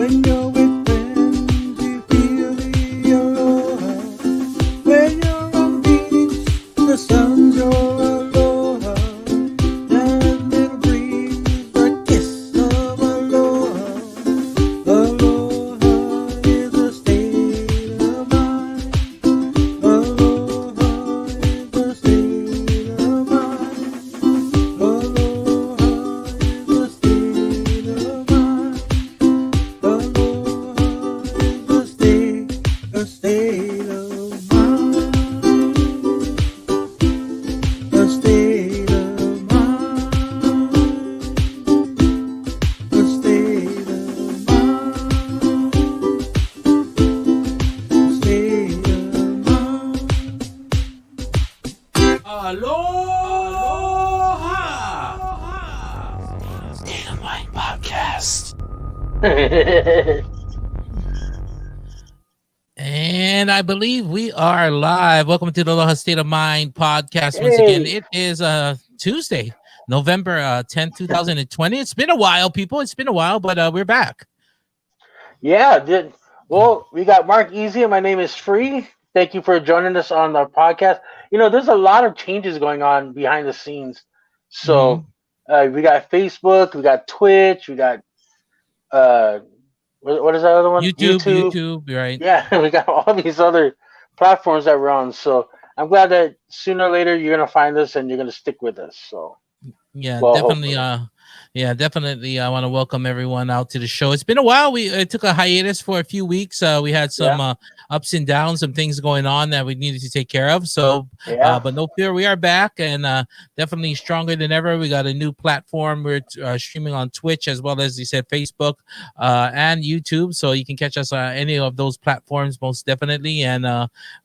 When you're with friends, you feel the aloha. When you're on beach, the sun's your aloha. That little breeze, the kiss of aloha. Aloha is a state of mind. Aloha is a state of mind. Aloha is a state of mind. Aloha is a state of mind. A state of mind. A state of mind. A state of mind. Aloha! State of Mind Podcast. And I believe we are live. Welcome to the Aloha State of Mind Podcast. Once again, Hey. it is Tuesday, November 10th, 2020. It's been a while, people. It's been a while, but we're back. Yeah, well, we got Mark Easy, and my name is Free. Thank you for joining us on our podcast. You know, there's a lot of changes going on behind the scenes. So we got Facebook, we got Twitch, we got what is that other one? YouTube, right? Yeah, we got all these other platforms that we're on. So I'm glad that sooner or later you're gonna find us and you're gonna stick with us. So Yeah, well, definitely. hopefully. Definitely. I want to welcome everyone out to the show. It's been a while. We took a hiatus for a few weeks. We had some ups and downs, some things going on that we needed to take care of. So, Yeah. but no fear, we are back and definitely stronger than ever. We got a new platform. We're streaming on Twitch as well as you said, Facebook and YouTube. So you can catch us on any of those platforms, most definitely. And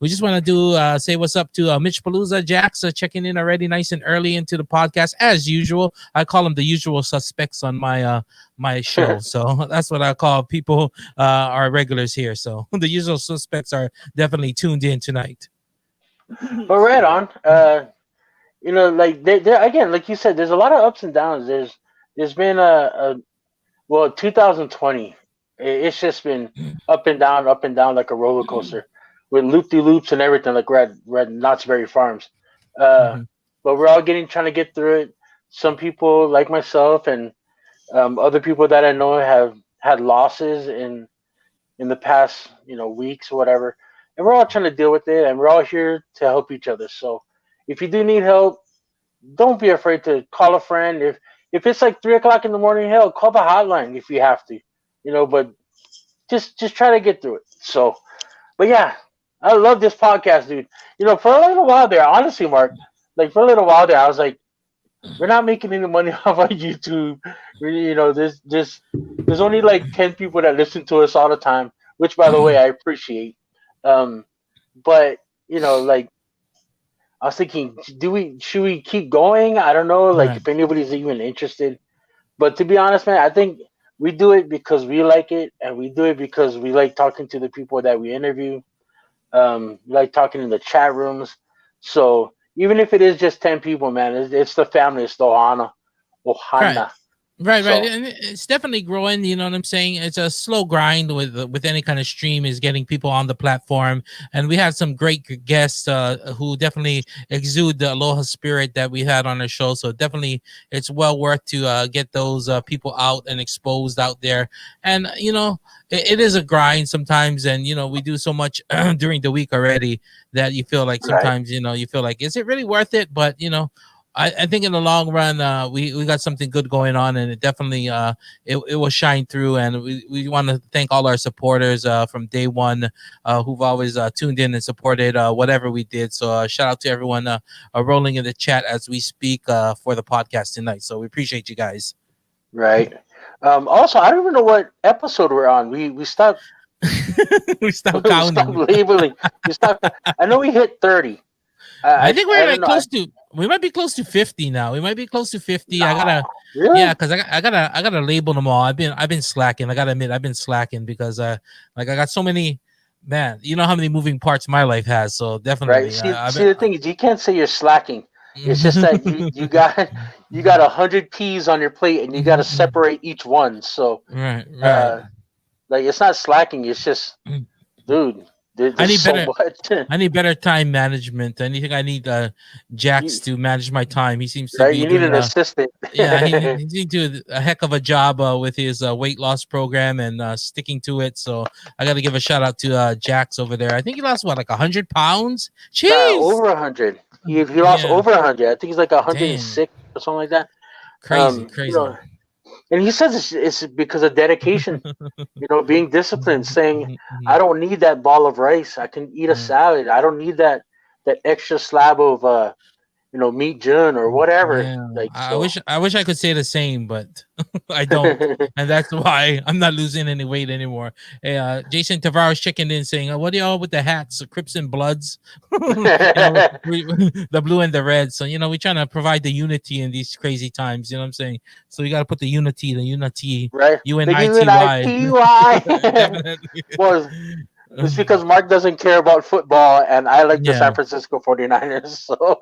we just want to say what's up to Mitch Palooza, Jax, checking in already nice and early into the podcast as usual. I call them the usual suspects on my my show. So that's what I call people our regulars here. So the usual suspects are definitely tuned in tonight. But right on. You know, like there again, like you said, there's a lot of ups and downs. There's been well, 2020. It's just been up and down like a roller coaster with loop de loops and everything, like we're at Knott's Berry Farms. But we're all trying to get through it. Some people like myself and other people that I know have had losses in the past, weeks or whatever. And we're all trying to deal with it, and we're all here to help each other. So if you do need help, don't be afraid to call a friend. If it's like 3 o'clock in the morning, hell, call the hotline if you have to, but just try to get through it. So, but yeah, I love this podcast, dude. For a little while there, honestly, Mark, like for a little while there, I was like, we're not making any money off of YouTube. There's only like 10 people that listen to us all the time, which by the way, I appreciate. But like I was thinking, should we keep going? I don't know, like if anybody's even interested. But to be honest, man, I think we do it because we like it, and we do it because we like talking to the people that we interview. We like talking in the chat rooms. So even if it is just 10 people, man, it's the family. It's the Ohana. Right. So, And it's definitely growing. You know what I'm saying? It's a slow grind with any kind of stream is getting people on the platform. And we had some great guests who definitely exude the Aloha spirit that we had on our show. So definitely it's well worth to get those people out and exposed out there. And, it is a grind sometimes. And, we do so much during the week already that you feel like sometimes, you feel like, is it really worth it? But, I think in the long run, we got something good going on, and it definitely it will shine through. And we want to thank all our supporters from day one who've always tuned in and supported whatever we did. So shout out to everyone rolling in the chat as we speak for the podcast tonight. So we appreciate you guys. Right. Also, I don't even know what episode we're on. We stopped. we stopped counting. We stopped labeling. I know we hit 30. I think we're like close to. We might be close to 50 now. We might be close to 50. I gotta, really? Yeah, because I gotta label them all. I've been slacking. I gotta admit, I've been slacking because I got so many. Man, you know how many moving parts my life has. So definitely. Right. See, the thing is, you can't say you're slacking. It's just that you got 100 peas on your plate, and you got to separate each one. So right. Like it's not slacking. It's just, dude, I there's need so better. much. I need better time management. I need Jax You, to manage my time. He seems to right? be You need doing an assistant. yeah, he's doing a heck of a job with his weight loss program and sticking to it. So I got to give a shout out to Jax over there. I think he lost what, like 100 pounds. Nah, Jeez. over 100. He lost Yeah. over 100. I think he's like Dang. 106 or something like that. Crazy. You Crazy. know, and he says it's because of dedication. Being disciplined. Saying, I don't need that ball of rice. I can eat a salad. I don't need that extra slab of meat jun or whatever. Yeah, Like I so. wish I could say the same, but I don't, and that's why I'm not losing any weight anymore. Hey, Jason Tavares checking in saying, "What are y'all with the hats, the Crips and Bloods? The blue and the red." So we're trying to provide the unity in these crazy times. You know what I'm saying? So we got to put the unity, Right? The UNITY, UNITY. definitely. Well, it's because Mark doesn't care about football, and I like the Yeah. San Francisco 49ers. So,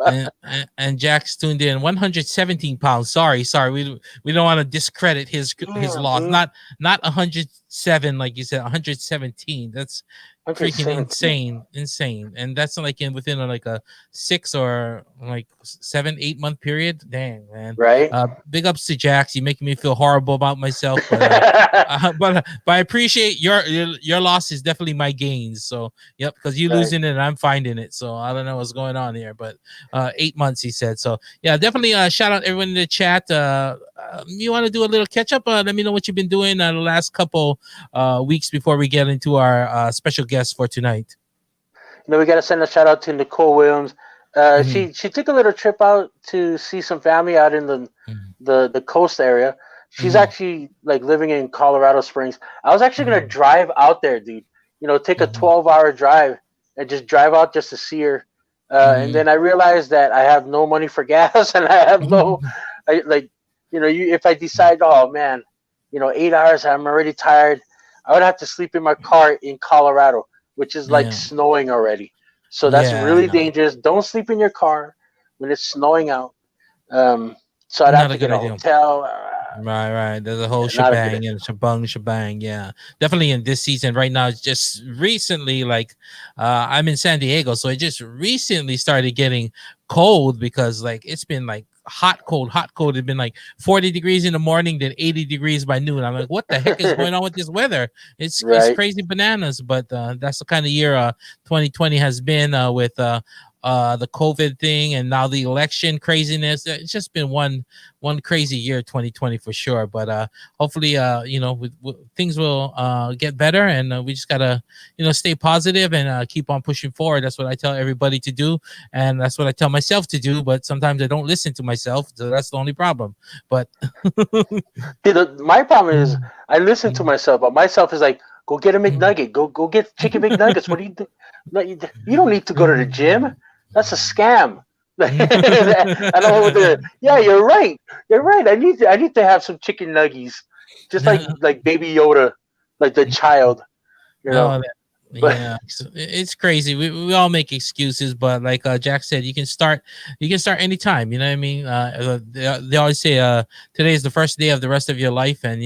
And Jack's tuned in 117 pounds. Sorry, we don't want to discredit his loss. Mhm. Not 107 like you said, 117. That's freaking 117. insane, and that's like within like a 6 or like 7-8 month period. Dang, man. Right? Big ups to Jax. You making me feel horrible about myself, but but I appreciate your loss is definitely my gains. So yep, because you Right. losing it and I'm finding it. So I don't know what's going on here, but 8 months he said. So yeah, definitely shout out everyone in the chat. You want to do a little catch up? Let me know what you've been doing the last couple weeks before we get into our special guest for tonight. We got to send a shout out to Nicole Williams. Mhm. She took a little trip out to see some family out in Mhm. the coast area. She's Mhm. actually like living in Colorado Springs. I was actually gonna Mhm. drive out there, dude. Take a Mhm. 12-hour drive and just drive out just to see her. And Mhm. then I realized that I have no money for gas, and I have no, I like, if I decide, oh man, 8 hours, I'm already tired. I would have to sleep in my car in Colorado, which is like Yeah. snowing already. So that's Yeah. really dangerous. Don't sleep in your car when it's snowing out. Um, so I'd have Not a to good get a idea. hotel. Right. There's a whole Yeah, not a good shebang and shebang. Yeah, definitely in this season right now. It's just recently, like, I'm in San Diego, so it just recently started getting cold because like it's been like hot, cold, hot, cold. It's been like 40 degrees in the morning, then 80 degrees by noon. I'm like, what the heck is idea. going on with this weather? It's Right. crazy bananas. But that's the kind of year 2020 has been with the COVID thing and now the election craziness. It's just been one crazy year, 2020 for sure. But hopefully, things will get better, and we just gotta, stay positive and keep on pushing forward. That's what I tell everybody to do, and that's what I tell myself to do. But sometimes I don't listen to myself, so that's the only problem. But See, my problem is I listen to myself, but myself is like, go get a Mhm. McNugget. Go get chicken McNuggets. What do you do? Like, you don't need to go to the gym. That's a scam. I don't know what the. Yeah, you're right. You're right. I need to have some chicken nuggies, just like Baby Yoda, like the child. You know. No, But yeah, it's crazy. We all make excuses, but like Jack said, you can start anytime. You know what I mean? They always say today is the first day of the rest of your life, and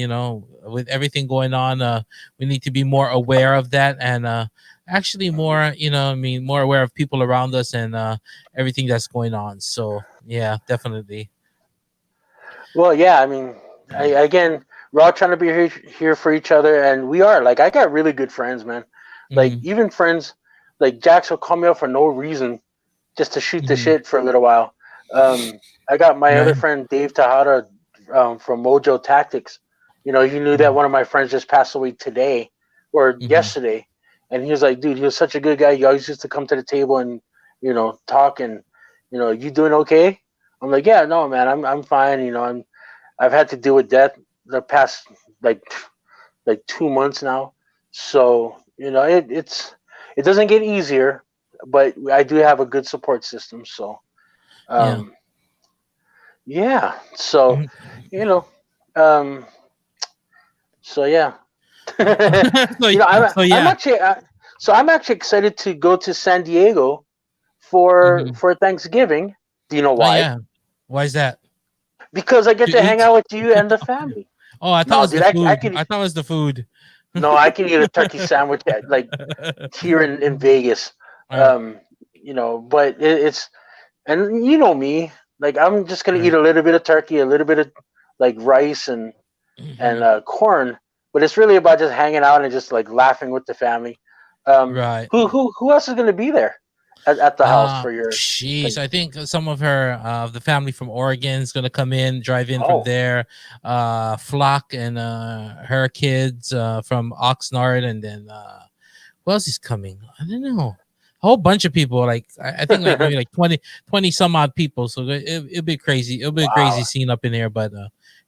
with everything going on, we need to be more aware of that, and actually more, more aware of people around us and everything that's going on. So yeah, definitely. well, yeah. I mean, again, we're all trying to be here for each other, and we are. Like, I got really good friends, man. Like, Hmm. even friends, like Jax will call me up for no reason just to shoot the Hmm. shit for a little while. I got my other Right. friend Dave Tejada from Mojo Tactics. He knew that one of my friends just passed away today or Hmm. yesterday, and he was like, "Dude, he was such a good guy. He always used to come to the table and talk and you doing okay?" I'm like, "Yeah, no, man, I'm fine. I've had to deal with death the past like 2 months now, so it doesn't get easier, but I do have a good support system. So, Yeah. um, yeah. So, Mhm. you know, um, so yeah. so I'm so I'm yeah. actually I'm actually excited to go to San Diego for Hmm. for Thanksgiving. Do you know Oh why? yeah. Why is that? Because I To get to hang eat? out with you and the family. Oh, I thought it No, was dude, the I food. could. I thought it was the food. No, I can eat a turkey sandwich at, like here in Vegas. Right, But it's and you know me, like I'm just gonna eat right. a little bit of turkey, a little bit of like rice and Mhm. corn, but it's really about just hanging out and just like laughing with the family. Right. Who else is gonna be there at the house for your Sheesh. thing? I think some of her, the family from Oregon is gonna come in, drive in from Oh, there. Flock and her kids from Oxnard, and then who else is coming? I don't know. A whole bunch of people. Like I think like maybe like 20 some odd people. So it'll be crazy. It'll be a crazy wow. scene up in there, but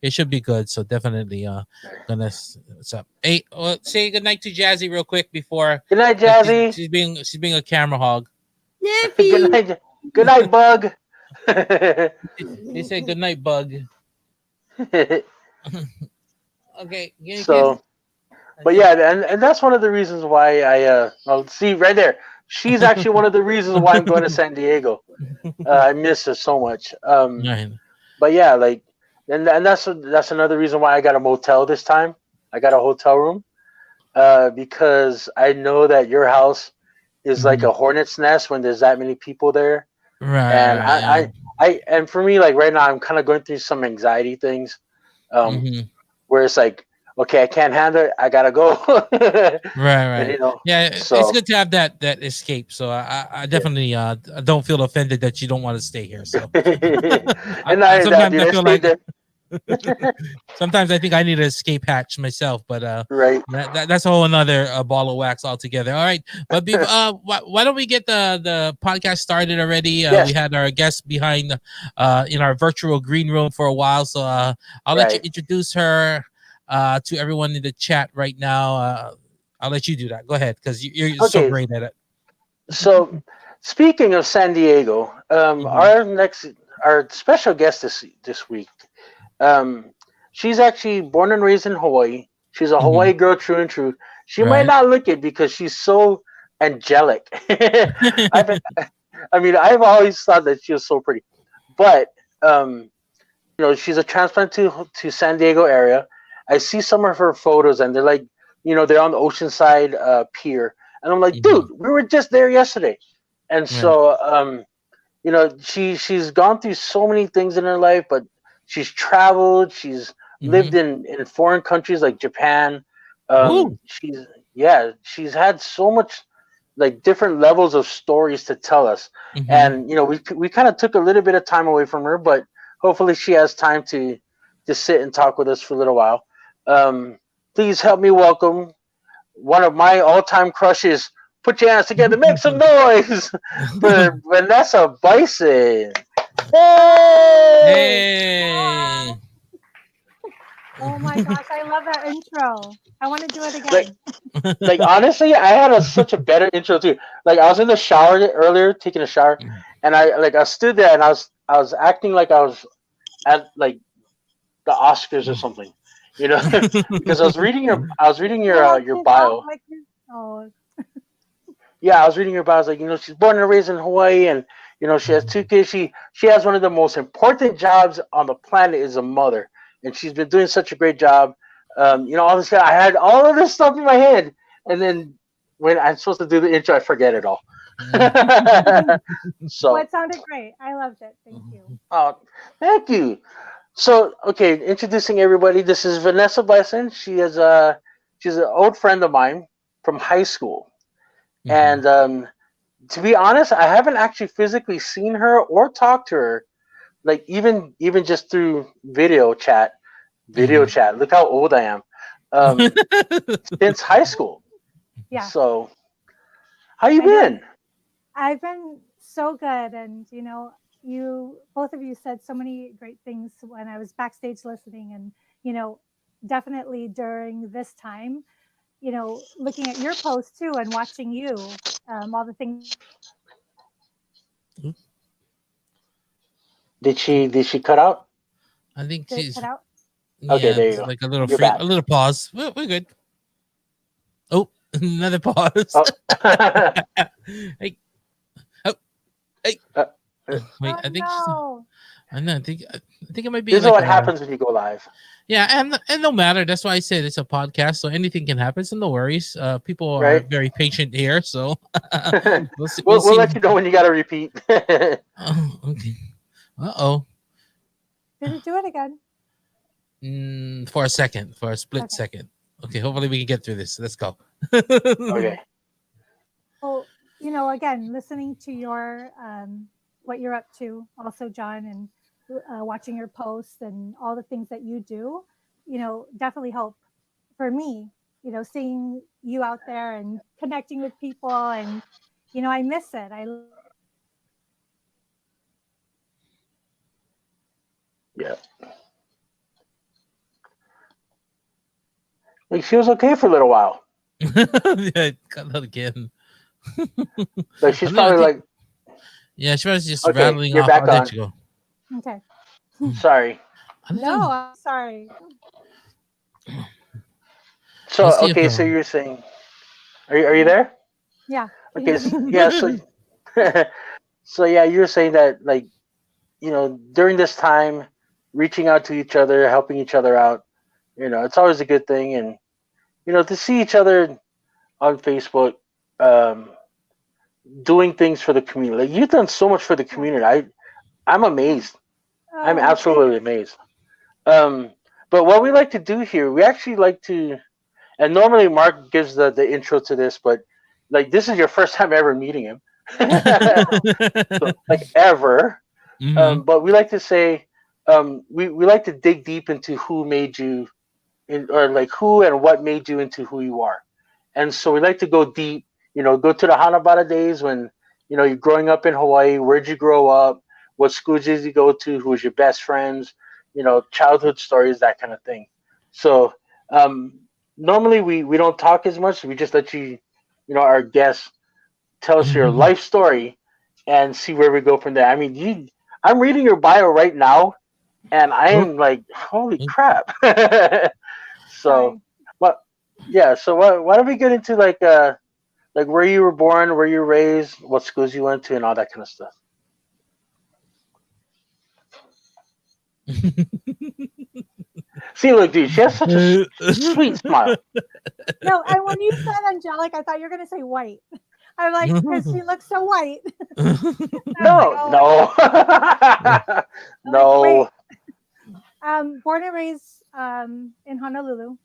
it should be good. So definitely what's up? Hey, say goodnight to Jazzy real quick before Good night, 'cause she's, Jazzy. she's being a camera hog. Good Yippee! night. Good night, Bug. They say good night, bug. Okay, give me a kiss. So, but yeah, and that's one of the reasons why well, see right there. She's actually one of the reasons why I'm going to San Diego. I miss her so much. Right. But yeah, like, and that's another reason why I got a motel this time. I got a hotel room, because I know that your house is like Mhm. a hornet's nest when there's that many people there, Right, and right, yeah. and for me, like right now, I'm kind of going through some anxiety things, um, Hmm. where it's like, okay, I can't handle it, I gotta go, Right, and right. Yeah, it's so good to have that escape. So I yeah. definitely don't feel offended that you don't want to stay here. So And not only that, sometimes dude, I I feel stayed like there, sometimes I think I need an escape hatch myself, but right? that's a whole another ball of wax altogether. All right, but why don't we get the podcast started already? We Yes, had our guest behind in our virtual green room for a while, so I'll let you right. introduce her to everyone in the chat right now. I'll let you do that. Go ahead, because you're so Okay, great at it. so speaking of San Diego, Hmm. our special guest this week, um, she's actually born and raised in Hawaii. She's a Hmm. Hawaii girl, true and true. She might Right. not look it because she's so angelic. I've, I mean, I've always thought that she was so pretty, but um, she's a transplant to San Diego area. I see some of her photos, and they're like, they're on the Oceanside pier, and I'm like, Hmm. dude, we were just there yesterday, and Right. so she's gone through so many things in her life, but she's traveled, she's lived Hmm. in foreign countries like Japan. Woo. She's had so much like different levels of stories to tell us, Hmm. and we kind of took a little bit of time away from her, but hopefully she has time to sit and talk with us for a little while. Um, Please help me welcome one of my all-time crushes. Put your hands together, make some noise for Vanessa Buyson. Hey! Hey. Oh my gosh, I love that intro. I want to do it Like, again. like honestly, I had such a better intro too. Like I was in the shower earlier, taking a shower, and I stood there and I was acting like I was at like the Oscars or something, because I want your to talk bio. like you. Oh, Yeah, I was reading her bio. I was like, she's born and raised in Hawaii, and she has two kids. She has one of the most important jobs on the planet is a mother, and she's been doing such a great job. All this. I had all of this stuff in my head, and then when I'm supposed to do the intro, I forget it all. well, So, it sounded great. I loved it. Thank you. oh, thank you. So, okay, introducing everybody. This is Vanessa Buyson. She's an old friend of mine from high school, Mhm. and to be honest, I haven't actually physically seen her or talked to her, like even just through video chat. Video Mhm. chat. Look how old I am. Um, since high school. Yeah, So, how you I know. been? I've been so good, and you both of you said so many great things when I was backstage listening, and you know, definitely during this time, looking at your post too, and watching you, all the things that you're doing. Did she cut out? I think Did it she's cut out? Okay, yeah, there you it's go. like a little You're frame, a back. little pause. We're good. Oh, another pause. Oh, Hey, oh, hey. uh, uh, Wait, Oh no! I know. I think it might be this is like what a happens when you go live. Yeah, and no matter. That's why I said it's a podcast, so anything can happen. So no worries. People are Right? very patient here, so we'll see. We'll We'll see. let you know when you got to repeat. Oh, okay. Uh-oh. Did it do it again? For a second, for a split Okay. second. Okay, hopefully we can get through this. Let's go. Okay. Well, again, listening to your what you're up to, also, John, and watching your posts and all the things that you do, definitely help for me. Seeing you out there and connecting with people, and I miss it. Yeah. Like she was okay for a little while. Yeah, got that again. Like I she's don't know. I probably think like, yeah, she was just okay, rattling you're off. Oh, back there on. you go. Okay. Sorry. I don't No, know. I'm sorry. So We'll see if okay, so they'll. you're saying, are you there? Yeah. Can you Okay, hear me? yeah. So so yeah, you're saying that like during this time, reaching out to each other, helping each other out, it's always a good thing, and to see each other on Facebook, um, doing things for the community. Like you've done so much for the Yeah. community. I'm amazed. I'm Oh, thank absolutely amazed. Um, but what we like to do here, we actually like to, and normally Mark gives the intro to this, but like this is your first time ever meeting him, no. so like ever. Hmm. But we like to say, we like to dig deep into who made you, or like who and what made you into who you are. And so we like to go deep, go to the Hanabata days when, you're growing up in Hawaii. Where'd you grow up? What schools did you go to? Who was your best friends? Childhood stories, that kind of thing. So normally we don't talk as much. We just let you, our guests tell us your life story and see where we go from there. I mean, I'm reading your bio right now, and I Oh, am like, holy oh. crap. So, Sorry. what? Yeah. So, why don't we get into like where you were born, where you were raised, what schools you went to, and all that kind of stuff. See, look, dude, she has such a sweet smile. No, and when you said angelic, I thought you were going to say white. I'm like, because she looks so white. I was like, No, oh my God. no, I'm like, wait. no. Born and raised in Honolulu.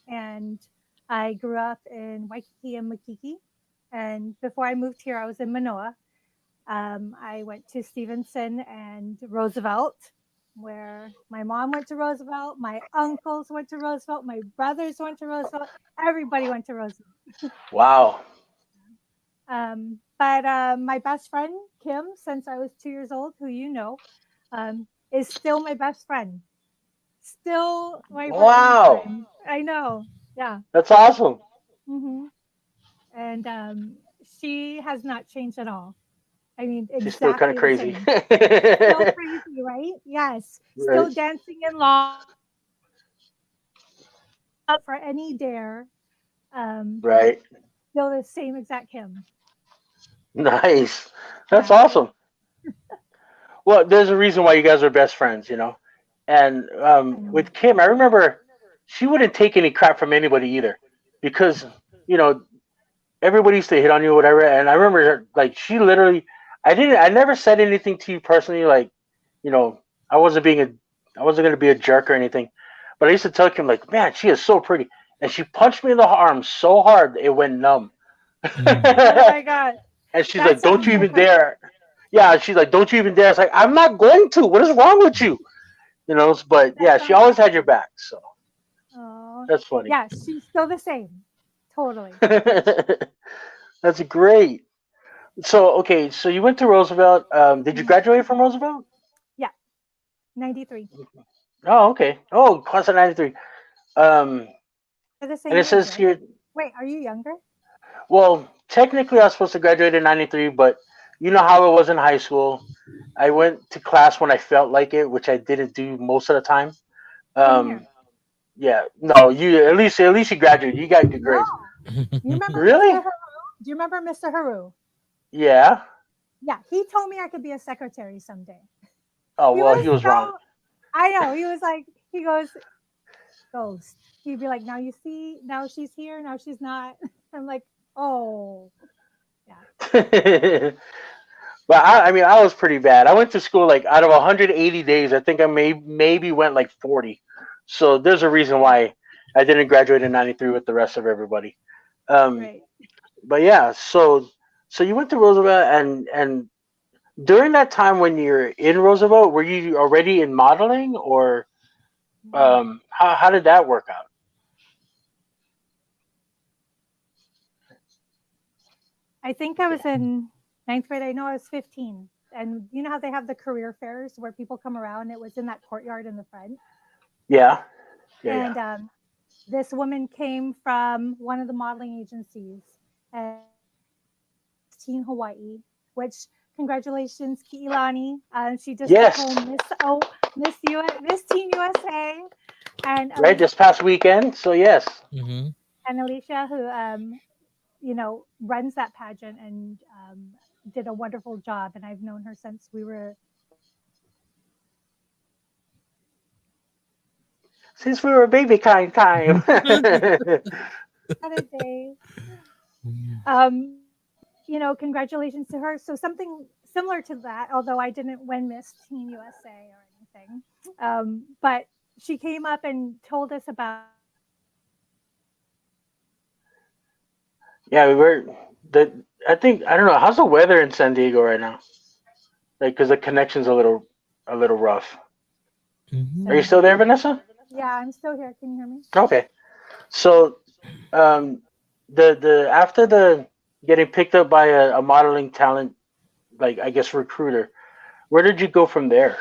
And I grew up in Waikiki and Makiki. And before I moved here, I was in Manoa. I went to Stevenson and Roosevelt, where my mom went to Roosevelt, my uncles went to Roosevelt, my brothers went to Roosevelt, everybody went to Roosevelt. Wow. But my best friend, Kim, since I was 2 years old, who is still my best friend. Still my best Wow. friend. I know. Yeah. That's awesome. hmm And she has not changed at all. I mean, She's still kind of exactly the crazy. same. Still crazy, right? Yes. Right. Still dancing in law up for any dare. Um, Right. Still the same exact Kim. Nice. That's Yeah. awesome. Well, there's a reason why you guys are best friends, And I know. with Kim, I remember she wouldn't take any crap from anybody either, because you know everybody used to hit on you or whatever. And I remember her, like she literally, I never said anything to you personally, like you know, I wasn't being a, I wasn't gonna be a jerk or anything, but I used to tell Kim like, man, she is so pretty, and she punched me in the arm so hard it went numb. Oh my God. And she's That like, "Don't sounds you like even her. dare!" Yeah, she's like, "Don't you even dare!" It's like, "I'm not going to. What is wrong with you?" But That yeah, she sounds always like had her. your back, so Oh, that's funny. yeah. She's still the same. Totally. That's great. So okay, so you went to Roosevelt. Did you Mhm. graduate from Roosevelt? Yeah. 93. Oh, okay. Oh, class of '93. Um, We're the and same it age, says right? here, Wait, are you younger? well, technically I was supposed to graduate in '93, but you know how it was in high school. I went to class when I felt like it, which I didn't do most of the time. Same Um, here. yeah, no, you at least you graduated. You got good No. grades. You remember Mr. Really? Haru? Do you remember Mr. Haru? Yeah. Yeah, he told me I could be a secretary someday. Oh He well, was he was wrong. so, I know, he was like, He goes, ghost. He'd be like, now you see, now she's here, now she's not. I'm like, oh, yeah. But I mean, I was pretty bad. I went to school like out of 180 days, I think I maybe went like 40. So there's a reason why I didn't graduate in '93 with the rest of everybody. Um, Right. but yeah, so you went to Roosevelt, and during that time when you're in Roosevelt, were you already in modeling, or how did that work out? I think I was in ninth grade. I know I was 15. And you know how they have the career fairs where people come around? It was in that courtyard in the front. Yeah, yeah, yeah. And this woman came from one of the modeling agencies and Teen Hawaii, which congratulations, Kiilani. She just took Yes, home Miss Teen USA, and right. This past weekend. So yes. Mm-hmm. and Alicia, who runs that pageant and did a wonderful job. And I've known her since we were Since we were baby time. Saturday. Congratulations to her. So something similar to that, although I didn't win Miss Teen USA or anything. But she came up and told us about. Yeah, we were the. I think I don't know how's the weather in San Diego right now. Like, because the connection's a little rough. Mm-hmm. Are you still there, Vanessa? Yeah, I'm still here. Can you hear me? Okay. So, um, the after the getting picked up by a modeling talent, like I guess recruiter, where did you go from there?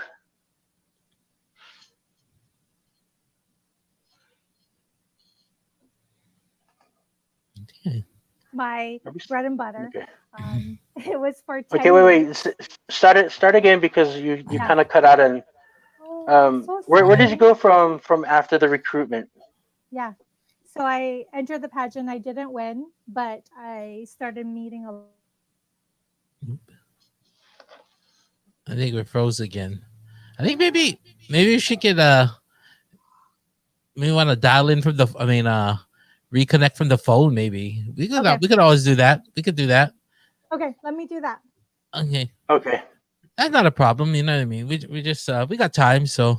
My Are we bread and butter. okay. It was for 10 Okay, wait. Start again because you Yeah. kind of cut out. And Oh, so where did you sorry. go from after the recruitment? Yeah. So I entered the pageant. I didn't win, but I started meeting a. I think we froze again. I think maybe she could maybe want to dial in from the reconnect from the phone. Maybe Okay. we could always do that. We could do that. Okay, let me do that. Okay, Okay. that's not a problem. You know what I mean? We just we got time, so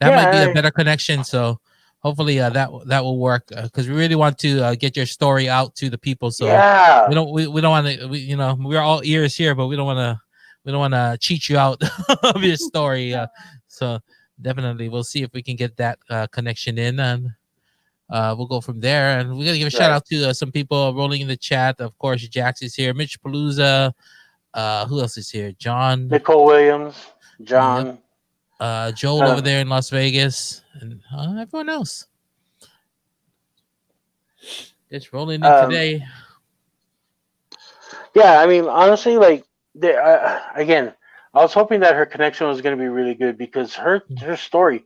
that might be a Yeah. better connection. So hopefully that will work because we really want to get your story out to the people. So Yeah. we don't want to we're all ears here, but we don't want to cheat you out of your story. So definitely we'll see if we can get that connection in, and we'll go from there. And we're gonna give a shout Right. out to some people rolling in the chat. Of course, Jax is here, Mitch Palooza. Who else is here? John. Nicole Williams, Yep. John. Joel over there in Las Vegas, and everyone else. It's rolling in today. Yeah, I mean, honestly, like, again, I was hoping that her connection was going to be really good because her story.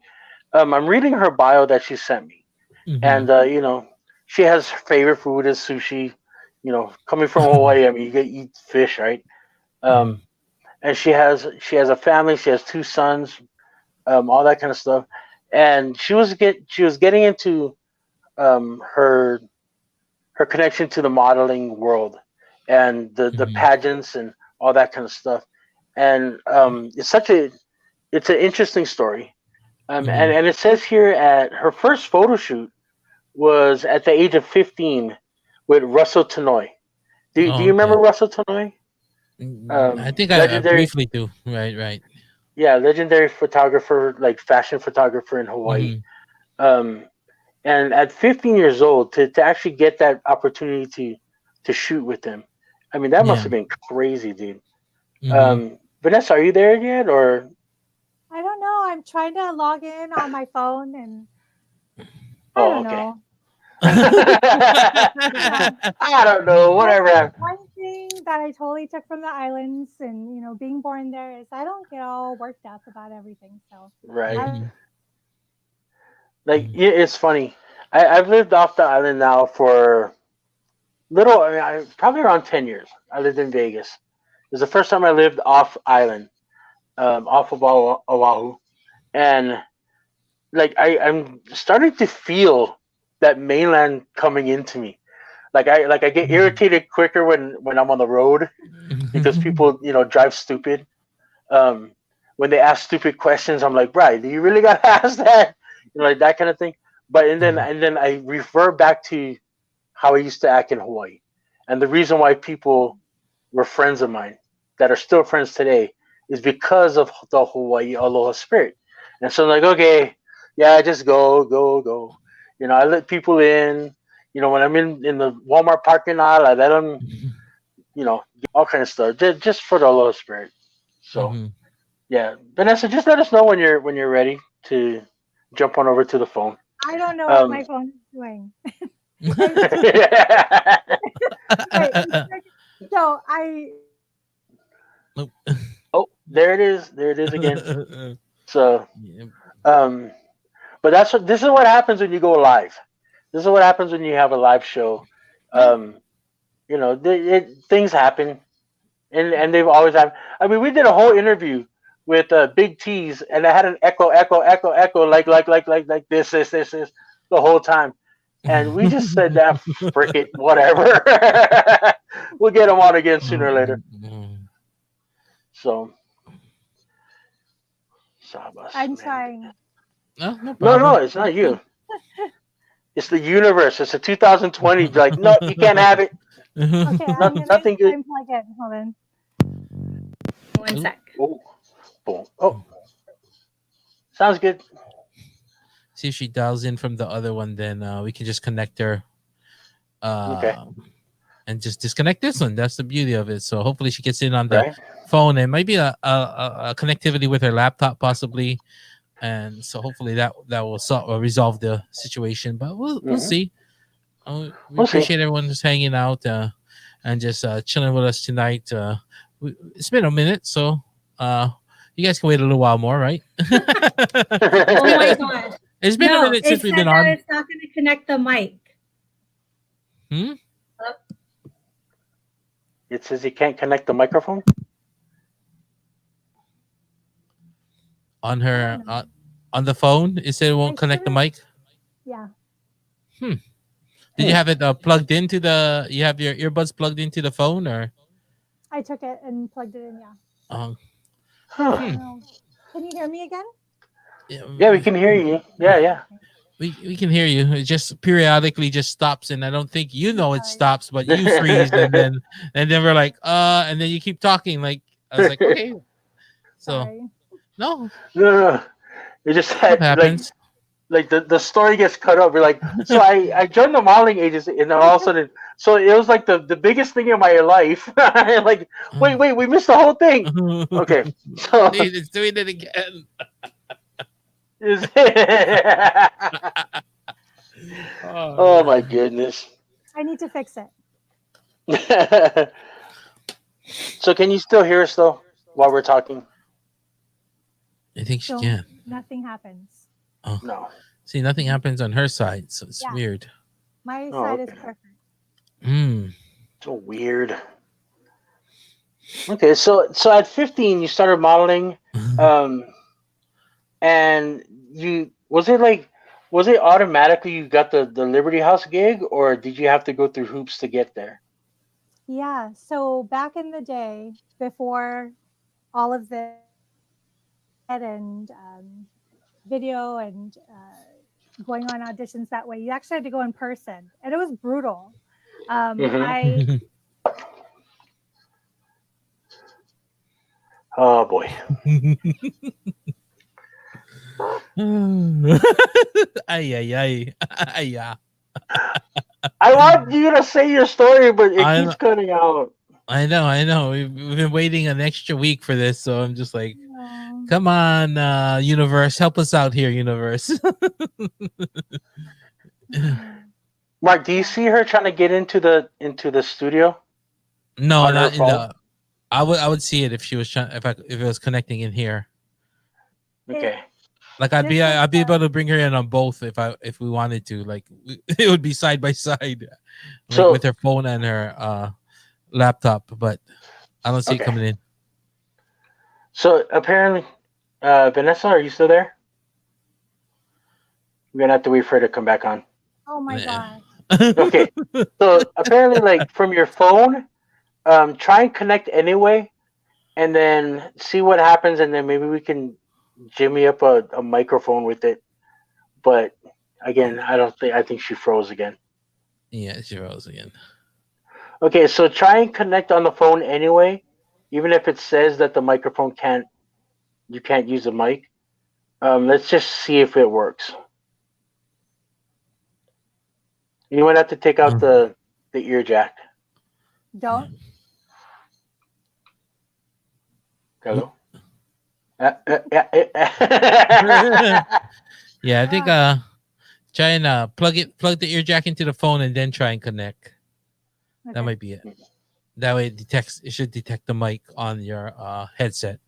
I'm reading her bio that she sent me, Mhm. and she has her favorite food is sushi. Coming from Hawaii, I mean, you get eat fish, right? Mhm. And she has a family. She has two sons, all that kind of stuff, and she was getting into her connection to the modeling world and the Mhm. pageants and all that kind of stuff. And it's an interesting story. Mhm. And it says here at her first photo shoot was at the age of 15 with Russell Tanoy. Do Oh, you okay. remember Russell Tanoy? I think I Legendary, briefly do. Right. yeah, legendary photographer, like fashion photographer in Hawaii. Mhm. Um, and at 15 years old, to actually get that opportunity to shoot with him, I mean, that must Yeah. have been crazy, dude. Mhm. Vanessa, are you there yet, or I don't know. I'm trying to log in on my phone and I oh, don't okay. know. Yeah. I don't know, whatever. One thing that I totally took from the islands and being born there is I don't get all worked up about everything. So Right. I Mhm. Like, Mhm. yeah, it's funny. I've lived off the island now for little. I mean, probably around 10 years. I lived in Vegas. It was the first time I lived off island, off of Oahu, and like I'm starting to feel that mainland coming into me. I get irritated quicker when I'm on the road because people drive stupid. Um, when they ask stupid questions, I'm like, right, do you really gotta ask that? Like that kind of thing. But and then I refer back to how I used to act in Hawaii, and the reason why people were friends of mine that are still friends today is because of the Hawaii Aloha spirit. And so I'm like, okay, yeah, just go, go, go. I let people in. When I'm in the Walmart parking lot, I let them, all kind of stuff, just for the Aloha spirit. So Mhm. yeah, Vanessa, just let us know when you're ready to jump on over to the phone. I don't know what Um, my phone is doing. It's just wait. So I Nope. oh, there it is. There it is again. So, Yeah. um, but this is what happens when you go live. This is what happens when you have a live show. Um, things happen, and they've always happened. I mean, we did a whole interview with Big T's, and I had an echo, echo, echo, echo, like this the whole time, and we just said that frick it, whatever. We'll get them on again sooner or later. So, Sabas, I'm man. trying. No, no No, no, problem. it's not you. It's the universe. It's a 2020. Like, no, you can't have it. Okay, I'm gonna Nothing good. unplug it. Hold on. One sec. Oh, boom. Oh, sounds good. See if she dials in from the other one, then we can just connect her Okay, and just disconnect this one. That's the beauty of it. So hopefully she gets in on the right. phone, and maybe a connectivity with her laptop possibly. And so hopefully that will resolve the situation. But we'll Hmm. see. We We'll see. appreciate everyone just hanging out and just chilling with us tonight. It's been a minute, so you guys can wait a little while more, right? Oh my gosh. It's been a No, minute it since we've said been that on. it's not going to connect the mic. Hmm? It says you can't connect the microphone. On I her don't know. on the phone. It said it won't I connect the should've- mic. Yeah. Did you have it plugged into the? You have your earbuds plugged into the phone, or? I took it and plugged it in. Yeah. Um, Huh. No. Can you hear me again? Yeah, we can hear you. Yeah, yeah. we can hear you. It just periodically just stops, and I don't think it Sorry. stops, but you freeze, and then we're like, and then you keep talking. Like I was like, okay, so Sorry. no, No. It just stuff had happens. like the story gets cut up. We're like, so I joined the modeling agency, and then all of a sudden, so it was like the biggest thing in my life. Like, wait, we missed the whole thing. Okay, so Dude, it's doing it again. is Oh, oh my man. goodness. I need to fix it. So can you still hear us though while we're talking? I think she So can. nothing happens. Oh, No. see, nothing happens on her side, so it's Yeah. weird. My Oh, side okay. is perfect. Hmm. So weird. Okay, so at 15 you started modeling, um, and was it automatically you got the Liberty House gig, or did you have to go through hoops to get there? Yeah. So back in the day, before all of this and video and going on auditions that way, you actually had to go in person, and it was brutal. I Oh boy. Ay, ay, ay. Ay, yeah. I want you to say your story, but it I keeps cutting out. know. We've been waiting an extra week for this, so I'm just like, um, come on, universe, help us out here, universe. Mark, do you see her trying to get into the studio No, on her not in phone? the. I would see it if she was trying if it was connecting in here. Okay. Like This is I'd be able to bring her in on both if we wanted to. Like it would be side by side, like with So her phone and her laptop. But I don't see it okay. coming in. So apparently, Vanessa, are you still there? We're gonna have to wait for her to come back on. Oh my Yeah. gosh. Okay. So apparently, like from your phone, try and connect anyway, and then see what happens, and then maybe we can jimmy up a microphone with it. But again, I don't think I think she froze again. Yeah, she rose again. Okay, so try and connect on the phone anyway, even if it says that the microphone can't you can't use the mic. Let's just see if it works. You might have to take out the ear jack. Don't. Hello. Yeah, I think try and plug the ear jack into the phone and then try and connect. That Okay. might be it. That way it should detect the mic on your headset.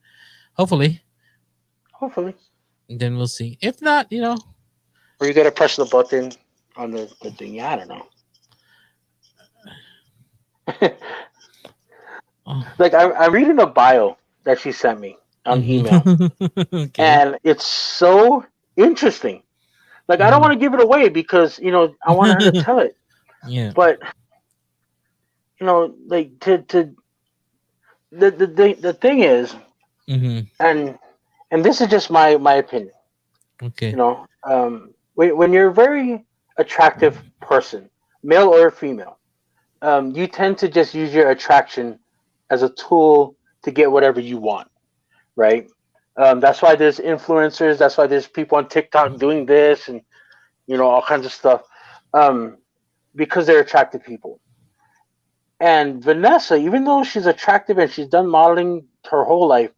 Hopefully. Hopefully. And then we'll see. If not, Or you gotta press the button on the thing. Yeah, I don't know. oh. Like I'm reading a bio that she sent me on email, Okay. and it's so interesting. Like I don't want to give it away because I want her to tell it. Yeah. But like to the thing is, Mm-hmm. and this is just my opinion. Okay. When you're a very attractive person, male or female, you tend to just use your attraction as a tool to get whatever you want, right? That's why there's influencers. That's why there's people on TikTok doing this and all kinds of stuff, because they're attractive people. And Vanessa, even though she's attractive and she's done modeling her whole life,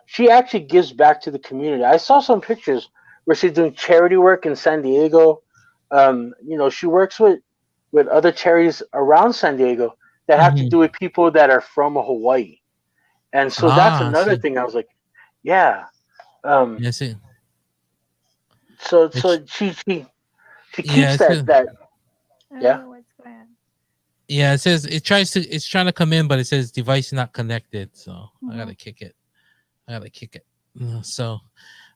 she actually gives back to the community. I saw some pictures where she's doing charity work in San Diego. She works with other charities around San Diego that have to Mm-hmm. do with people that are from Hawaii. And so that's Ah, another see. thing. I was like, yeah. Um, Yeah, see. so It's so she yeah, keeps it's that. Yeah. Oh, what's going on? yeah, it says it's trying to come in, but it says device not connected. So I gotta kick it. So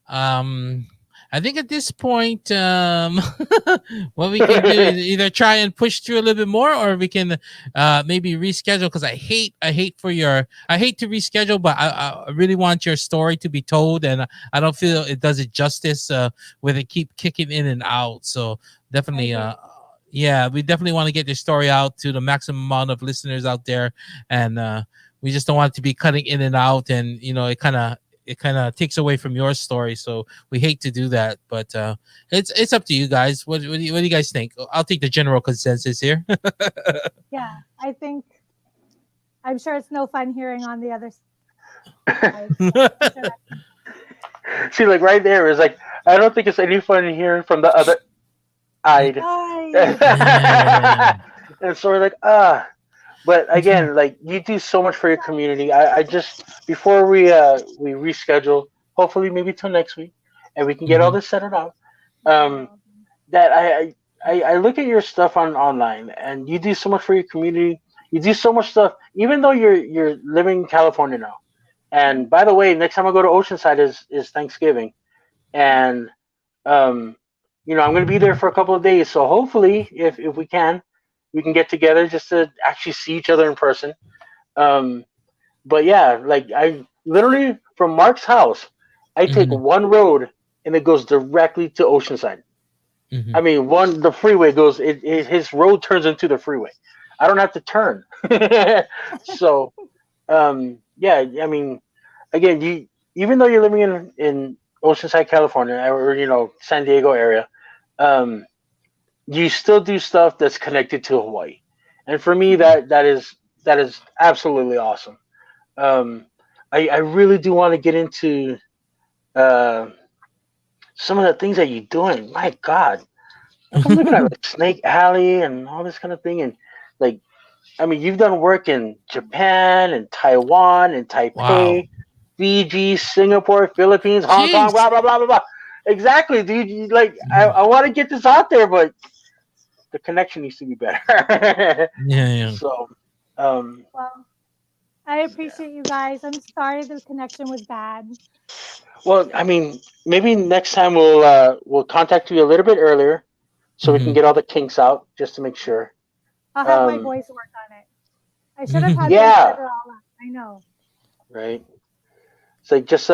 um I think at this point, what we can do is either try and push through a little bit more, or we can maybe reschedule. Because I hate to reschedule, but I really want your story to be told, and I don't feel it does it justice with it keep kicking in and out. So definitely, I agree. yeah, we definitely want to get your story out to the maximum amount of listeners out there, and we just don't want it to be cutting in and out, and it kind of takes away from your story. So we hate to do that, but it's up to you guys. What do you guys think? I'll take the general consensus here. Yeah, I think I'm sure it's no fun hearing on the other side. So I'm sure See, like right there is like I don't think it's any fun hearing from the other side. Yeah. And so we're like, but again, like you do so much for your community. I just before we reschedule, hopefully maybe till next week, and we can get all Mhm. this settled out. Um, that I look at your stuff online, and you do so much for your community. You do so much stuff, even though you're living in California now. And by the way, next time I go to Oceanside is Thanksgiving, and um, I'm going to be there for a couple of days. So hopefully, if we can get together just to actually see each other in person. Um, but yeah, like I literally from Mark's house, I take Mhm. one road and it goes directly to Oceanside. I Mhm. mean, the freeway goes. His road turns into the freeway. I don't have to turn. So yeah, I mean, again, you even though you're living in Oceanside, California, or San Diego area, um, you still do stuff that's connected to Hawaii, and for me, that is absolutely awesome. Um, I really do want to get into uh, some of the things that you're doing. My God, like I'm looking at like Snake Alley and all this kind of thing, and like I mean, you've done work in Japan and Taiwan and Wow. Taipei, Fiji, Singapore, Philippines, Hong Kong, Jeez. blah blah blah blah blah. Exactly, dude. Like I want to get this out there, but the connection needs to be better. Yeah, yeah. So, um, well, I appreciate you guys. I'm sorry the connection was bad. Well, I mean, maybe next time we'll contact you a little bit earlier so we can Mhm. get all the kinks out just to make sure. I'll have my Um, boys work on it. I should have had them set yeah, it all up. I know. right. It's like just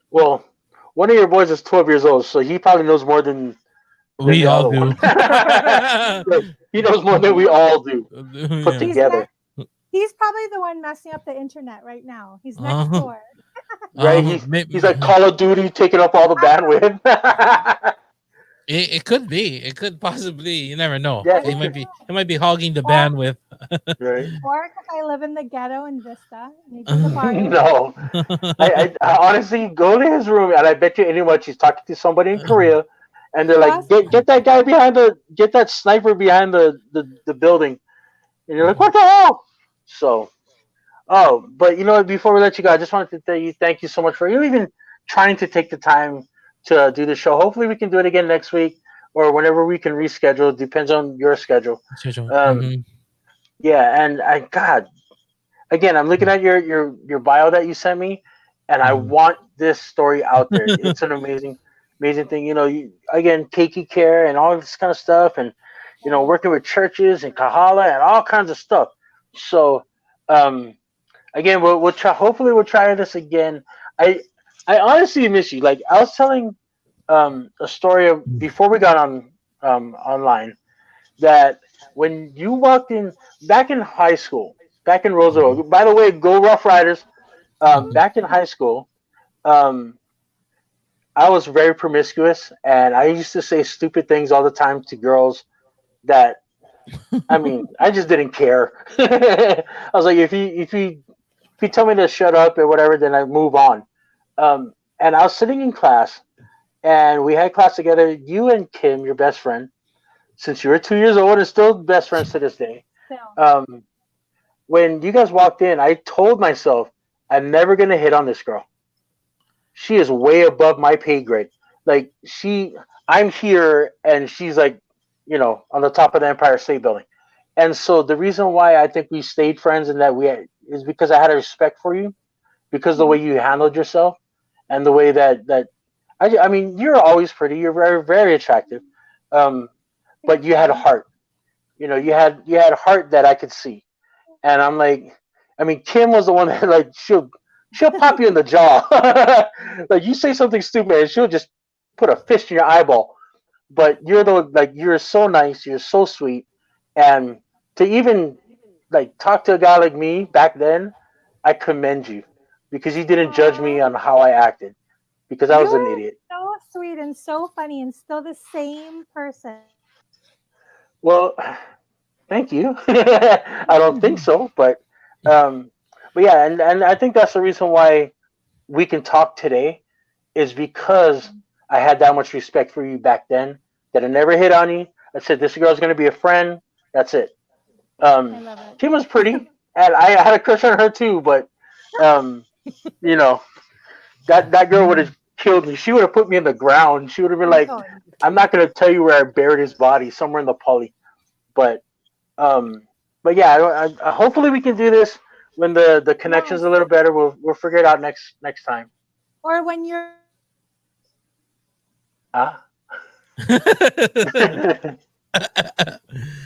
well, one of your boys is 12 years old, so he probably knows more than We the all other one. do. Like, he knows more than we all do put Yeah. He's together, he's probably the one messing up the internet right now. He's next Uh-huh. door. right? He's like Call of Duty taking up all the bandwidth. It could be. It could possibly. You never know. Yeah, I He it don't might could, be. know. He might be hogging the Or bandwidth. right? or if I live in the ghetto in Vista, maybe the barrio. No, I honestly go to his room and I bet you anyone she's talking to somebody in Korea, and they're like, Possibly. get that guy get that sniper behind the building, and you're like, what the hell? So, oh, but before we let you go, I just wanted to thank you so much for you even trying to take the time to do the show. Hopefully, we can do it again next week or whenever we can reschedule. It depends on your schedule. Um, Mhm. yeah, and God, again, I'm looking at your bio that you sent me, and I Mhm. want this story out there. It's an amazing thing. Again, Keiki care and all this kind of stuff, and working with churches and Kahala and all kinds of stuff. So, um, again, we'll try. Hopefully, we'll try this again. I I honestly miss you. Like I was telling a story of before we got on online that when you walked in back in high school, back in Roseville. By the way, go Rough Riders. Mhm. Back in high school, um, I was very promiscuous, and I used to say stupid things all the time to girls that I mean, I just didn't care. I was like, if you tell me to shut up or whatever, then I move on. And I was sitting in class, and we had class together. You and Kim, your best friend, since you were 2 years old and still best friends to this day. So Um, when you guys walked in, I told myself I'm never gonna hit on this girl. She is way above my pay grade. Like I'm here, and she's like, on the top of the Empire State Building. And so the reason why I think we stayed friends and that is because I had a respect for you, because the way mhm. you handled yourself and the way that I mean, you're always pretty. You're very very attractive, um, but Thank you had a you. heart. You had a heart that I could see, and I'm like, I mean, Kim was the one that like she'll pop you in the jaw, like you say something stupid and she'll just put a fist in your eyeball. But you're so nice, you're so sweet, and to even like talk to a guy like me back then, I commend you because you didn't judge me Aw, on how I acted because I you was an are idiot. so sweet and so funny and still the same person. Well, thank you. I don't think so, um, but yeah, and I think that's the reason why we can talk today is because I had that much respect for you back then that I never hit on you. I said this girl's gonna be a friend. That's it. I love it. Kim was pretty, and I had a crush on her too. But um, you know that girl would have killed me. She would have put me in the ground. She would have been I'm like, going. "I'm not gonna tell you where I buried his body, somewhere in the poly." But um, but yeah, hopefully we can do this when the connection's Yes. a little better. We'll figure it out next time. Or when you're Ah.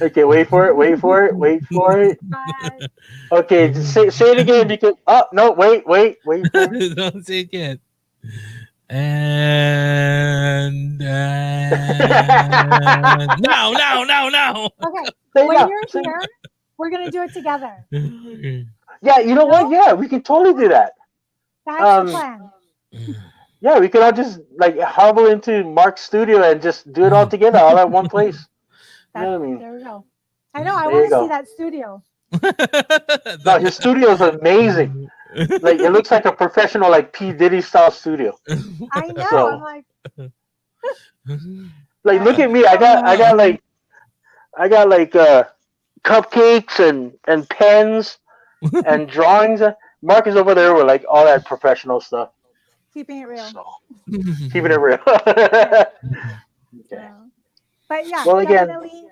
Okay, wait for it. Wait for it. Wait for it. uh, Okay, just say it again because no, wait for it. Don't say it yet. And no, no, no, no. okay, Say it when now. you're Say it. here, we're gonna do it together. Yeah, you know what? No, Yeah, we can totally do that. that's the Um, plan. yeah, we could all just like hobble into Mark's studio and just do it all together, all at one place. You know That what I mean? there we go. I know. I There want you to see go. that studio. No, his studio is amazing. Like it looks like a professional, like P Diddy style studio. I know. I'm So, like, like, look that's at me. I got like cupcakes and pens and drawings. Mark is over there with like all that professional stuff. keeping it real. So keeping it real. Yeah. Okay. But yeah, Well, again, definitely.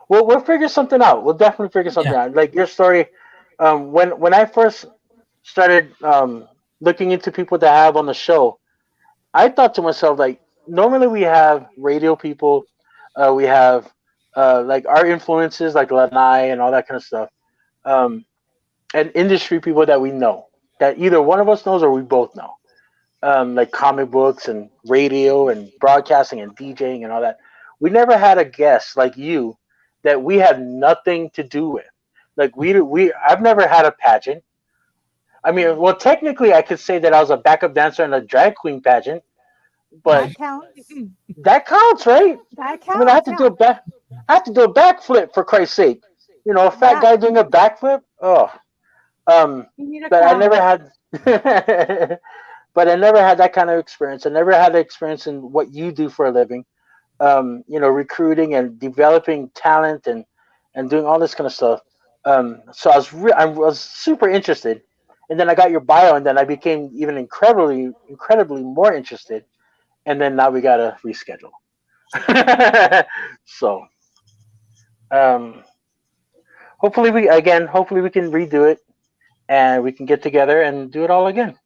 we'll figure something out. We'll definitely figure something Yeah. out. Like your story, when I first started looking into people that I have on the show, I thought to myself, like, normally we have radio people, we have like our influences, like Lanai and all that kind of stuff, um, and industry people that we know, that either one of us knows or we both know, like comic books and radio and broadcasting and DJing and all that. We never had a guest like you that we had nothing to do with. Like I've never had a pageant. I mean, well, technically, I could say that I was a backup dancer in a drag queen pageant, but That counts. that counts, right? That I mean, counts. Yeah. I have to do a backflip for Christ's sake. You know, a fat Yeah. guy doing a backflip. Oh, You need a but I crown. never had. But I never had that kind of experience. I never had the experience in what you do for a living. You know, recruiting and developing talent and doing all this kind of stuff. So I was super interested, and then I got your bio, and then I became even incredibly more interested, and then now we gotta reschedule. So um, hopefully we can redo it, and we can get together and do it all again.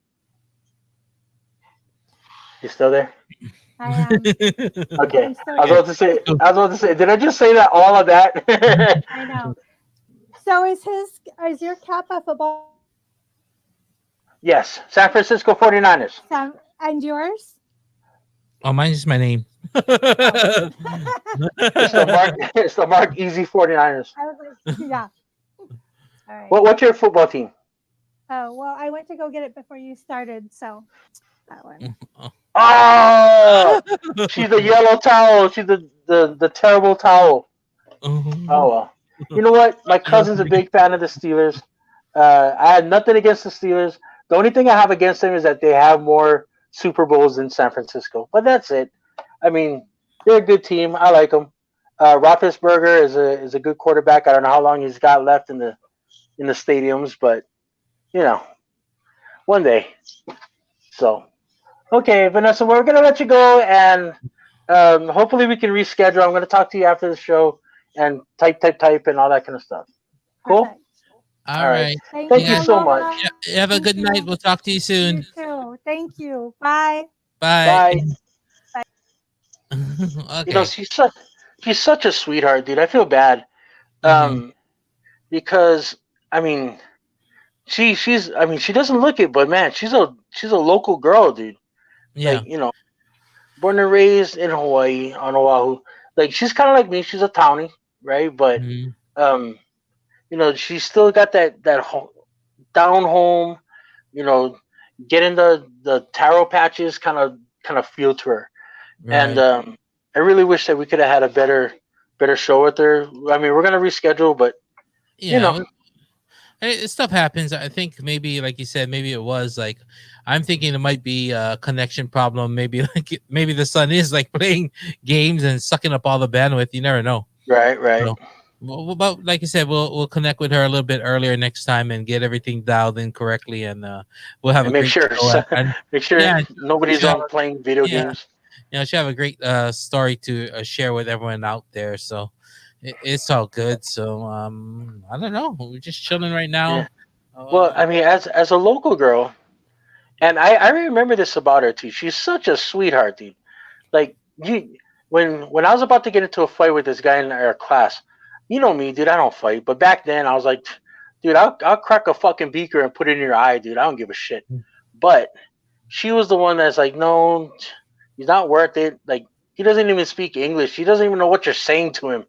You still there? I am. Okay. I'm still I was here. about to say. I was about to say. Did I just say that all of that? I know. So is your cap a football Yes. San Francisco 49ers. and yours? Oh, mine is my name. It's the Mark. It's the Mark Easy 49ers. I was like, yeah. All right. What's your football team? Oh well, I went to go get it before you started, so that one. Oh, she's the yellow towel. She's the terrible towel. Oh well. You know what? My cousin's a big fan of the Steelers. I had nothing against the Steelers. The only thing I have against them is that they have more Super Bowls than San Francisco. But that's it. I mean, they're a good team. I like them. Roethlisberger is a good quarterback. I don't know how long he's got left in the stadiums, but you know, one day. So, okay, Vanessa, we're gonna let you go, and hopefully we can reschedule. I'm gonna talk to you after the show and type, and all that kind of stuff. Cool. Perfect. All right. Thank you so Aloha. much. Yeah, have a good night. We'll talk to you You soon. too. Thank you. Bye. Bye. Bye. You Okay. know, she's such a sweetheart, dude. I feel bad, Mhm. because I mean, she doesn't look it, but man, she's a local girl, dude. Yeah. Like, you know, born and raised in Hawaii on Oahu. Like, she's kind of like me. She's a townie, right? But Mhm. um, you know, she's still got that down home, you know, getting the taro patches kind of feel to her. And Right. I really wish that we could have had a better show with her. I mean, we're gonna reschedule, but you know, Stuff happens. I think maybe, like you said, maybe it was like, I'm thinking it might be a connection problem. Maybe maybe the son is like playing games and sucking up all the bandwidth. You never know. right. So, but like you said, we'll connect with her a little bit earlier next time and get everything dialed in correctly, and we'll have And a make great sure show. And make sure yeah, nobody's yeah, on playing video yeah. games. She'll have a great story to share with everyone out there. So it's all good. So I don't know. We're just chilling right now. Yeah. Well, I mean, as a local girl, and I remember this about her too. She's such a sweetheart, dude. Like, when I was about to get into a fight with this guy in our class, you know me, dude. I don't fight, but back then I was like, dude, I'll crack a fucking beaker and put it in your eye, dude. I don't give a shit. But she was the one that's like, no, he's not worth it. Like, he doesn't even speak English. He doesn't even know what you're saying to him.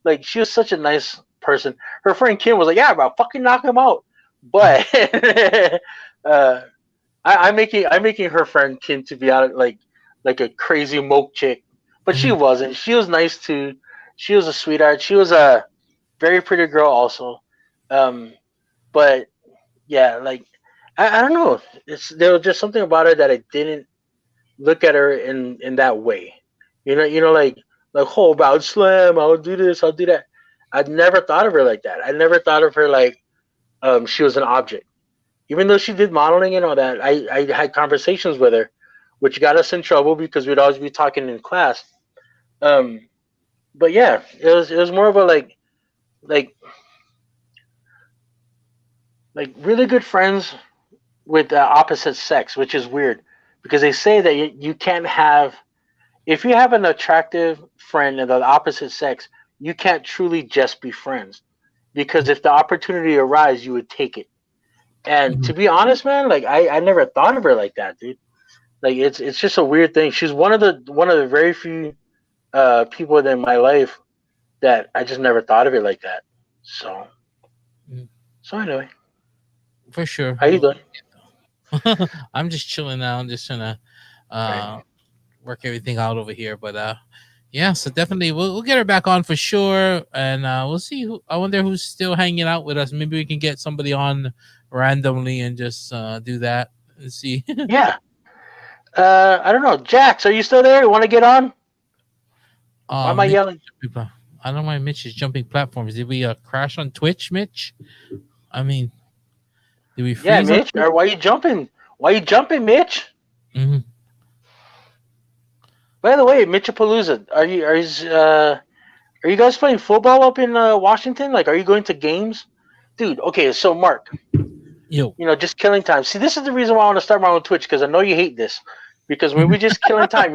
Like, she was such a nice person. Her friend Kim was like, yeah, bro, fucking knock him out. But uh, I'm making her friend Kim to be out like a crazy moke chick, but she wasn't. She was nice too. She was a sweetheart. She was a very pretty girl also. Um, but yeah, like, I don't know. There was just something about her that I didn't look at her in that way. Like, oh, I'll slam, I'll do this, I'll do that. I'd never thought of her like that. I never thought of her like she was an object. Even though she did modeling and all that, I had conversations with her, which got us in trouble because we'd always be talking in class. But yeah, it was more of a like like really good friends with opposite sex, which is weird because they say that you can't have if you have an attractive friend of the opposite sex, you can't truly just be friends because if the opportunity arises, you would take it. And to Mhm. be honest, man, like I never thought of her like that, dude. Like it's just a weird thing. She's one of the very few people in my life that I just never thought of it like that. So Mm. so anyway, For sure. how you doing? I'm just chilling now. I'm just trying to Right. work everything out over here. But yeah, so definitely we'll get her back on for sure, and we'll see. I wonder who's still hanging out with us. Maybe we can get somebody on randomly and just do that and see. Yeah. I don't know. Jax, are you still there? You want to get on? Why am I Mitch, yelling? I don't know why Mitch is jumping platforms. Did we crash on Twitch, Mitch? I mean, did we Yeah, freeze on Mitch. Twitch? Or why you jumping? Why you jumping, Mitch? Hmm. By the way, Mitchapalooza, are you guys playing football up in Washington? Like, are you going to games, dude? Okay, so Mark, Yo. just killing time. See, this is the reason why I want to start my own Twitch because I know you hate this. Because when we just killing time,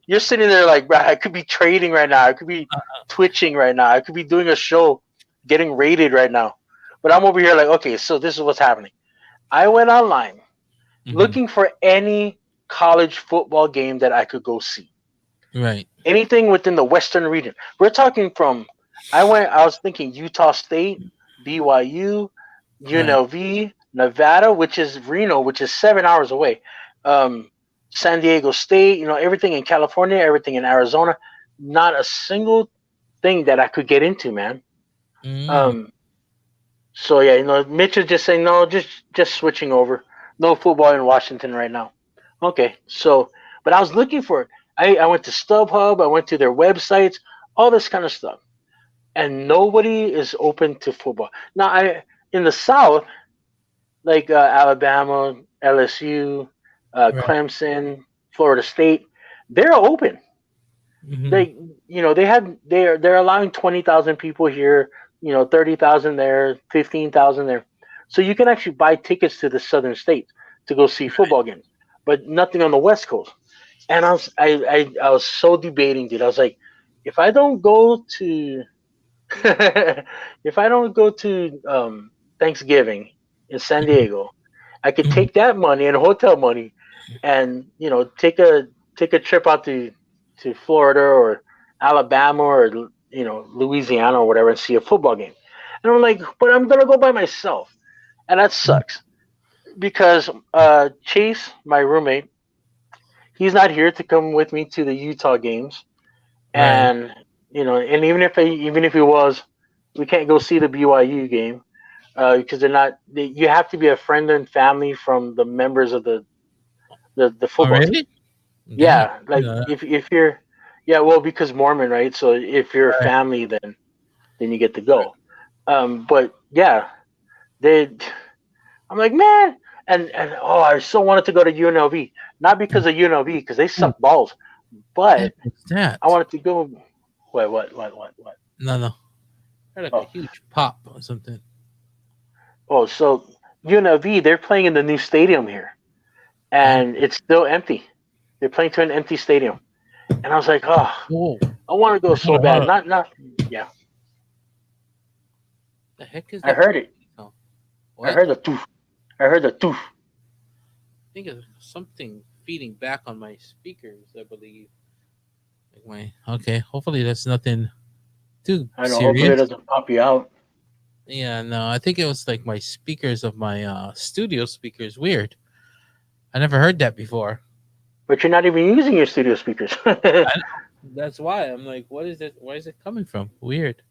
you're sitting there like, "Bruh, I could be trading right now. I could be twitching right now. I could be doing a show, getting rated right now. But I'm over here like, okay, so this is what's happening. I went online Mhm. looking for any college football game that I could go see. Right. Anything within the Western region. We're talking from. I was thinking Utah State, BYU, Right. UNLV, Nevada, which is Reno, which is 7 hours away. Um, San Diego State, everything in California, everything in Arizona. Not a single thing that I could get into, man. Mm. Um, so yeah, Mitch is just saying no, just switching over. No football in Washington right now. Okay, so but I was looking for it. I went to StubHub, I went to their websites, all this kind of stuff, and nobody is open to football. Now, I in the South, like Alabama, LSU, Right. Clemson, Florida State, they're open. Hmm. They're allowing 20,000 people here, 30,000 there, 15,000 there, so you can actually buy tickets to the southern states to go see football games, but nothing on the West Coast. And I was so debating, dude. I was like, if I don't go to if I don't go to Thanksgiving in San Diego, I could Hmm. take that money and hotel money, and take a trip out to Florida or Alabama or Louisiana or whatever and see a football game. And I'm like, but I'm gonna go by myself, and that sucks because Chase, my roommate, he's not here to come with me to the Utah games, Right. and and even if he was, we can't go see the BYU game because you have to be a friend and family from the members of the Oh, football team. really? Dang. Yeah, like if you're, yeah, well, because Mormon, right? So if you're a Right. family, then you get to go. But yeah, they. I'm like, man, and oh, I so wanted to go to UNLV, not because of UNLV, because they Ooh, suck balls, heck but was I that? wanted to go. Wait, what? No, no. Heard like a Oh, huge pop or something. oh, so UNLV, they're playing in the new stadium here, Oh. and it's still empty. They're playing to an empty stadium, and I was like, oh, Whoa. I want to go Hold so on, hold bad. on. Not, yeah. The heck is I that? heard it. Oh, I what? heard the toof. I heard the toof. I think it's something feeding back on my speakers, I believe. Like okay. Hopefully that's nothing too I know. Hopefully it serious. doesn't pop you out. Yeah, no, I think it was like my speakers of my studio speakers. Weird. I never heard that before. But you're not even using your studio speakers. I know. That's why I'm like, what is it? Where is it coming from? Weird.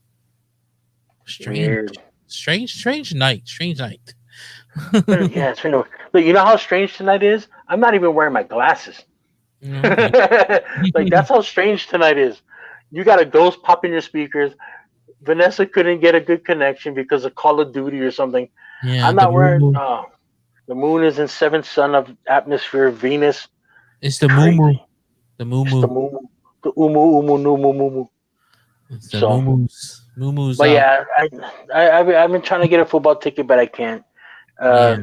Strange. Weird. Strange night. Strange night. Yeah, it's been. Look, you know how strange tonight is? I'm not even wearing my glasses. Okay. Like that's how strange tonight is. You got a ghost pop in your speakers. Vanessa couldn't get a good connection because of Call of Duty or something. Yeah, I'm the not wearing. moo. Oh, the moon is in seventh sun of atmosphere. Venus, It's the moo. crazy. The moo It's the moo. moon. The umu no mumu. It's the So, moo moos. Moo moo's but out. yeah, I've been trying to get a football ticket, but I can't. Yeah.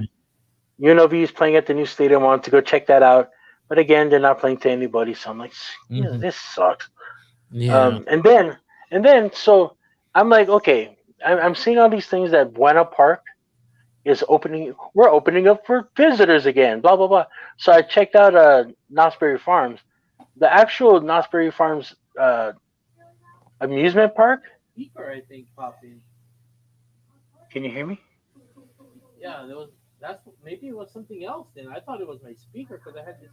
UNLV is playing at the new stadium. I wanted to go check that out, but again, they're not playing to anybody. So I'm like, Hmm. this sucks. Yeah. So I'm like, okay, I'm seeing all these things that Buena Park is opening. We're opening up for visitors again. Blah blah blah. So I checked out Knott's Berry Farms, the actual Knott's Berry Farms amusement park. Speaker, I think, popped in. Can you hear me? Yeah, there was. That's maybe it was something else. Then I thought it was my speaker because I had this.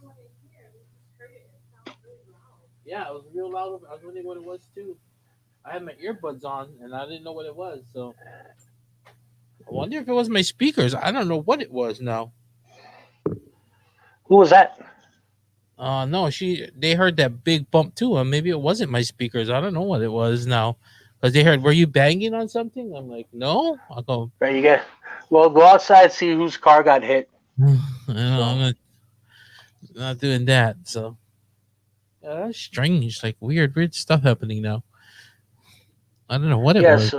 Yeah, it was real loud. I was wondering what it was too. I had my earbuds on and I didn't know what it was. So I wonder if it was my speakers. I don't know what it was now. Who was that? No, they heard that big bump too, and maybe it wasn't my speakers. I don't know what it was now, because they heard, "Were you banging on something?" I'm like, "No." I go, Right, you get. Well, go outside, see whose car got hit. I'm not doing that. So yeah, that's strange. Like weird stuff happening now. I don't know what it Yeah. was.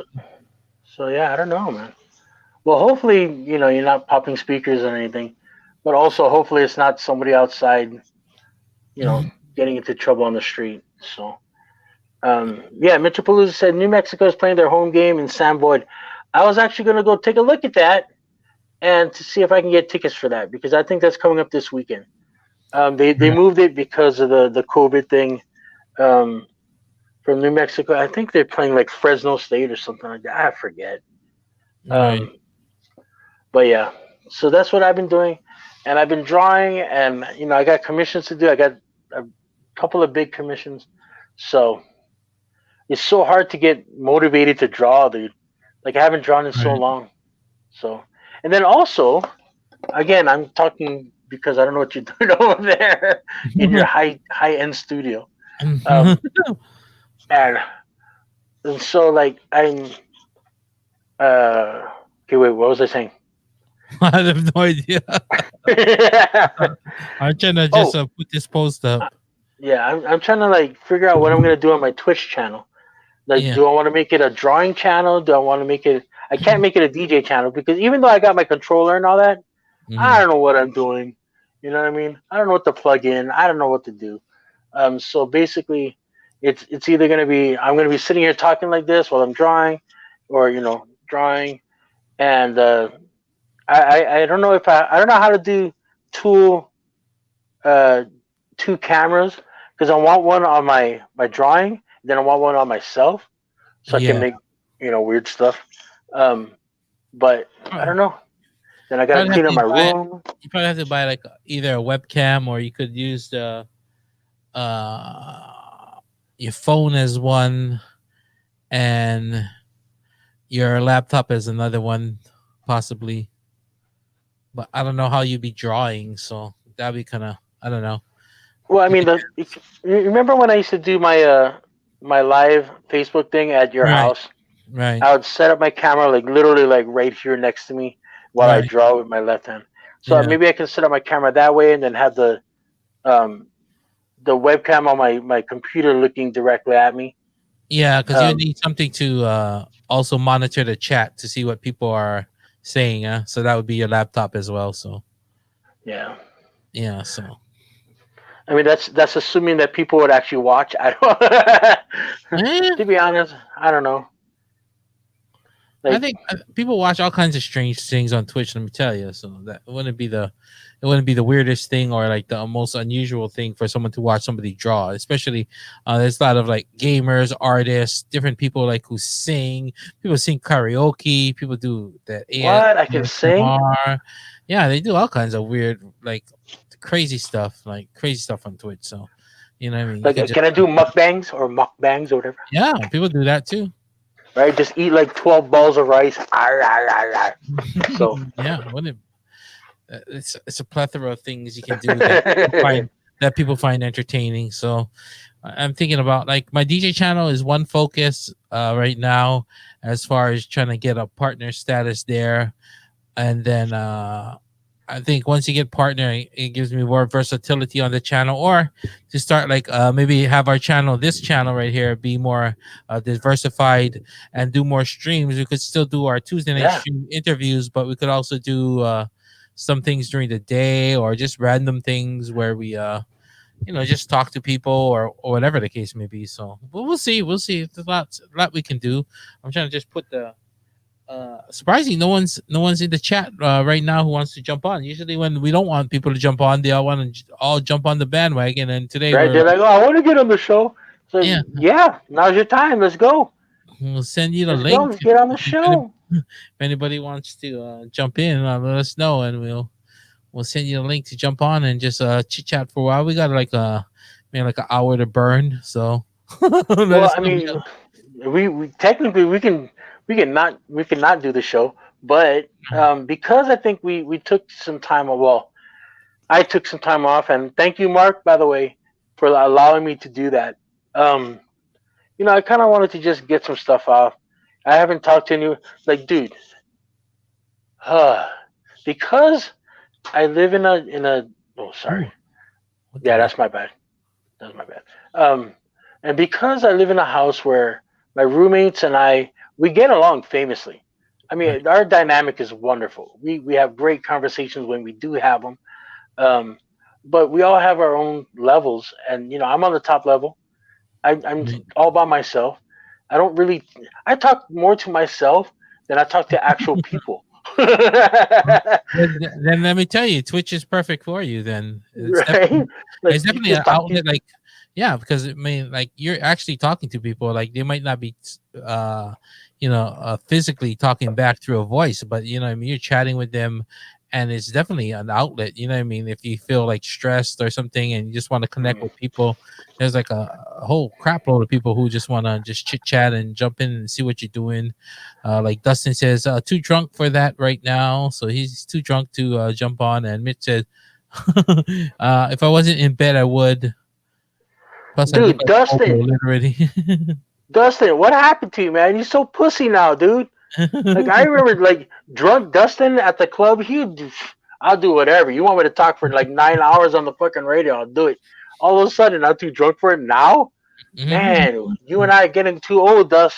So yeah, I don't know, man. Well, hopefully, you're not popping speakers or anything, but also hopefully it's not somebody outside, getting into trouble on the street. So, yeah, Mitropalooza said New Mexico is playing their home game in Sam Boyd. I was actually going to go take a look at that and to see if I can get tickets for that because I think that's coming up this weekend. They moved it because of the COVID thing from New Mexico. I think they're playing like Fresno State or something like that. I forget. Right. But yeah, so that's what I've been doing, and I've been drawing, and I got commissions to do. I got a couple of big commissions, so it's so hard to get motivated to draw, dude. Like I haven't drawn in so Right. long. So, and then also, again, I'm talking because I don't know what you're doing over there in your high end studio. Um, and so like okay, wait, what was I saying? I have no idea. I'm trying to just Oh, put this post up. yeah, I'm trying to like figure out what I'm gonna do on my Twitch channel. Like, Yeah. do I want to make it a drawing channel? Do I want to make it? I can't make it a DJ channel because even though I got my controller and all that, I Mhm. don't know what I'm doing. You know what I mean? I don't know what to plug in. I don't know what to do. So basically, it's either gonna be I'm gonna be sitting here talking like this while I'm drawing, or drawing, and I don't know if I don't know how to do two uh two cameras because I want one on my drawing, then I want one on myself so I can Yeah. make weird stuff. Um, but I don't know. Then I gotta Probably have clean up to my buy. room. You probably have to buy like either a webcam or you could use the your phone as one and your laptop as another one, possibly. But I don't know how you'd be drawing, so that'd be kind of I don't know. Well, I You mean, could, you remember when I used to do my live Facebook thing at your right, house? right, I would set up my camera like literally like right here next to me while I right. draw with my left hand. So Yeah, maybe I can set up my camera that way and then have um the webcam on my computer looking directly at me. yeah, because you Um, need something to also monitor the chat to see what people are saying. So that would be your laptop as well. So yeah. yeah, so I mean, that's assuming that people would actually watch. I don't. eh, To be honest, I don't know. I Like, think people watch all kinds of strange things on Twitch. Let me tell you, so that it wouldn't be the weirdest thing or like the most unusual thing for someone to watch somebody draw. Especially, there's a lot of like gamers, artists, different people like who sing. People sing karaoke. People do that what I can sing? ASMR. Yeah, they do all kinds of weird, like crazy stuff on Twitch. So, you know what I mean? You Like, could just can I do mukbangs or mukbangs or whatever? yeah, people do that too. Right? Just eat like 12 balls of rice. Arr, arr, arr, arr. So, Yeah, wouldn't it's a plethora of things you can do that people find entertaining. So I'm thinking about like my DJ channel is one focus right now as far as trying to get a partner status there, and then I I think once you get partner, it gives me more versatility on the channel, or to start like maybe have our channel, this channel right here, be more diversified and do more streams. We could still do our Tuesday night Yeah. stream interviews, but we could also do some things during the day, or just random things where we just talk to people, or whatever the case may be. So we'll see. We'll see. There's a lot we can do. I'm trying to just put the surprising, no one's in the chat right now who wants to jump on. Usually when we don't want people to jump on, they all want to all jump on the bandwagon, and today Right? we're They're like, like, oh, I want to get on the show. So yeah, yeah, now's your time. Let's go. we'll send you the Let's go. link. Let's get on the If any- show. if anybody wants to jump in, let us know, and we'll send you the link to jump on and just chit chat for a while. We got like like an hour to burn, so let Well, us I know. mean, we technically we cannot do the show, but because I think we took some time. Well, I took some time off, and thank you, Mark, by the way, for allowing me to do that. Um, I kind of wanted to just get some stuff off. I haven't talked to any, like, dude, because I live in a. Oh, Ooh, sorry. what the Yeah, heck? that's my bad. That's my bad. And because I live in a house where my roommates and we get along famously. I Right. mean, our dynamic is wonderful. We have great conversations when we do have them. Um, but we all have our own levels, and I'm on the top level. I'm Right. all by myself. I don't really. I talk more to myself than I talk to actual people. Then let me tell you, Twitch is perfect for you. Then Right? it's Like you definitely an just talk to. outlet. Like, yeah, because I mean, like you're actually talking to people. Like they might not be, physically talking back through a voice, but I mean, you're chatting with them, and it's definitely an outlet. You know what I mean? If you feel like stressed or something, and you just want to connect Mhm. with people, there's like a whole crap load of people who just want to just chit chat and jump in and see what you're doing. Like Dustin says, too drunk for that right now, so he's too drunk to jump on. And Mitch said, if I wasn't in bed, I would. Plus, I look Dude, like a hobo, Dustin, literally. Dustin, what happened to you, man? You're so pussy now, dude. Like I remember, like drunk Dustin at the club. I'll do whatever. You want me to talk for like 9 hours on the fucking radio? I'll do it. All of a sudden, I'm too drunk for it now. Man, you and I are getting too old, Dust.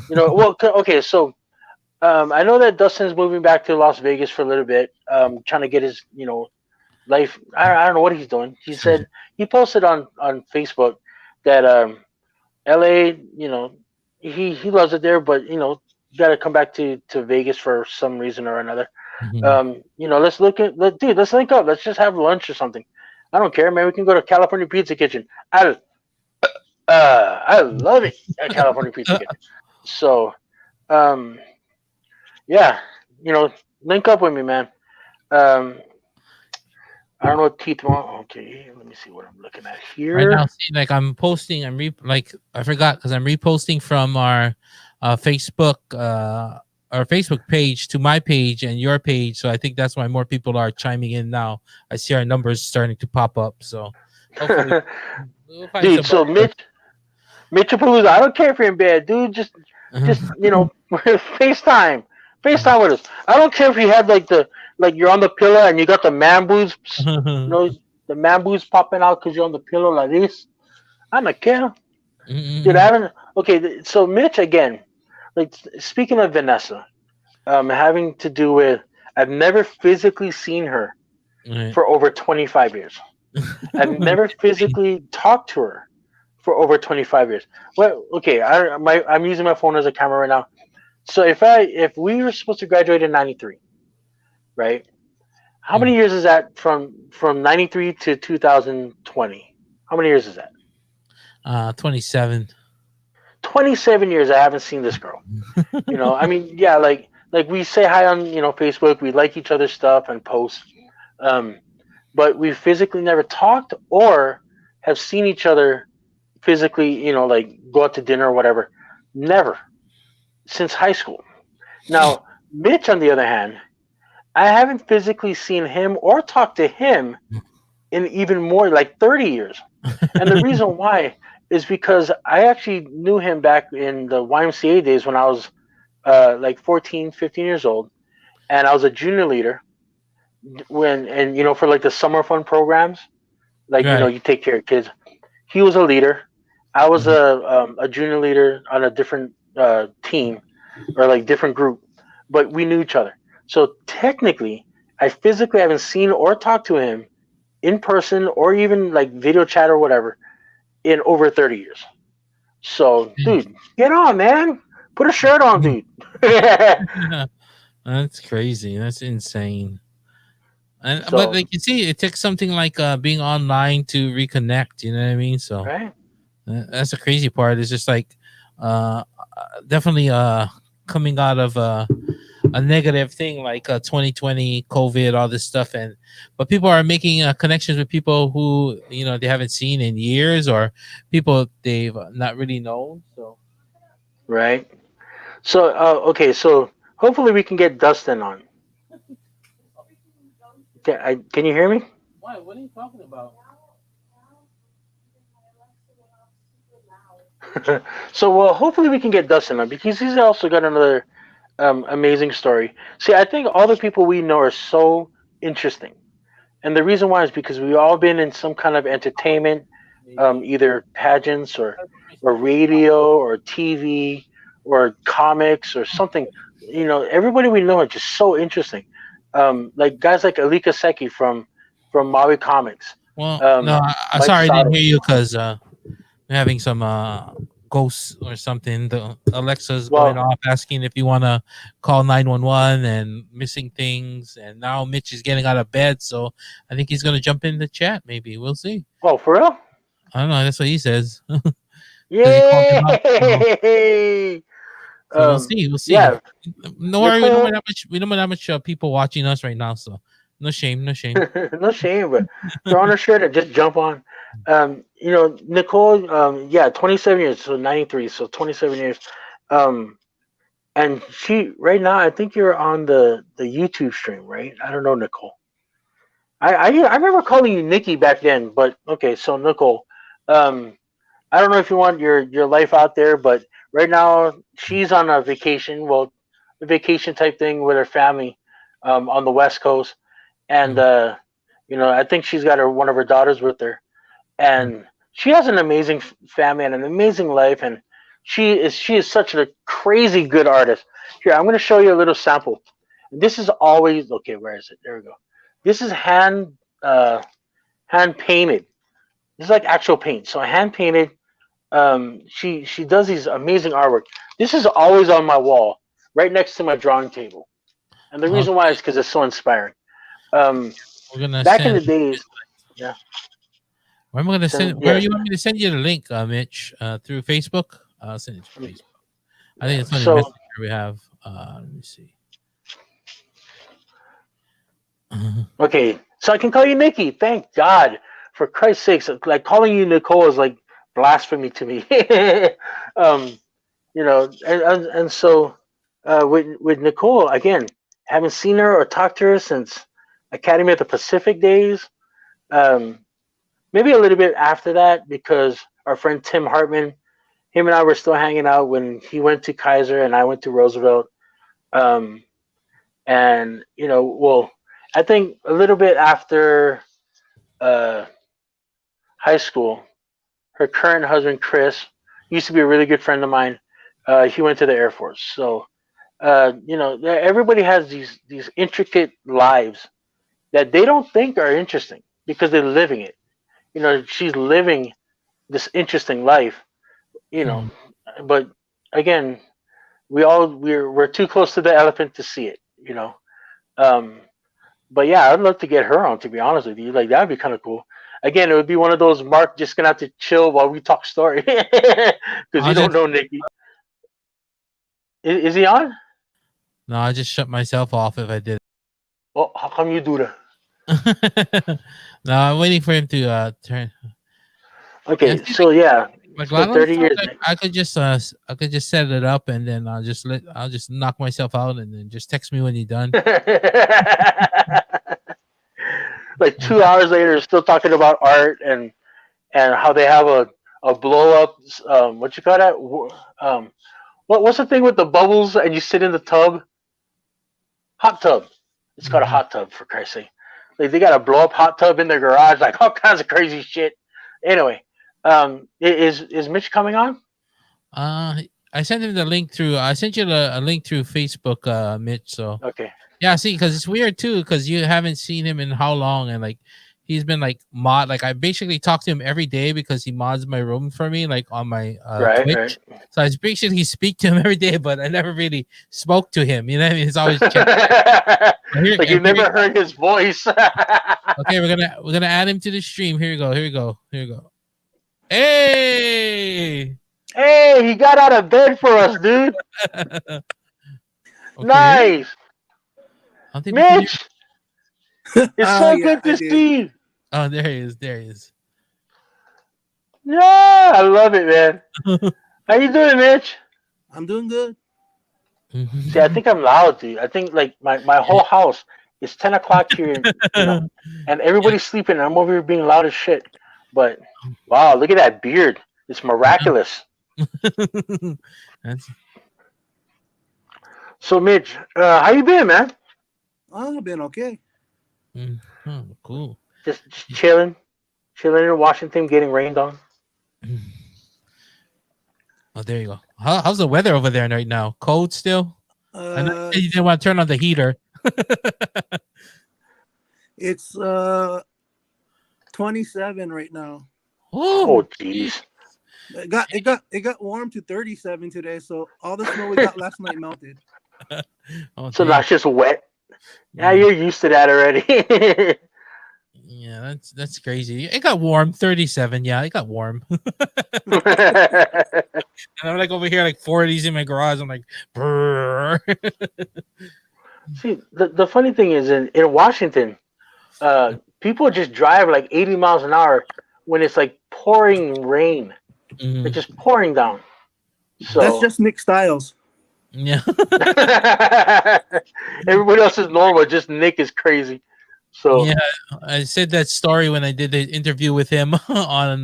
Well, okay, so I know that Dustin's moving back to Las Vegas for a little bit, trying to get his, life. I don't know what he's doing. He said he posted on Facebook that LA, he loves it there, but got to come back to Vegas for some reason or another. Mhm. Dude, let's link up. Let's just have lunch or something. I don't care, man. We can go to California Pizza Kitchen. I love it at California Pizza Kitchen. So, um, yeah, link up with me, man. Um, I don't know what Keith want. Okay, let me see what I'm looking at Right now, here. see, like I'm posting, like I forgot because I'm reposting from our Facebook, our Facebook page to my page and your page. So I think that's why more people are chiming in now. I see our numbers starting to pop up. So hopefully we'll find Dude, so somebody. Mitchell Palooza, I don't care if you're in bed, dude. Just FaceTime. FaceTime with us. I don't care if you have like you're on the pillow and you got the man boobs, you know, the man boobs popping out because you're on the pillow like this. I don't care. Dude, I haven't. Okay, so Mitch again. Like speaking of Vanessa, having to do with, I've never physically seen her Right. for over 25 years. I've never physically talked to her for over 25 years. Well, okay, I'm using my phone as a camera right now. So if we were supposed to graduate in 93, right? How many years is that from 93 to 2020? How many years is that? 27. 27 years I haven't seen this girl. I mean, yeah, like we say hi on, Facebook, we like each other's stuff and post. Um, but we physically never talked or have seen each other physically, like go out to dinner or whatever. Never since high school. Now, Mitch, on the other hand, I haven't physically seen him or talked to him in even more like 30 years. And the reason why is because I actually knew him back in the YMCA days when I was like 14, 15 years old. And I was a junior leader. and for like the summer fun programs, like Right. you take care of kids. He was a leader. I was Mhm. a junior leader on a different team or like different group, but we knew each other. So technically, I physically haven't seen or talked to him in person or even like video chat or whatever in over 30 years. So, dude, get on, man. Put a shirt on, dude. That's crazy. That's insane. And but So, like you see, it takes something like being online to reconnect. You know what I mean? So right? that's the crazy part. It's just like uh, definitely coming out of a negative thing like 2020 COVID, all this stuff, and but people are making connections with people who they haven't seen in years or people they've not really known. So Right. So, okay. So, hopefully, we can get Dustin on. Can you hear me? why? What are you talking about? So, well, hopefully, we can get Dustin on because he's also got another amazing story. See, I think all the people we know are so interesting. And the reason why is because we've all been in some kind of entertainment, Maybe. either pageants or radio or TV or comics or something. Everybody we know are just so interesting. Like guys like Alika Seki from Maui Comics, Well, no, um, I Mike sorry I didn't Sato. hear you because we're having some ghosts or something. The Alexa's going Well, off asking if you want to call 911 and missing things. And now Mitch is getting out of bed, so I think he's gonna jump in the chat. Maybe we'll see. oh, for real? I don't know. That's what he says because he called him out. So, Yay! so we'll see. We'll see. Yeah, No worry. We don't Nicole. have much. We don't have much people watching us right now. So no shame. No shame. No shame, but throw on a shirt and just jump on. Nicole, yeah, 27 years, so 93, so 27 years. Um, and she, right now, I think you're on the YouTube stream, right? I don't know, Nicole. I remember calling you Nikki back then, but okay, so Nicole, um, I don't know if you want your life out there, but right now she's on a vacation, well, a vacation type thing with her family, on the West Coast, and Mm, I think she's got one of her daughters with her, mm. and she has an amazing family and an amazing life, and she is such a crazy good artist. Here, I'm going to show you a little sample. This is always okay. Where is it? There we go. This is uh, hand painted. This is like actual paint. So hand painted. She does these amazing artwork. This is always on my wall, right next to my drawing table, and the reason why Okay, is because it's so inspiring. Um, we're gonna Back in send. the days, yeah. Where am I gonna So send? Where yes, you want me to send you the link, Mitch? Through Facebook? I'll send it to Facebook. I think yeah. it's on the So messenger we have. Let me see. Uh, okay, so I can call you Nikki. Thank God, for Christ's sakes! Like calling you Nicole is like blasphemy to me. um, and so with Nicole again, haven't seen her or talked to her since Academy of the Pacific days. Um, Maybe a little bit after that because our friend Tim Hartman, him and I were still hanging out when he went to Kaiser and I went to Roosevelt. Um, and well, I think a little bit after uh, high school, her current husband Chris used to be a really good friend of mine. He went to the Air Force, so everybody has these intricate lives that they don't think are interesting because they're living it. She's living this interesting life. You know, hmm. but again, we're too close to the elephant to see it. Um, But yeah, I'd love to get her on. To be honest with you, like that'd be kind of cool. Again, it would be one of those Mark just gonna have to chill while we talk story because I'll you don't just know Nikki. Is he on? no, I just shut myself off if I did. Oh, how come you do that? No, I'm waiting for him to turn. Yeah, Okay, see, so yeah, like it's a lot been of the 30 times years. I could just I could just set it up and then I'll just knock myself out and then just text me when you're done. Like And 2 hours later, still talking about art and how they have a blow up. What you call that? What's the thing with the bubbles and you sit in the tub? Hot tub. It's called a hot tub, for Christ's sake. Like they got a blow up hot tub in their garage, like all kinds of crazy shit. Anyway, is Mitch coming on? I sent him the link through. I sent you a link through Facebook, Mitch. So Okay. yeah, see, because it's weird too, because you haven't seen him in how long, and like he's been like mod. Like I basically talk to him every day because he mods my room for me, like on my Twitch. Right. So I basically speak to him every day, but I never really spoke to him. You know what I mean? It's always check. Like you never heard his voice. Okay, we're gonna add him to the stream. Here you go. Hey. Hey, he got out of bed for us, dude. Okay. Nice. I don't think we can hear- Mitch, it's so good to see you. Oh, there he is. Yeah, I love it, man. How you doing, Mitch? I'm doing good. See, I think I'm loud, dude. I think like my whole house is 10 o'clock here, and everybody's sleeping, and I'm over here being loud as shit. But wow, look at that beard. It's miraculous. That's So, Mitch, how you been, man? I've been okay. cool. Just chilling in Washington, getting rained on. Oh, there you go. How's the weather over there right now? Cold still? I know you didn't want to turn on the heater. It's 27 right now. Oh, jeez. It got warm to 37 today, so all the snow we got last night melted. So that's just wet. Yeah, you're used to that already. Yeah, that's crazy. It got warm, 37. Yeah, it got warm. And I'm like over here, like 40s in my garage. I'm like, brrr. See, the funny thing is in Washington, people just drive like 80 miles an hour when it's like pouring rain. It's just pouring down. So That's just Nick Styles. Yeah. Everybody else is normal. Just Nick is crazy. So yeah, I said that story when I did the interview with him on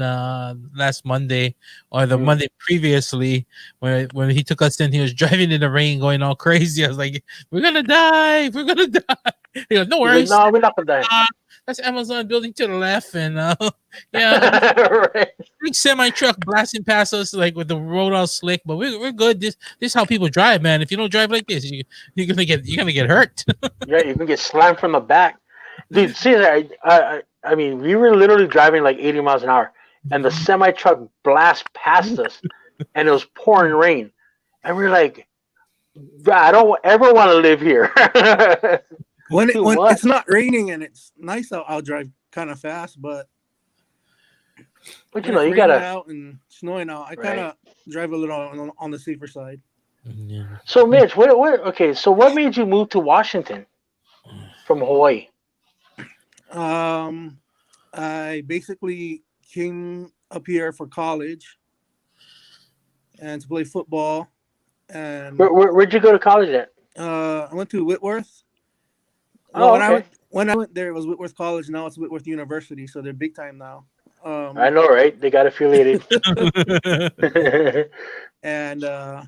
last Monday or the Monday previously when he took us in. He was driving in the rain, going all crazy. I was like, "We're gonna die! We're gonna die!" He goes, "No worries, no, we're not gonna die." That's Amazon building to the left, and yeah, right. big semi truck blasting past us like with the road all slick. But we're good. This is how people drive, man. If you don't drive like this, you're gonna get hurt. Yeah, you can get slammed from the back. Dude, see, I mean, we were literally driving like 80 miles an hour, and the semi truck blasted past us, and it was pouring rain, and we were like, I don't ever want to live here. When it's not raining and it's nice out, I'll drive kind of fast, but you gotta out and snowing out, I kind of drive a little on the safer side. Yeah. So, Mitch, okay, so what made you move to Washington from Hawaii? I basically came up here for college and to play football. And where'd you go to college at? I went to Whitworth. Oh, when I went there, it was Whitworth College. Now it's Whitworth University, so they're big time now. I know, right? They got affiliated. And I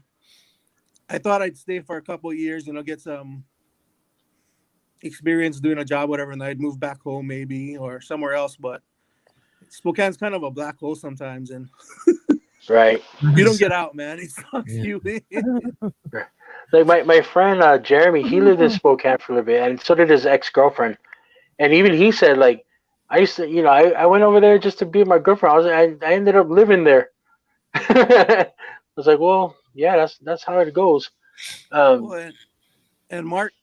thought I'd stay for a couple of years, get some experience doing a job, whatever, and I'd move back home maybe or somewhere else. But Spokane's kind of a black hole sometimes, and right, you don't get out, man. It sucks you in. Like my friend Jeremy, he lived in Spokane for a little bit, and so did his ex-girlfriend. And even he said, like, I used to, I went over there just to be with my girlfriend. I ended up living there. I was like, well, yeah, that's how it goes. And Mark,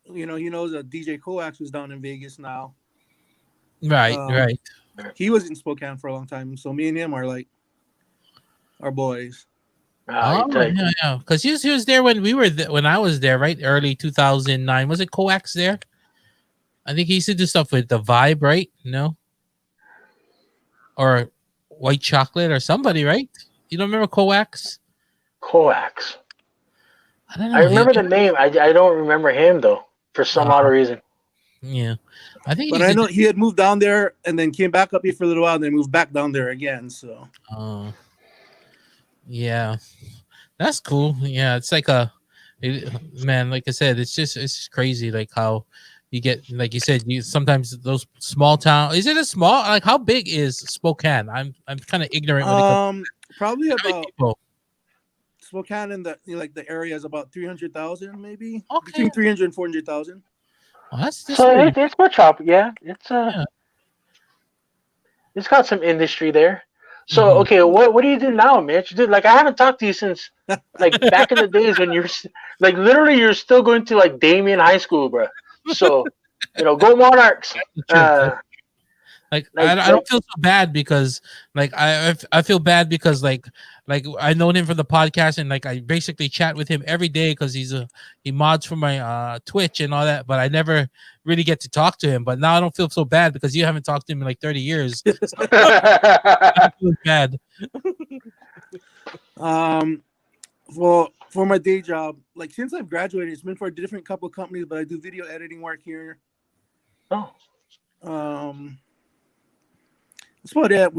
he knows that DJ Coax was down in Vegas now. Right, right. He was in Spokane for a long time, so me and him are like our boys. Yeah. Because he was there when we were when I was there, right? Early 2009. Was it Coax there? I think he used to do stuff with the Vibe, right? No, or White Chocolate or somebody, right? You don't remember Coax? Coax. I don't know. I remember the name. I don't remember him though, for some odd reason. Yeah, I think. But I know he had moved down there and then came back up here for a little while, and then moved back down there again. So. Yeah, that's cool. Yeah, it's like man, like I said, it's just crazy, like how you get, like you said, you sometimes those small town. Is it a small? Like, how big is Spokane? I'm kind of ignorant when it comes Probably to how many about people. Spokane in the like the area is about 300,000, maybe Okay. between 300 and 400,000. Well, that's So really, it's much up. Yeah, yeah. it's got some industry there. So Mhm. okay, what do you do now, Mitch? Dude, like I haven't talked to you since like back in the days when you're like literally you're still going to like Damien High School, bro. So go Monarchs. True. Like Like I don't feel so bad because like I feel bad because like I known him from the podcast and like I basically chat with him every day because he mods for my Twitch and all that, but I never really get to talk to him. But now I don't feel so bad because you haven't talked to him in like 30 years. So I feel bad. Well, for my day job, like since I've graduated, it's been for a different couple of companies, but I do video editing work here. Oh, That's about it.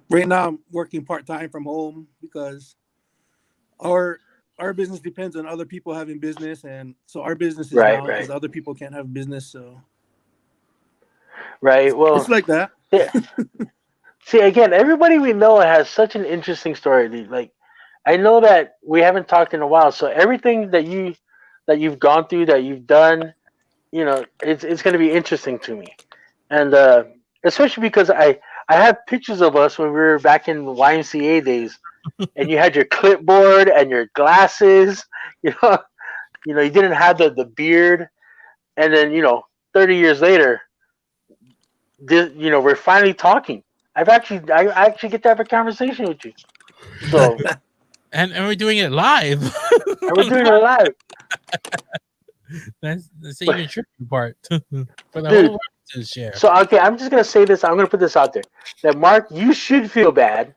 Right now I'm working part-time from home because our business depends on other people having business, and so our business is right, down because other people can't have business. So right. Well, it's like that. yeah. See, again, everybody we know has such an interesting story, dude. Like, I know that we haven't talked in a while, so everything that you've gone through, that you've done, it's going to be interesting to me, and especially because I have pictures of us when we were back in the YMCA days, and you had your clipboard and your glasses, you know, you didn't have the beard, and then 30 years later, we're finally talking. I actually get to have a conversation with you. So, And we're doing it live. and we're doing it live. That's the even tricky part for the Dude, whole world to share. So, okay, I'm just going to say this. I'm going to put this out there. That, Mark, you should feel bad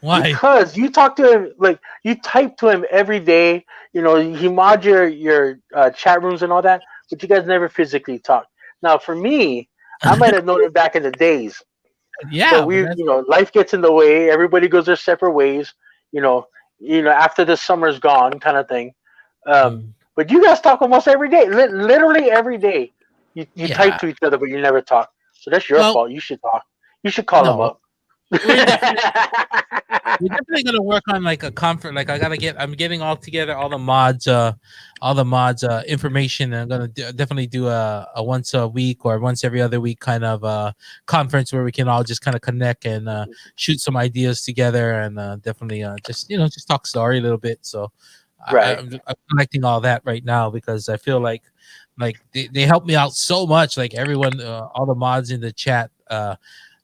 Why? because you talk to him, like, you type to him every day. He mods your chat rooms and all that, but you guys never physically talk. Now, for me, I might have known him back in the days. Yeah, But life gets in the way. Everybody goes their separate ways. You know, after the summer's gone, kind of thing. But you guys talk almost every day, literally every day. You type to each other, but you never talk. So that's your fault. You should talk. You should call him up. We're definitely gonna work on like a conference. Like I'm getting all together all the mods information. And I'm gonna definitely do a once a week or once every other week kind of conference where we can all just kind of connect and shoot some ideas together and definitely just talk story a little bit. So right. I'm collecting all that right now because I feel like they help me out so much. Like everyone, all the mods in the chat,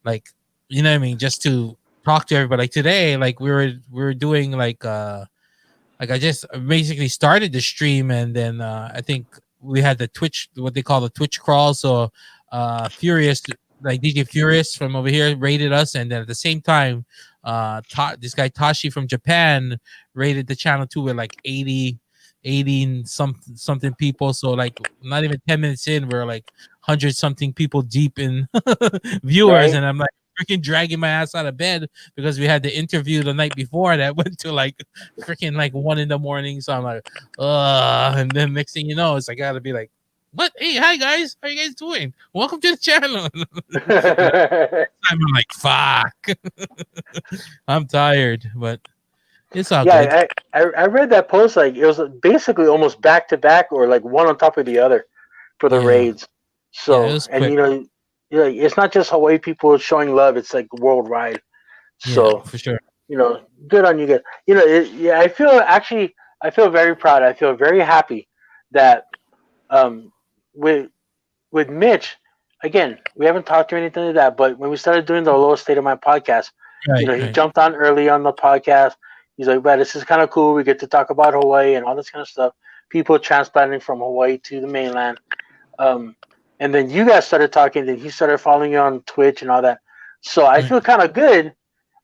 like what I mean, just to talk to everybody. Like today, like we were doing like I just basically started the stream and then I think we had the Twitch, what they call the Twitch crawl. So Furious, like DJ Furious from over here rated us, and then at the same time this guy Tashi from Japan rated the channel too with like 80 something people. So like not even 10 minutes in, we're like 100 something people deep in viewers, right. And I'm like freaking dragging my ass out of bed because we had the interview the night before that went to like freaking like 1 a.m. So I'm like, and then next thing you know, it's I gotta be like, what? Hey, hi guys, how you guys doing? Welcome to the channel. I'm like, fuck. I'm tired, but it's all good. Yeah, I read that post. Like it was basically almost back to back, or like one on top of the other for the raids. So and it's not just Hawaii people showing love; it's like worldwide. So for sure, good on you guys. I feel very proud. I feel very happy that with Mitch. Again, we haven't talked or anything like that, but when we started doing the Aloha State of My podcast, he jumped on early on the podcast. He's like, "Man, this is kind of cool. We get to talk about Hawaii and all this kind of stuff. People transplanting from Hawaii to the mainland." And then you guys started talking. Then he started following you on Twitch and all that. So I feel kind of good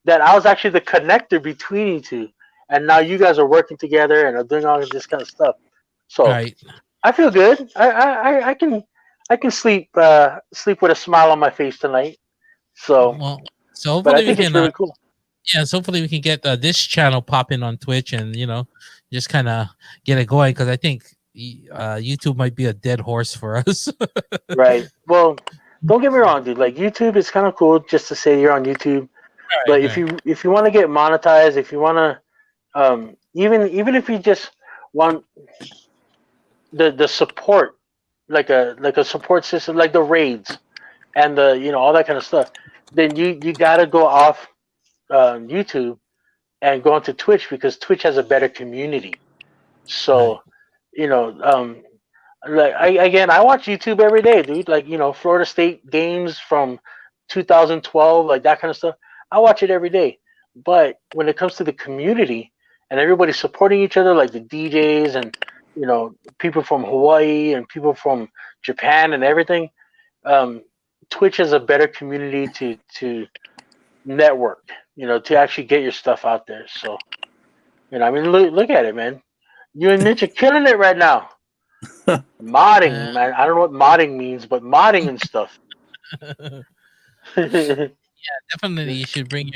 that I was actually the connector between you two, and now you guys are working together and are doing all of this kind of stuff. So I feel good. I can sleep with a smile on my face tonight. So hopefully but I think it's really cool. Yeah, so hopefully we can get this channel popping on Twitch and just kind of get it going, because I think YouTube might be a dead horse for us. Right. Well, don't get me wrong, dude. Like YouTube is kind of cool just to say you're on YouTube. But Right. if you want to get monetized, if you want to even if you just want the support, like a support system, like the raids and the all that kind of stuff, then you got to go off YouTube and go onto Twitch because Twitch has a better community. Right. So you know like I watch YouTube every day, dude. Like Florida State games from 2012, like that kind of stuff. I watch it every day. But when it comes to the community and everybody supporting each other, like the DJs and people from Hawaii and people from Japan and everything, um, Twitch is a better community to network. To actually get your stuff out there. So I mean, look at it, man. You and Mitch are killing it right now. Modding, man. I don't know what modding means, but modding and stuff. Definitely you should bring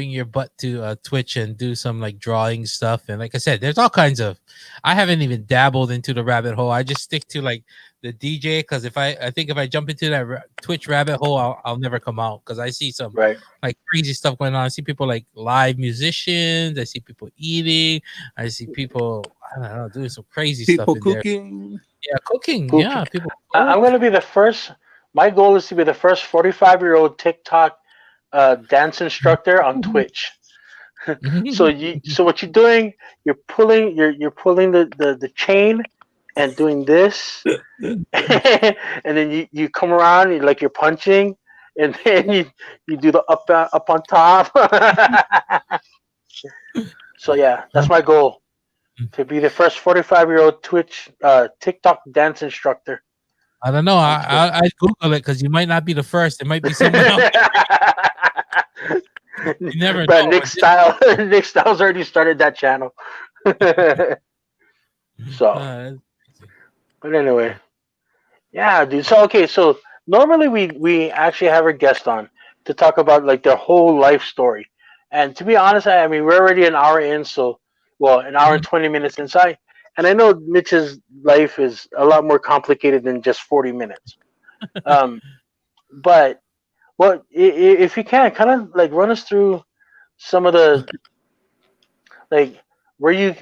your butt to Twitch and do some like drawing stuff. And like I said, there's all kinds of. I haven't even dabbled into the rabbit hole. I just stick to like the DJ because I think if I jump into that Twitch rabbit hole, I'll never come out because I see some Right. like crazy stuff going on. I see people like live musicians. I see people eating. I see people I don't know doing some crazy People stuff in cooking. there. Yeah, cooking. Cooking. Yeah, people. I'm going to be the first. My goal is to be the first 45-year-old TikTok dance instructor on Twitch. So what you're doing? You're pulling the chain and doing this, and then you come around you're punching, and then you do the up on top. So yeah, that's my goal, to be the first 45-year-old Twitch TikTok dance instructor. I don't know. I Google it because you might not be the first. It might be someone else. You never But know. Nick Styles already started that channel. So, but anyway, yeah, dude. So okay, so normally we actually have our guest on to talk about like their whole life story, and to be honest, I mean we're already an hour in, so an hour and 20 minutes inside, and I know Mitch's life is a lot more complicated than just 40 minutes. But if you can, kind of like run us through some of the like where you.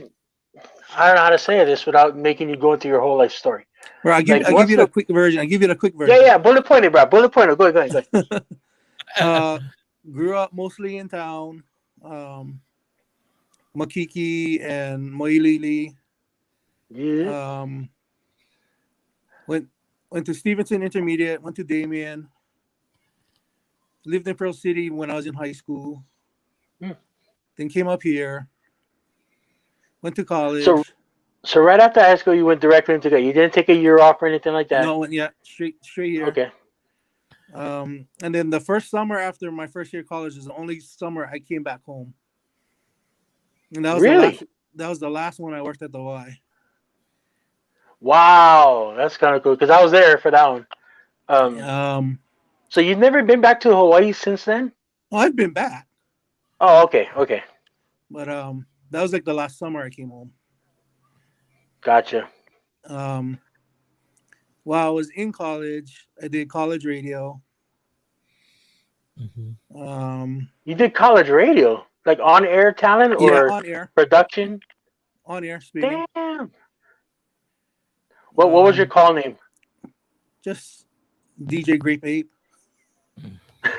I don't know how to say this without making you go into your whole life story. Well, I'll give you the quick version. Yeah, bullet pointed, bro. Bullet pointed. Go ahead. Grew up mostly in town. Makiki and Moilili. Yeah. Went to Stevenson Intermediate, went to Damien. Lived in Pearl City when I was in high school. Then came up here. Went to college. So right after high school, you went directly into that. You didn't take a year off or anything like that? No, straight here. Okay. And then the first summer after my first year of college is the only summer I came back home. And that was that was the last one I worked at the Y. Wow, that's kind of cool because I was there for that one. So you've never been back to Hawaii since then? Well, I've been back. Oh, okay. But that was like the last summer I came home. Gotcha. While I was in college, I did college radio. You did college radio, like on-air talent or on air production? On air speaking. Damn. What was your call name? Just DJ Grape Ape.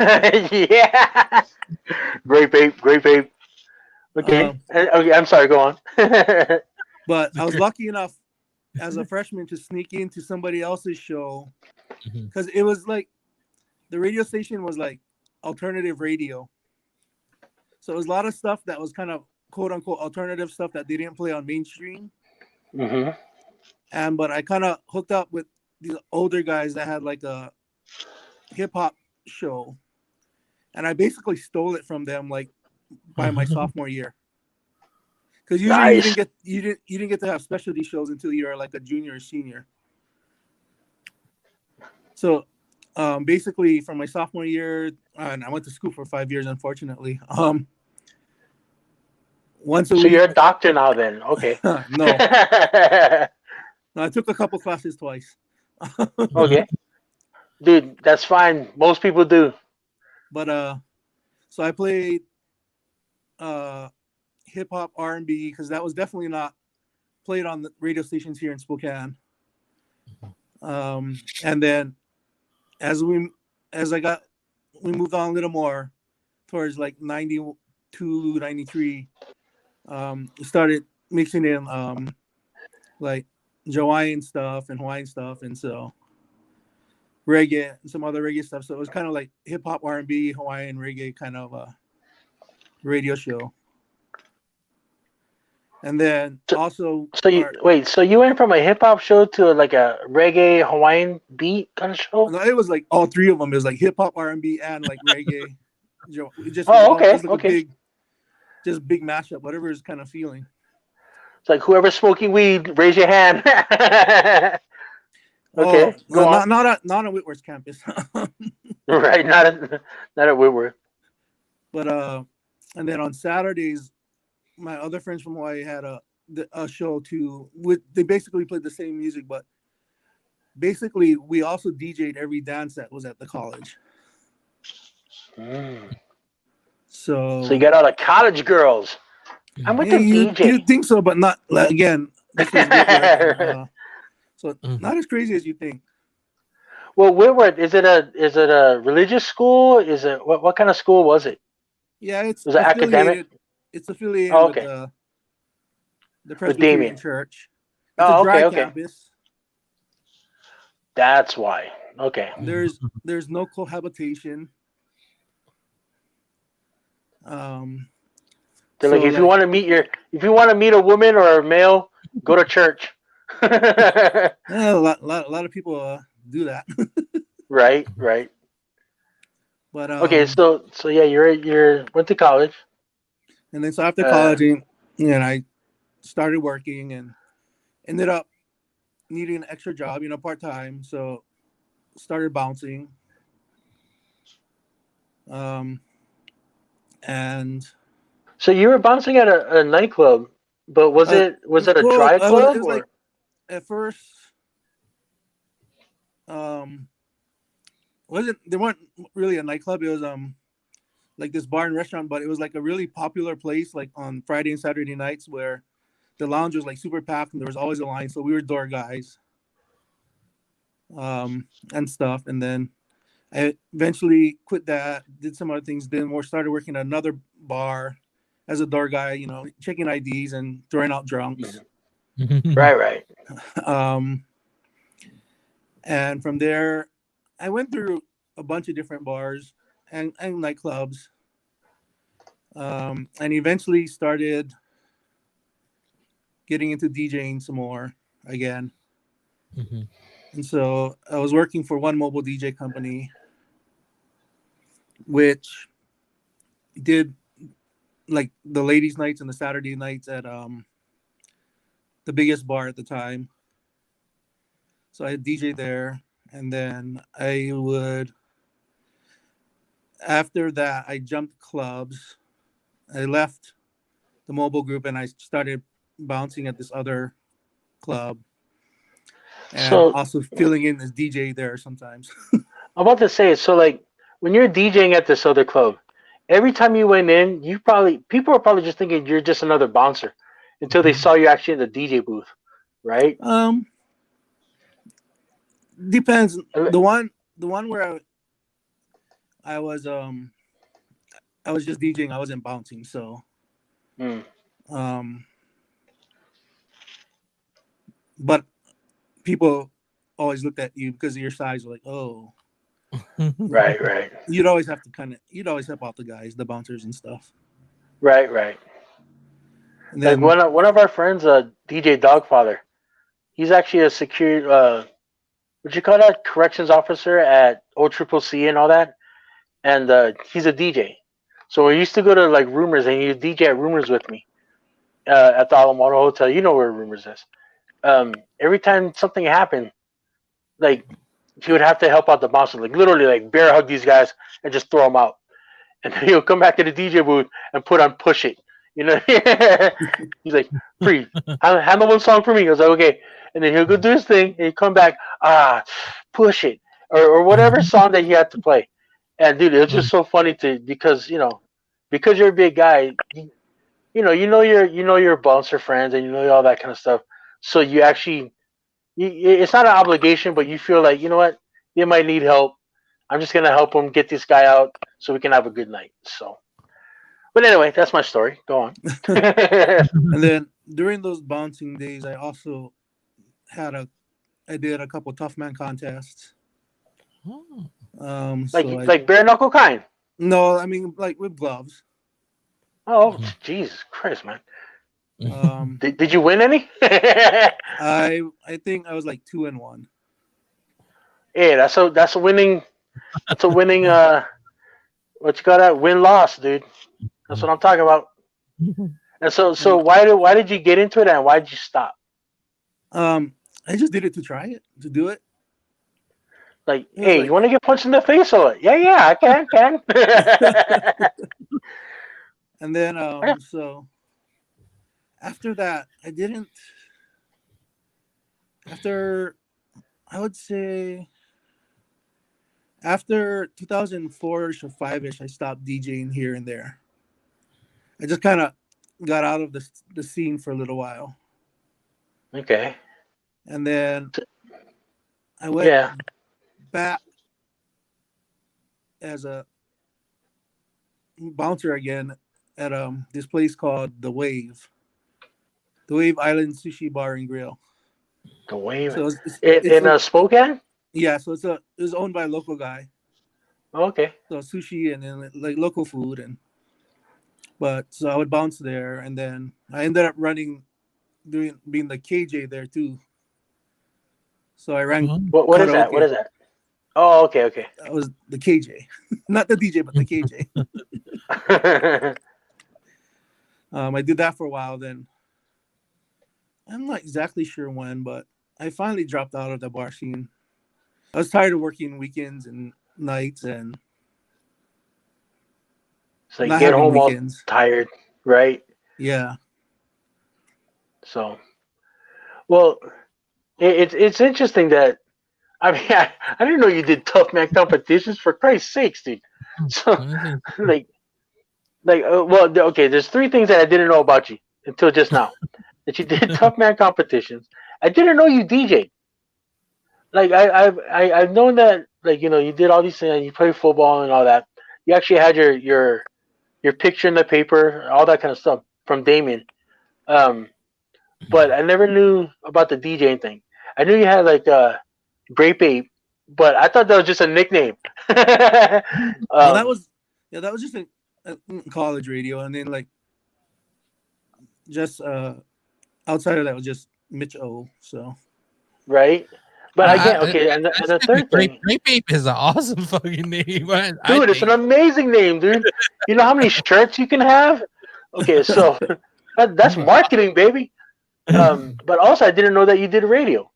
Yeah. Grape Ape. Okay. Okay, I'm sorry, go on. But I was lucky enough as a freshman to sneak into somebody else's show because it was like the radio station was like alternative radio. So it was a lot of stuff that was kind of quote unquote alternative stuff that they didn't play on mainstream. But I kind of hooked up with these older guys that had like a hip hop show, and I basically stole it from them like by my sophomore year. Because usually you didn't get to have specialty shows until you were like a junior or senior. So basically from my sophomore year, and I went to school for 5 years, unfortunately. Once a week. So you're a doctor now then? Okay. No. No, I took a couple classes twice. Okay, dude, that's fine. Most people do. But so I played uh hip hop R&B because that was definitely not played on the radio stations here in Spokane. And then as we as I got we moved on a little more towards like 92, 93. We started mixing in like Hawaiian stuff and Hawaiian stuff, and so reggae and some other reggae stuff. So it was kind of like hip hop, R&B, Hawaiian reggae kind of radio show. And then also, So you wait. So you went from a hip hop show to like a reggae Hawaiian beat kind of show? no, it was like all three of them. It was like hip hop, R&B, and like reggae. It just Okay, just like a big mashup, whatever is kind of feeling. It's like whoever's smoking weed, raise your hand. Okay, go on. Not at Whitworth's campus. Right, not at Whitworth. But and then on Saturdays, my other friends from Hawaii had a show too. They basically played the same music, but basically we also DJ'd every dance that was at the college. So you got all the college girls. I'm with the DJ. You'd think so, but not again. This is Whitworth, so not as crazy as you think. Well, Whitworth, is it a religious school? Is it what kind of school was it? Yeah, was it academic? It's affiliated with the Presbyterian Church. It's a dry campus. That's why. Okay. There's no cohabitation. They're like, if you want to meet a woman or a male, go to church. Yeah, a lot of people do that. Right. But okay, so yeah, you went to college, and then so after college, I started working and ended up needing an extra job, part time. So started bouncing, and so you were bouncing at a nightclub, but was it a dry club? It was like, at first, they weren't really a nightclub. It was like this bar and restaurant, but it was like a really popular place, like on Friday and Saturday nights, where the lounge was like super packed and there was always a line. So we were door guys, and stuff. And then I eventually quit that, did some other things, then started working at another bar as a door guy, checking IDs and throwing out drunks. Right. And from there, I went through a bunch of different bars and nightclubs, and eventually started getting into DJing some more again. And so I was working for one mobile DJ company, which did like the ladies' nights and the Saturday nights at the biggest bar at the time. So I DJ there, and then after that, I jumped clubs. I left the mobile group and I started bouncing at this other club, and also filling in as DJ there sometimes. I'm about to say, so like when you're DJing at this other club, every time you went in, people were probably just thinking you're just another bouncer until they saw you actually in the DJ booth, right? Depends. The one where I was just DJing. I wasn't bouncing, so but people always looked at you because of your size, like, oh. Right. You'd always help out the guys, the bouncers and stuff. Right. And then, like one of our friends, DJ Dogfather, he's actually a security, what you call that, corrections officer at OCCC and all that, and he's a DJ. So we used to go to like Rumors, and he'd DJ at Rumors with me at the Alameda Hotel. You know where Rumors is. Every time something happened, like he would have to help out the bouncers, like literally like bear hug these guys and just throw them out. And then he'll come back to the DJ booth and put on Push It, You know, he's like, "Free, handle one song for me." I was like, "Okay," and then he'll go do his thing, and he come back, push it, or whatever song that he had to play. And dude, it was just so funny because because you're a big guy, you know your bouncer friends, and you know all that kind of stuff. So you actually, it's not an obligation, but you feel like, you know what, they might need help. I'm just gonna help them get this guy out so we can have a good night. So, but anyway, that's my story. Go on. And then during those bouncing days, I did a couple tough man contests. Like bare knuckle kind. No, I mean like with gloves. Oh, Jesus Christ, man! Um, Did you win any? I think I was like 2-1. Yeah, that's a winning. That's a winning. What you call that? Win loss, dude. That's what I'm talking about. And so why did you get into it, and why did you stop? I just did it to try it, to do it. Like, It was hey, like- you want to get punched in the face or what? Yeah, I can. And then so after that, I would say after 2004ish or 5ish, I stopped DJing here and there. I just kind of got out of the scene for a little while. Okay. And then I went back as a bouncer again at this place called The Wave Island Sushi Bar and Grill. The Wave. So in Spokane? Yeah, so it was owned by a local guy. Okay. So sushi and then like local food so I would bounce there, and then I ended up being the KJ there too. So I ran. What is that? What is that? Oh, okay. I was the KJ, not the DJ, but the KJ. I did that for a while. Then I'm not exactly sure when, but I finally dropped out of the bar scene. I was tired of working weekends and nights, and so you get home all tired, right? Yeah. So, well, it's interesting that, I mean, I didn't know you did tough man competitions, for Christ's sakes, dude. So, okay, there's three things that I didn't know about you until just now. That you did tough man competitions. I didn't know you DJ. Like I've known that, like, you did all these things. You play football and all that. You actually had your picture in the paper, all that kind of stuff from Damien. But I never knew about the DJing thing. I knew you had like Grape Ape, but I thought that was just a nickname. Well, that was just a college radio, and then like just outside of that was just Mitch O. So right, but again, okay, and the third thing, Grape Ape is an awesome fucking name, dude. It's an amazing name, dude. You know how many shirts you can have? Okay, so that's marketing, baby. But also, I didn't know that you did radio,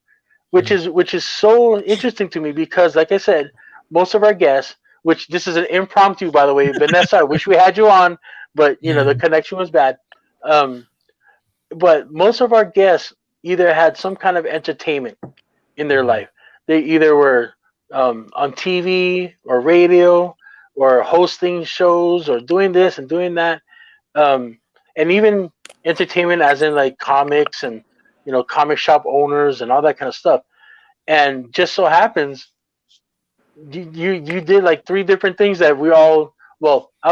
which is so interesting to me because, like I said, most of our guests, which this is an impromptu, by the way, Vanessa, I wish we had you on, but the connection was bad. But most of our guests either had some kind of entertainment in their life. They either were on TV or radio or hosting shows or doing this and doing that, and even entertainment as in like comics and comic shop owners and all that kind of stuff. And just so happens you did like three different things that I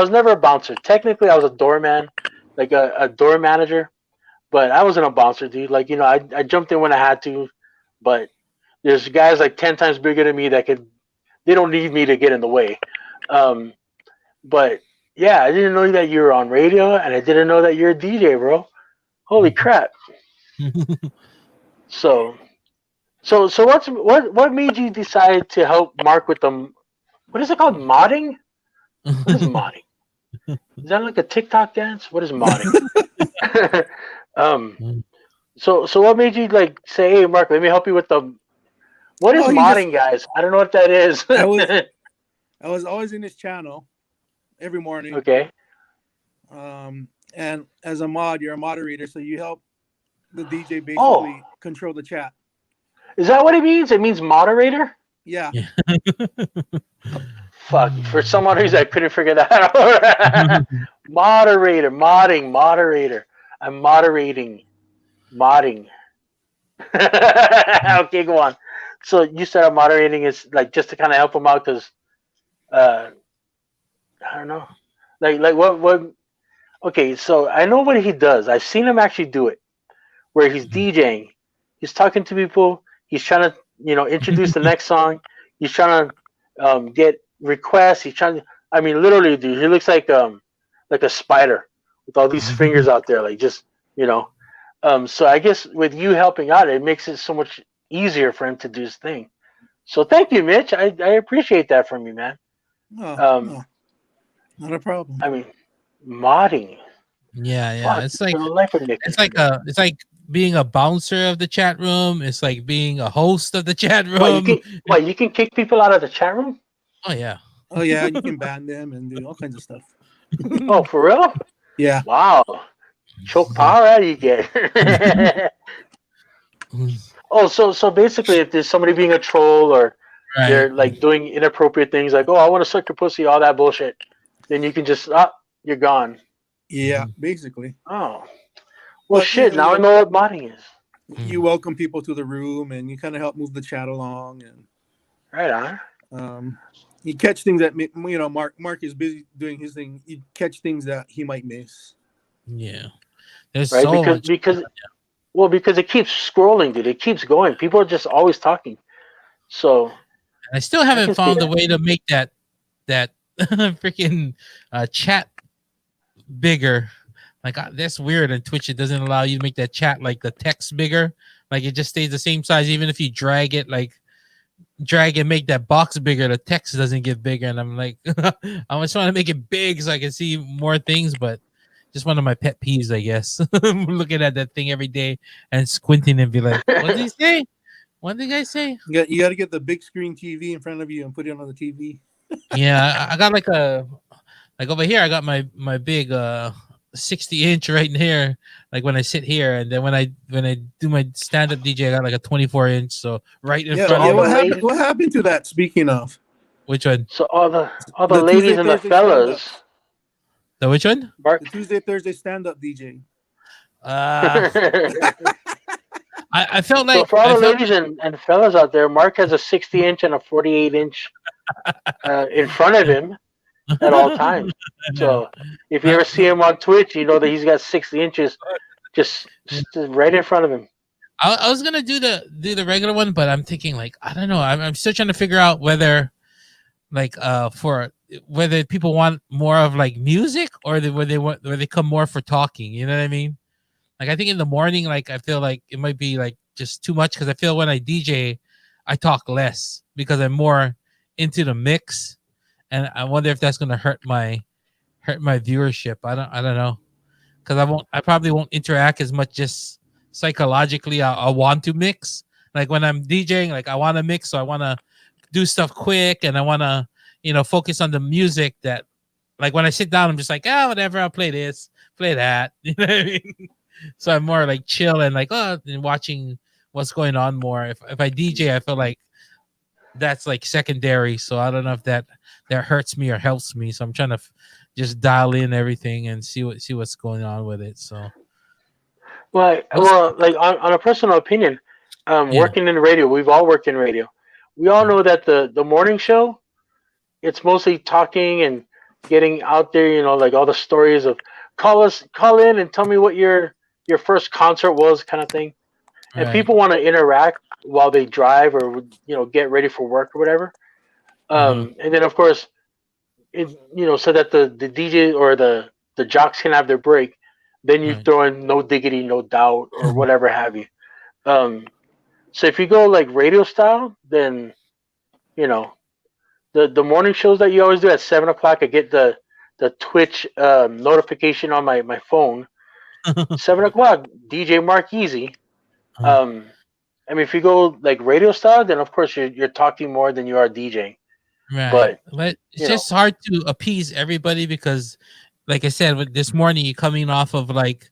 was never a bouncer. Technically I was a doorman, like a door manager, but I wasn't a bouncer, dude. Like, I jumped in when I had to, but there's guys like 10 times bigger than me they don't need me to get in the way. But yeah, I didn't know that you were on radio, and I didn't know that you're a DJ, bro. Holy crap. So what made you decide to help Mark with them? What is it called? Modding? What is modding? Is that like a TikTok dance? What is modding? So what made you like say, hey Mark, let me help you with what is modding, guys? I don't know what that is. I was always in his channel every morning. Okay. and as a mod, you're a moderator, so you help the DJ basically Oh. control the chat. Is that what it means? It means moderator? Yeah. Yeah. Fuck. For some odd reason, I couldn't figure that out. Moderator, moderator. I'm moderating. Modding. Okay, go on. So you said I'm moderating is like just to kind of help him out because I don't know. Like what? Okay, so I know what he does. I've seen him actually do it, where he's DJing, he's talking to people, he's trying to introduce the next song, he's trying to get requests, he's trying to. I mean, literally, dude, he looks like a spider with all these fingers out there, like just you know. So I guess with you helping out, it makes it so much easier for him to do his thing. So thank you, Mitch. I appreciate that from you, man. No, not a problem. I mean, modding. Yeah. Fuck, It's like for the life of me, it's like being a bouncer of the chat room. It's like being a host of the chat room. You can kick people out of the chat room? Oh yeah. Oh yeah, you can ban them and do all kinds of stuff. Oh, for real? Yeah. Wow. Choke power out of you get. Oh, so basically, if there's somebody being a troll or they're like doing inappropriate things, like, oh, I want to suck your pussy, all that bullshit, then you can just you're gone. Yeah, basically. Oh, well, But, shit. Now I know what modding is. You welcome people to the room, and you kind of help move the chat along, and right on. You catch things that Mark is busy doing his thing. You catch things that he might miss. Yeah, there's right so much. because it keeps scrolling, dude. It keeps going. People are just always talking. So I still haven't found a way to make that freaking chat bigger. Like that's weird. On Twitch, it doesn't allow you to make that chat like the text bigger. Like it just stays the same size, even if you drag it, like drag and make that box bigger. The text doesn't get bigger, and I'm like, I was trying to make it big so I can see more things, but just one of my pet peeves, I guess. Looking at that thing every day and squinting and be like, "What did he say? What did I say?" You got to get the big screen TV in front of you and put it on the TV. Yeah, I got like over here. I got my big 60-inch right here. Like when I sit here, and then when I do my stand up DJ, I got like a 24-inch. So right in front of me. What happened to that? Speaking of, which one? So all the ladies Tuesday, and the Thursday fellas. The which one? Mark? The Tuesday Thursday stand up DJ. I felt like so for all the ladies and fellas out there, Mark has a 60-inch and a 48-inch in front of him at all times. So if you ever see him on Twitch, you know that he's got 60 inches just right in front of him. I was gonna do the regular one, but I'm thinking like I don't know. I'm still trying to figure out whether like whether people want more of like music or where they come more for talking. You know what I mean? Like I think in the morning, like I feel like it might be like just too much because I feel when I DJ, I talk less because I'm more into the mix, and I wonder if that's gonna hurt my viewership. I don't know because I probably won't interact as much. Just psychologically, I want to mix. Like when I'm DJing, like I want to mix, so I want to do stuff quick, and I want to focus on the music. That like when I sit down, I'm just like whatever. I'll play this, play that. You know what I mean? So I'm more like chill and like and watching what's going on more. If I DJ, I feel like that's like secondary. So I don't know if that hurts me or helps me. So I'm trying to just dial in everything and see what's going on with it. So well, like on a personal opinion, working in radio, we've all worked in radio. We all know that the morning show, it's mostly talking and getting out there. Like all the stories of call in and tell me what your first concert was, kind of thing. And people want to interact while they drive or get ready for work or whatever. And then of course, so that the DJ or the jocks can have their break. Then you throw in No Diggity, No Doubt or whatever have you. So if you go like radio style, then the morning shows that you always do at 7:00, I get the Twitch notification on my phone. 7:00, DJ Mark Easy. I mean, if you go like radio style, then of course you're talking more than you are DJing. Right. But it's just hard to appease everybody because like I said, this morning you coming off of like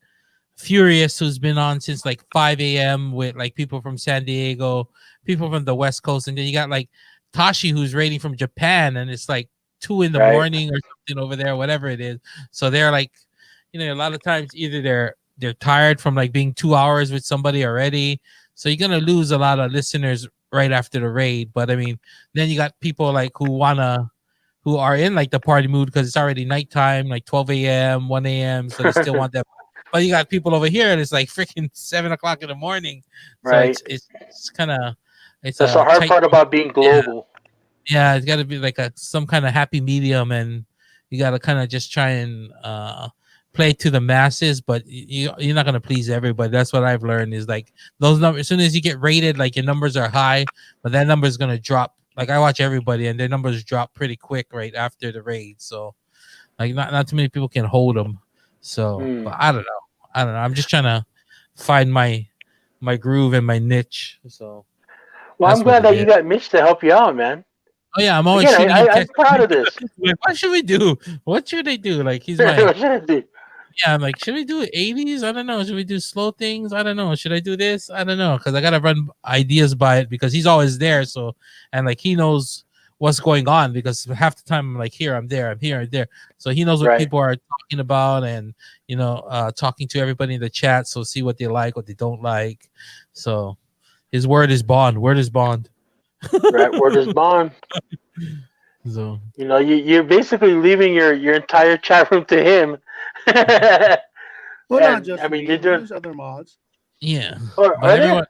Furious, who's been on since like 5 a.m. with like people from San Diego, people from the West Coast, and then you got like Tashi, who's rating from Japan, and it's like 2 in the Right. morning or something over there, whatever it is. So they're like, a lot of times either they're tired from like being 2 hours with somebody already, so you're gonna lose a lot of listeners right after the raid. But I mean, then you got people like who are in like the party mood because it's already nighttime, like 12 a.m., 1 a.m. So they still want that. But you got people over here and it's like freaking 7 o'clock in the morning. So Right. it's kind of it's That's the a hard tight. part about being global. Yeah, it's got to be like some kind of happy medium, and you got to kind of just try and play to the masses, but you're not gonna please everybody. That's what I've learned is like those numbers. As soon as you get rated, like your numbers are high, but that number is gonna drop. Like I watch everybody, and their numbers drop pretty quick right after the raid. So like not too many people can hold them. So, but I don't know. I'm just trying to find my groove and my niche. So, Well, I'm glad that you got Mitch to help you out, man. Oh yeah, I'm always Again, shooting him I'm text. proud of this. Like, what should we do? What should they do? Like he's What my should I do? yeah. I'm like, should we do 80s? I don't know. Should we do slow things? I don't know. Should I do this? I don't know because I gotta run ideas by it because he's always there. So and like he knows what's going on because half the time I'm like here, I'm there, I'm here, I'm there. So he knows what Right. people are talking about and talking to everybody in the chat. So see what they like, what they don't like. So his word is bond. Word is bond. Right, word is bond. So You're basically leaving your entire chat room to him. Well, not just I mean, me. you're doing. There's other mods. yeah, Or but are everyone.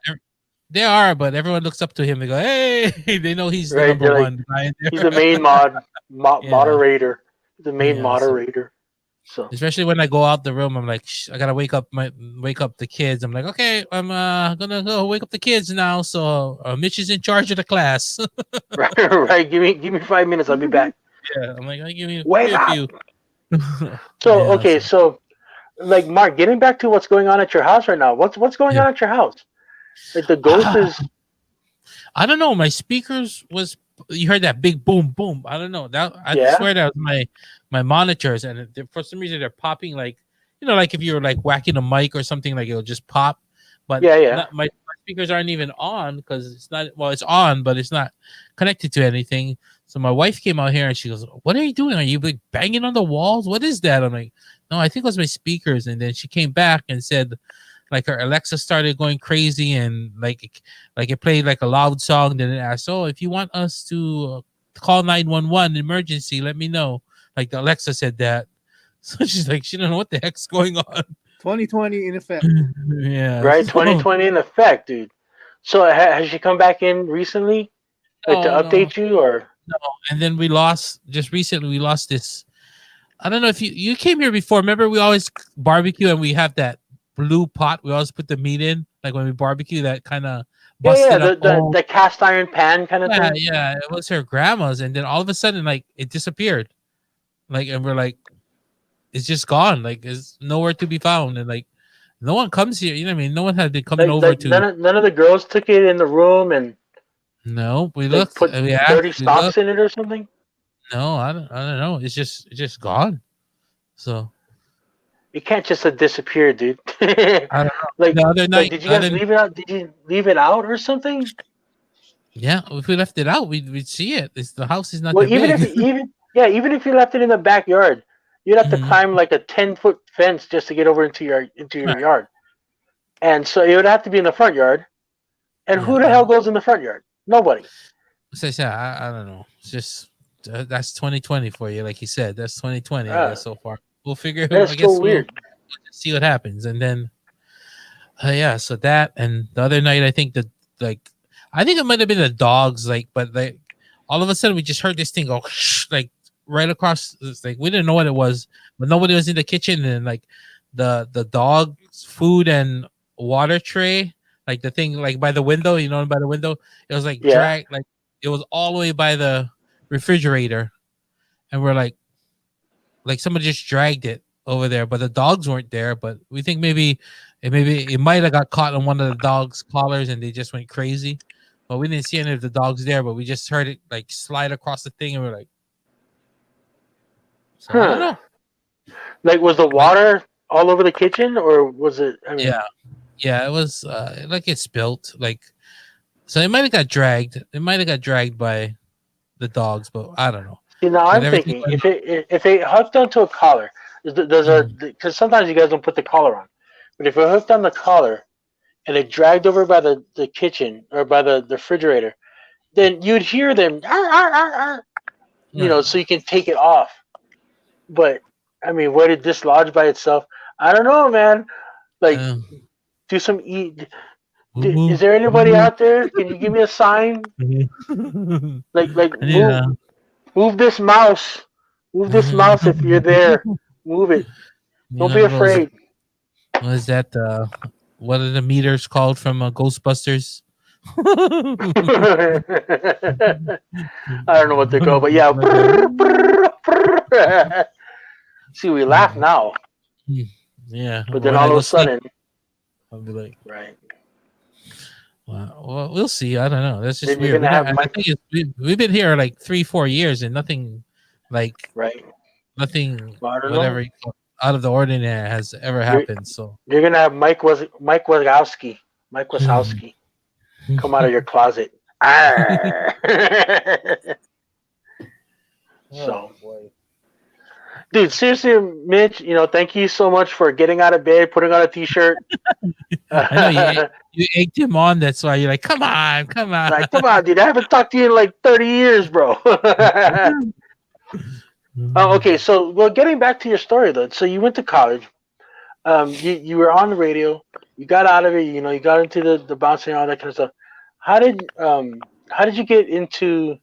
They are, but everyone looks up to him. They go, "Hey!" They know he's the Right, number they're like, one guy in there. he's the main Yeah. moderator. The main Yeah, so- moderator. So Especially when I go out the room, I'm like, I gotta wake up the kids. I'm like, okay, I'm gonna go wake up the kids now. So Mitch is in charge of the class. right. Give me 5 minutes. I'll be back. Yeah, I'm like, give me Wake a up. few. So Yeah, okay, so like Mark, getting back to what's going on at your house right now. What's going on at your house? Like the ghost is. I don't know. My speakers was you heard that big boom boom. I don't know. That I Yeah. swear that was my monitors, and for some reason they're popping like like if you were like whacking a mic or something, like it'll just pop. But Yeah. my speakers aren't even on because it's not. Well, it's on, but it's not connected to anything. So my wife came out here and she goes, "What are you doing? Are you like banging on the walls? What is that?" I'm like, "No, I think it was my speakers." And then she came back and said, like her Alexa started going crazy and like it played like a loud song. Then it asked, "Oh, if you want us to call 911 emergency, let me know." Like the Alexa said that. So she's like, she don't know what the heck's going on. 2020 in effect. Yeah. Right. So, 2020 in effect, dude. So has she come back in recently, like to no. update you or? No. And then we lost just recently. We lost this. I don't know if you came here before. Remember, we always barbecue and we have that blue pot. We always put the meat in, like when we barbecue. That kind of busted up. The cast iron pan kind of thing. Yeah. It was her grandma's, and then all of a sudden, like it disappeared. Like, and we're like, it's just gone. Like, it's nowhere to be found, and like, no one comes here. You know what I mean? No one had been coming over to. None of the girls took it in the room and. No, we Like looked. put dirty socks in it or something. No, I don't know. It's just gone. So it can't just have disappeared, dude. I don't know. Like the other night, did you guys leave it out? Did you leave it out or something? Yeah, if we left it out, we'd see it. The house is not Well, that big. even if you left it in the backyard, you'd have to climb like a 10-foot fence just to get over into your yard, and so it would have to be in the front yard. And who the hell goes in the front yard? Nobody. So I don't know. It's just that's 2020 for you, like you said. That's 2020 I guess, so far. We'll figure it out. That's so weird. We'll see what happens, and then so that and the other night I think I think it might have been the dogs, but all of a sudden we just heard this thing go like right across. Like we didn't know what it was, but nobody was in the kitchen, and like the dog's food and water tray. Like the thing, like by the window, by the window, it was like dragged, like it was all the way by the refrigerator, and we're like somebody just dragged it over there, but the dogs weren't there. But we think maybe it might have got caught on one of the dogs' collars, and they just went crazy. But we didn't see any of the dogs there, but we just heard it like slide across the thing, and we're like, so I don't know. Like, was the water all over the kitchen, or was it? I mean, Yeah, it was like it spilt. Like, so it might have got dragged. It might have got dragged by the dogs, but I don't know. see, now But I'm everything thinking went. if it hooked onto a collar, does a Mhm. because sometimes you guys don't put the collar on, but if it hooked on the collar and it dragged over by the kitchen or by the refrigerator, then you'd hear them, "Arr, arr, arr, arr," so you can take it off. But I mean, would it dislodge by itself? I don't know, man. Like, Uh, do some eat. woo Is there anybody out there? Can you give me a sign? woo. Like Yeah. move this mouse. Move this mouse if you're there. Move it. You Don't know be those. afraid. What is that? What are the meters called from Ghostbusters? I don't know what they're called, but yeah. See, we laugh now, Yeah. but then When all I of go a sleep, sudden, I'll be like, right? well, we'll see. I don't know. That's just Then you're weird. gonna have I think we've been here like 3-4 years and nothing, like right. nothing, Well, I don't know. whatever you call it, out of the ordinary has ever You're happened. So. you're gonna have Mike Wazowski, Mike Wazowski, come out of your closet. Arr! Oh So, boy. dude, seriously, Mitch, thank you so much for getting out of bed, putting on a t-shirt. I know you egged him on. That's why you're like, come on, come on. Like, come on, dude, I haven't talked to you in like 30 years, bro. Oh, okay, so well, getting back to your story though. So you went to college. You were on the radio. You got out of it. You got into the bouncing and all that kind of stuff. How did you get into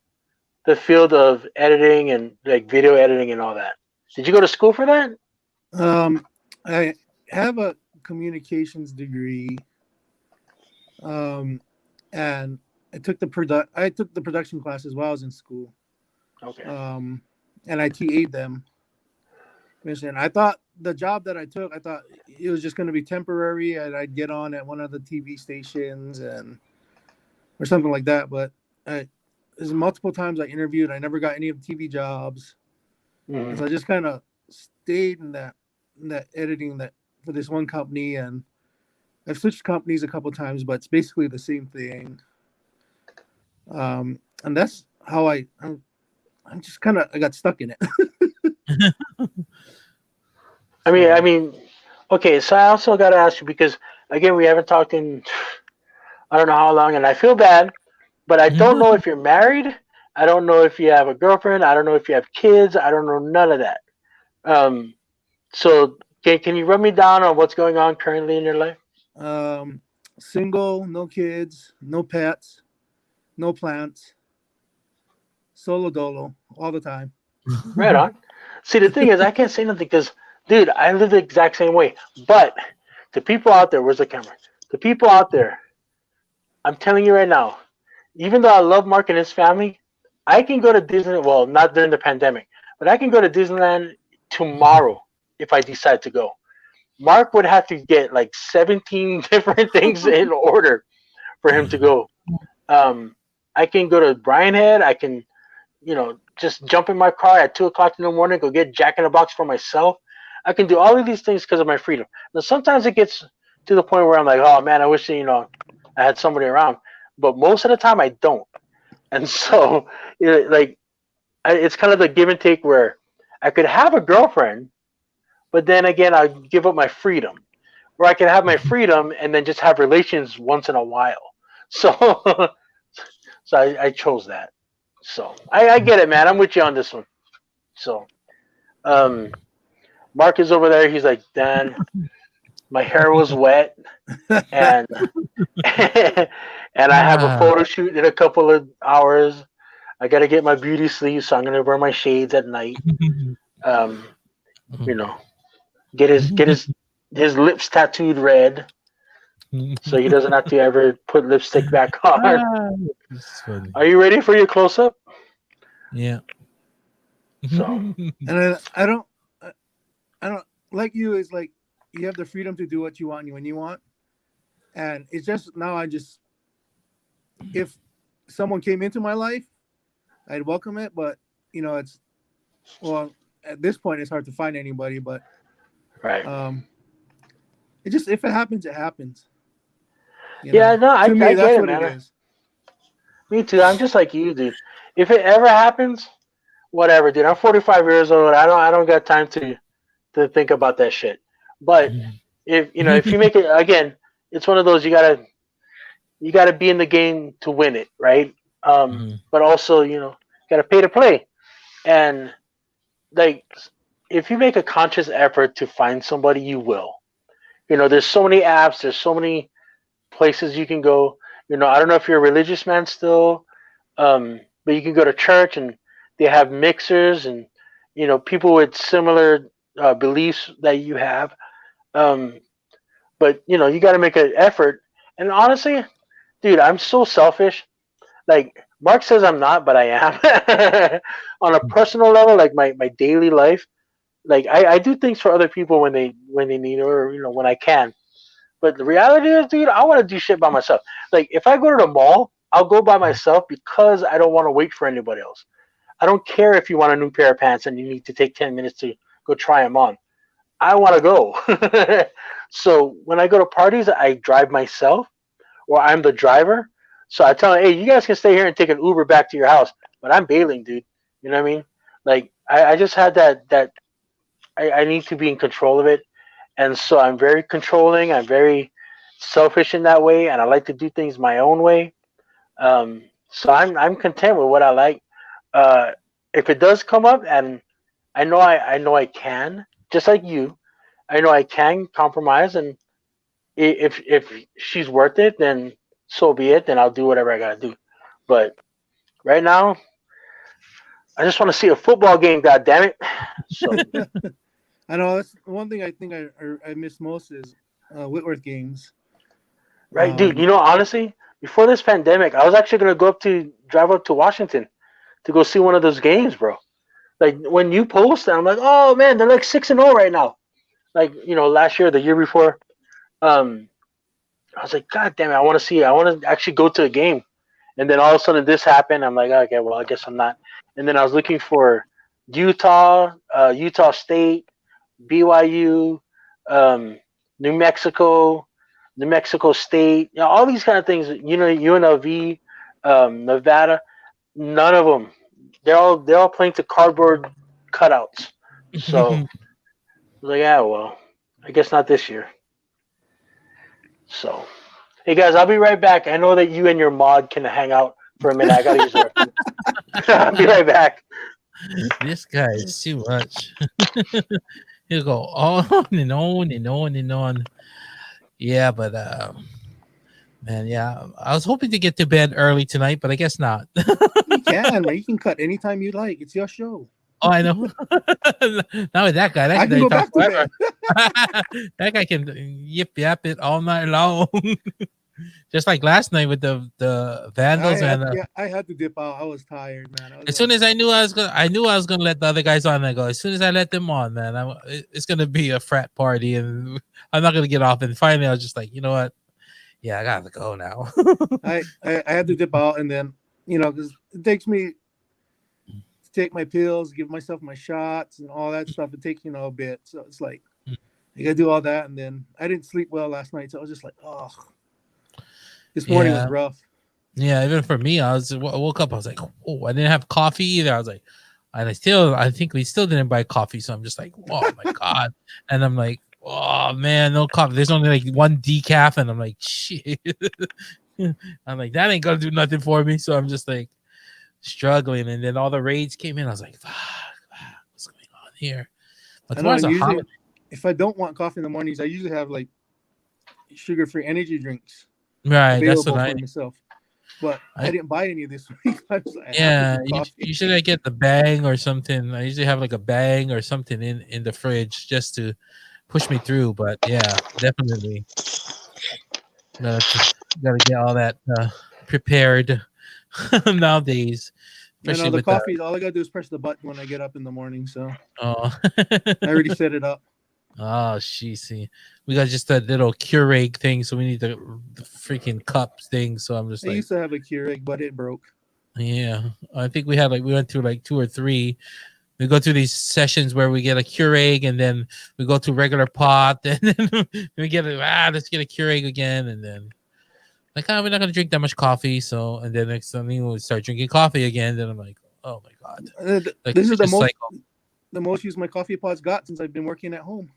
the field of editing and like video editing and all that? Did you go to school for that? I have a communications degree, and I took the production classes while I was in school, Okay. and I TA'd them. And I thought the job that I took, I thought it was just going to be temporary, and I'd get on at one of the TV stations or something like that. But there's multiple times I interviewed, I never got any of the TV jobs, Mhm. so I just kind of stayed in that editing that for this one company, and I've switched companies a couple times, but it's basically the same thing. And that's how I'm just I got stuck in it. I mean, okay. So I also got to ask you because again, we haven't talked in I don't know how long, and I feel bad, but I don't know if you're married. I don't know if you have a girlfriend. I don't know if you have kids. I don't know none of that. Um, so can you run me down on what's going on currently in your life? Single, no kids, no pets, no plants, solo dolo all the time. Right on. See, the thing is, I can't say nothing because, dude, I live the exact same way. But the people out there, where's the camera? The people out there, I'm telling you right now, even though I love Mark and his family, I can go to Disney. Well, not during the pandemic, but I can go to Disneyland tomorrow if I decide to go. Mark would have to get like 17 different things in order for him to go. I can go to Brian Head. I can, just jump in my car at 2 o'clock in the morning, go get Jack in the Box for myself. I can do all of these things because of my freedom. Now, sometimes it gets to the point where I'm like, oh man, I wish I had somebody around. But most of the time, I don't. And so, it's kind of the give and take where I could have a girlfriend, but then again, I give up my freedom. Or I can have my freedom and then just have relations once in a while. So, so I chose that. So I get it, man. I'm with you on this one. So, um, Mark is over there. He's like, Dan, my hair was wet, and and I have a photo shoot in a couple of hours. I got to get my beauty sleep, so I'm gonna wear my shades at night. Um, you know, get his lips tattooed red, so he doesn't have to ever put lipstick back on. Are you ready for your close up? Yeah. So, And I don't like you. Is like you have the freedom to do what you want when you want, and it's just now. If someone came into my life, I'd welcome it, but it's at this point it's hard to find anybody, but Right. it just, if it happens, it happens. Yeah, no, I to me, get that's it, what it man. is. Me too. I'm just like you, dude. If it ever happens, whatever, dude. I'm 45 years old. I don't got time to think about that shit. But if you make it again, it's one of those you gotta be in the game to win it, right? But also, gotta pay to play. And like, if you make a conscious effort to find somebody, you will. There's so many apps. There's so many places you can go. I don't know if you're a religious man still, but you can go to church and they have mixers and people with similar beliefs that you have. Um, but you got to make an effort. And honestly, dude, I'm so selfish. Like Mark says, I'm not, but I am. On a personal level, like my daily life, like I do things for other people when they need or when I can. But the reality is, dude, I want to do shit by myself. Like if I go to the mall, I'll go by myself because I don't want to wait for anybody else. I don't care if you want a new pair of pants and you need to take 10 minutes to go try them on. I want to go. So when I go to parties, I drive myself or I'm the driver. So I tell them, hey, you guys can stay here and take an Uber back to your house, but I'm bailing, dude. You know what I mean? Like I just had that I need to be in control of it. And so I'm very controlling. I'm very selfish in that way, and I like to do things my own way. So I'm content with what I like. Uh, if it does come up, and I know I can, just like you, I know I can compromise, and if she's worth it, then so be it. Then I'll do whatever I gotta do. But right now, I just want to see a football game. God damn it! So I know that's one thing I think I miss most is Whitworth games. right, dude. Honestly, before this pandemic, I was actually gonna drive up to Washington to go see one of those games, bro. Like when you post, I'm like, oh man, they're like 6-0 right now. Like last year, the year before, um, I was like, God damn it, I want to see it. I want to actually go to a game. And then all of a sudden this happened. I'm like, okay, well, I guess I'm not. And then I was looking for Utah, Utah State, BYU, um, New Mexico, New Mexico State, all these kind of things. UNLV, Nevada. None of them. They're all playing to cardboard cutouts. So I was like, yeah, well, I guess not this year. So, hey guys, I'll be right back. I know that you and your mod can hang out for a minute. I gotta use the restroom. I'll be right back. This guy is too much. He'll go on and on and on and on. Yeah, but man, yeah, I was hoping to get to bed early tonight, but I guess not. You can, man. You can cut anytime you like. It's your show. Oh, I know. Not with that guy. That I can go back to bed. That guy can yip yap it all night long. Just like last night with the Vandals I had to dip out. I was tired, man. As soon as I knew I was gonna let the other guys on. I go, as soon as I let them on, man, it's gonna be a frat party, and I'm not gonna get off. And finally, I was just like, you know what? Yeah, I gotta go now. I had to dip out, and then because it takes me to take my pills, give myself my shots, and all that stuff. It takes a bit, so it's like you gotta do all that, and then I didn't sleep well last night, so I was just like, oh, this morning was rough. Yeah, even for me, I woke up. I was like, oh, I didn't have coffee either. I was like, and I think we still didn't buy coffee, so I'm just like, oh my god, and I'm like, oh man, no coffee. There's only like one decaf, and I'm like, shit. I'm like, that ain't gonna do nothing for me. So I'm just like struggling, and then all the raids came in. I was like, fuck, what's going on here? But usually, if I don't want coffee in the mornings, I usually have like sugar-free energy drinks. Right, that's what for myself. But I didn't buy any this week. Usually I get the Bang or something. I usually have like a Bang or something in the fridge just to push me through. But yeah, definitely gotta get all that prepared nowadays. The coffee. All I gotta do is press the button when I get up in the morning. So I already set it up. Oh, see, we got just that little Keurig thing, so we need the freaking cups thing. So I'm just I used to have a Keurig, but it broke. Yeah, I think we went through like 2 or 3, we go through these sessions where we get a Keurig and then we go to regular pot and then we get let's get a Keurig again, and then like we're not gonna drink that much coffee, so and then next thing we start drinking coffee again. Then I'm like, oh my god, like, this is the most cycle. The most use my coffee pot's got since I've been working at home.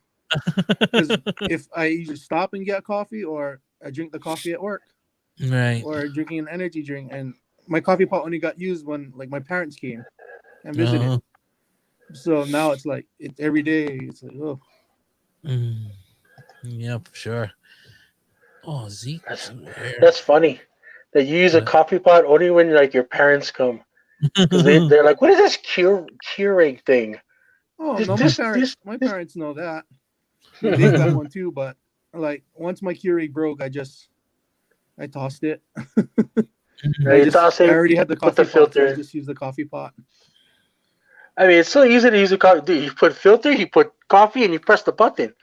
Because if I either stop and get coffee or I drink the coffee at work, Right, or drinking an energy drink, and my coffee pot only got used when like my parents came and visited. So now it's like every day. It's like, oh, yeah, for sure. Oh, Zeke, That's funny that you use a coffee pot only when like your parents come, because they're like, what is this Keurig thing? oh This- no, this- my parents know that. They've got one too, but like once my Keurig broke, I tossed it. Right, I already had the put coffee the filter pot, so I in. just use the coffee pot. I mean, it's so easy to use a coffee. Dude, you put filter, you put coffee, and you press the button.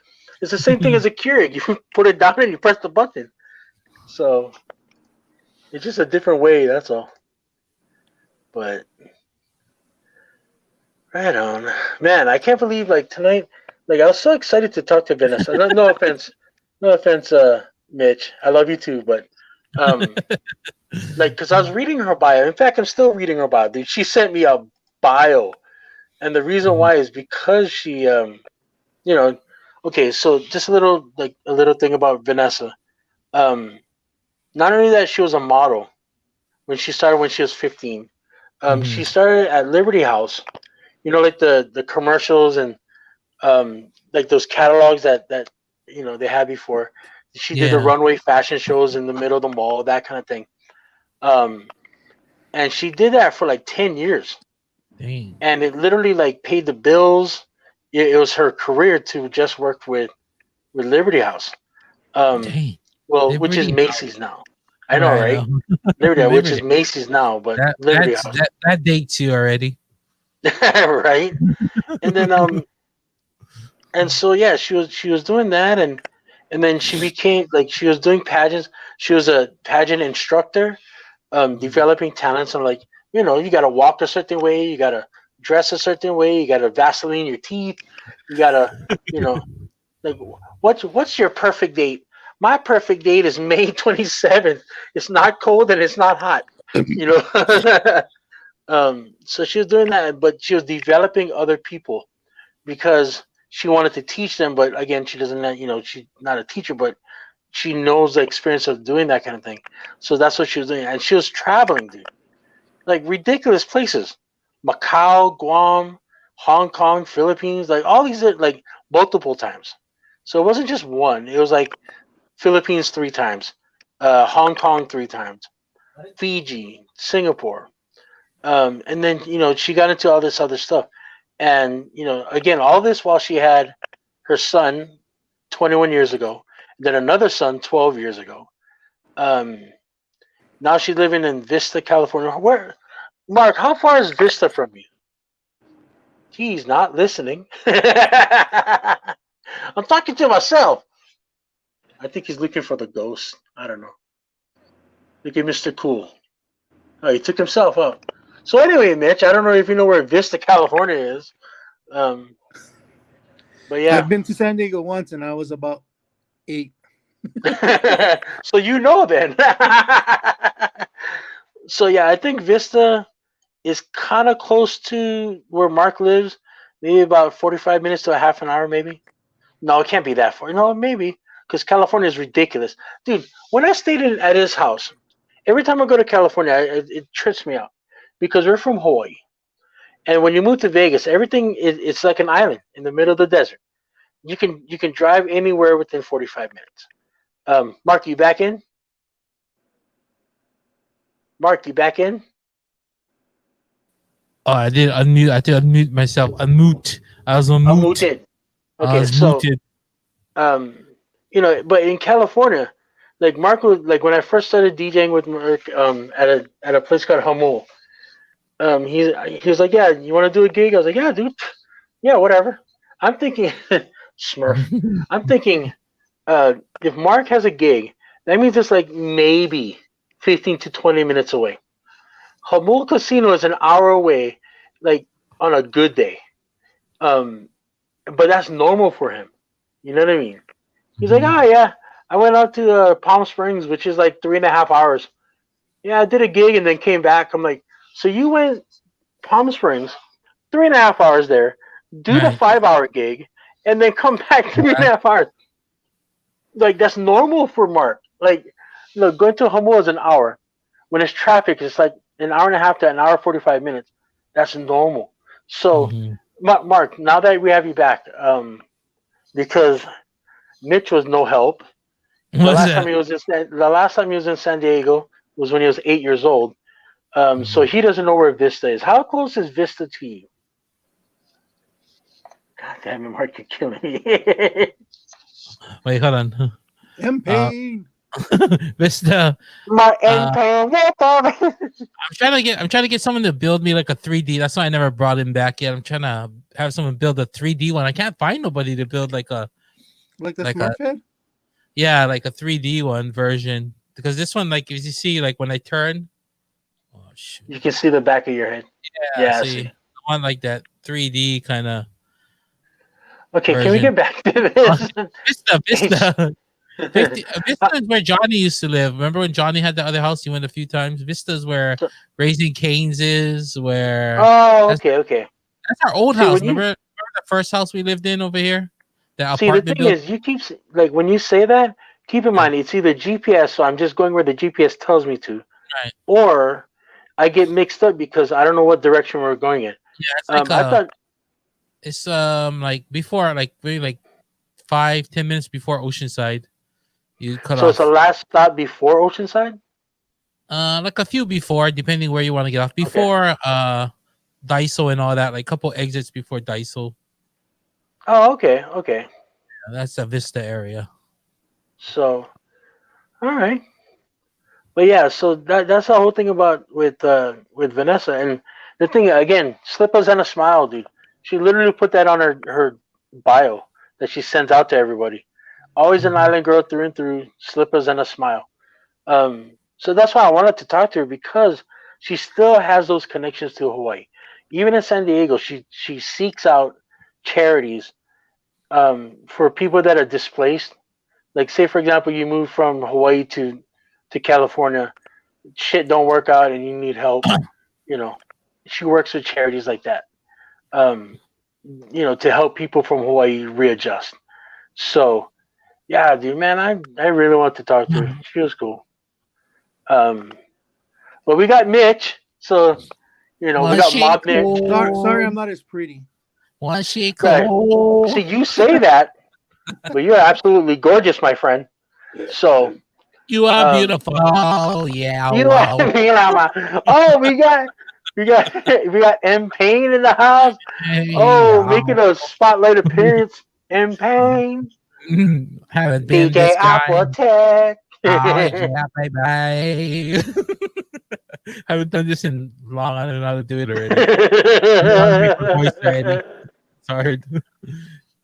It's the same thing as a Keurig. You put it down and you press the button. So it's just a different way. That's all. But right on, man. I can't believe like tonight. Like I was so excited to talk to Vanessa. No offense, Mitch. I love you too, but like because I was reading her bio. In fact, I'm still reading her bio. Dude, she sent me a bio, and the reason why is because she you know, okay, so just a little thing about Vanessa. Not only that she was a model when she started when she was 15. She started at Liberty House. You know, like the commercials and like those catalogs that they had before. She did the runway fashion shows in the middle of the mall, that kind of thing. And she did that for like 10 years. Dang. And it literally like paid the bills. It was her career to just work with Liberty House. Dang. Well, Liberty which is Macy's now. I know, right? Liberty, which is Macy's now, but Liberty House. That dates you already. Right? And then and so yeah, she was doing that, and then she became like she was doing pageants. She was a pageant instructor, developing talents. And like you got to walk a certain way, you got to dress a certain way, you got to Vaseline your teeth, you got to like what's your perfect date? My perfect date is May 27th. It's not cold and it's not hot. So she was doing that, but she was developing other people because she wanted to teach them. But again, she doesn't, she's not a teacher, but she knows the experience of doing that kind of thing. So that's what she was doing. And she was traveling, dude. Like ridiculous places. Macau, Guam, Hong Kong, Philippines, like all these are like multiple times. So it wasn't just one. It was like Philippines 3 times, Hong Kong 3 times, Fiji, Singapore. And then, she got into all this other stuff. And, again, all this while she had her son 21 years ago, then another son 12 years ago. Now she's living in Vista, California. Where, Mark, how far is Vista from you? He's not listening. I'm talking to myself. I think he's looking for the ghost. I don't know. Look at Mr. Cool. Oh, he took himself up. So anyway, Mitch, I don't know if you know where Vista, California is. But yeah. I've been to San Diego once, and I was about 8. So you know then. So yeah, I think Vista is kind of close to where Mark lives. Maybe about 45 minutes to a half an hour, maybe. No, it can't be that far. No, maybe. Because California is ridiculous. Dude, when I stayed at his house, every time I go to California, it trips me out. Because we're from Hawaii. And when you move to Vegas, everything it's like an island in the middle of the desert. You can drive anywhere within 45 minutes. Mark, you back in? Mark, you back in? Oh, I did unmute myself. Unmute. I was on mute. Muted. Okay, I was so muted. but in California, like Mark was like when I first started DJing with Mark at a place called Hamul. He was like, yeah, you want to do a gig? I was like, yeah, dude, yeah, whatever. I'm thinking, Smurf. I'm thinking, if Mark has a gig, that means it's like maybe 15 to 20 minutes away. Hamul Casino is an hour away, like on a good day. Um, but that's normal for him. You know what I mean? He's like, Mhm. oh yeah, I went out to Palm Springs, which is like 3.5 hours. Yeah, I did a gig and then came back. I'm like, so you went Palm Springs, 3.5 hours there, do the Right. 5 hour gig, and then come back three and a Yeah. half hours. Like that's normal for Mark. Like, look, going to Humble is an hour. When it's traffic, it's like an hour and a half to an hour 45 minutes. That's normal. So, Mhm. Mark, now that we have you back, because Mitch was no help. The What's last time that? he was the last time he was in San Diego was when he was 8 years old. So Mhm. he doesn't know where Vista is. How close is Vista to you? God damn it, Mark, you're killing me. Wait, hold on. Uh, M-Pain. Vista. My Uh, intern. I'm trying to get someone to build me like a 3D. That's why I never brought him back yet. I'm trying to have someone build a 3D one. I can't find nobody to build Like the like a Smurf head? yeah, like a 3D one version. Because this one, like as you see, like when I turn, oh shoot, You can see the back of your head. yeah, Yeah, I see, see. I want like that 3D kind of Okay, can we version. get back to Oh, this? Vista, H- Vista. 50, Vista is where Johnny used to live. Remember when Johnny had the other house? He went a few times. Vista is where So- Raising Canes is. Where oh, that's okay, okay. that's our old See, house. when you Remember the first house we lived in over here, the see, the apartment thing building. is, like when you say that, keep in Yeah, mind it's either GPS, so I'm just going where the GPS tells me to, right. or I get mixed up because I don't know what direction we're going in. Yeah, it's like I thought it's like before, like maybe like 5-10 minutes before Oceanside. You cut so. It's the off. last stop before Oceanside. Like a few before, depending where you want to get off. Okay. Before Daiso and all that, like couple exits before Daiso. Oh, okay, okay. That's the Vista area. So, all right. But yeah, so that's the whole thing about with Vanessa, and the thing again, slippers and a smile, dude. She literally put that on her bio that she sends out to everybody. Always an Mhm. island girl through and through, slippers and a smile. So that's why I wanted to talk to her because she still has those connections to Hawaii. Even in San Diego, she seeks out charities for people that are displaced. Like say for example, you move from Hawaii to California, shit don't work out and you need help, you know, she works with charities like that, um, to help people from Hawaii readjust. So, yeah, dude, man, I really want to talk to her. She was cool. Um, but we got Mitch, so we Was got she Mob Mitch. Sorry, cool? I'm not as pretty. Was she Right. See, cool? you say that, but you're absolutely gorgeous, my friend. So, You are um, beautiful. Yeah, you are wow. oh, we got M Pain in the house. Hey, Oh, yeah. making a spotlight appearance in pain. Haven't been DJ this guy. Aquatech. Oh yeah, bye bye. Haven't done this in long. I don't know how to do it already. I don't know how to make my voice already. It's hard.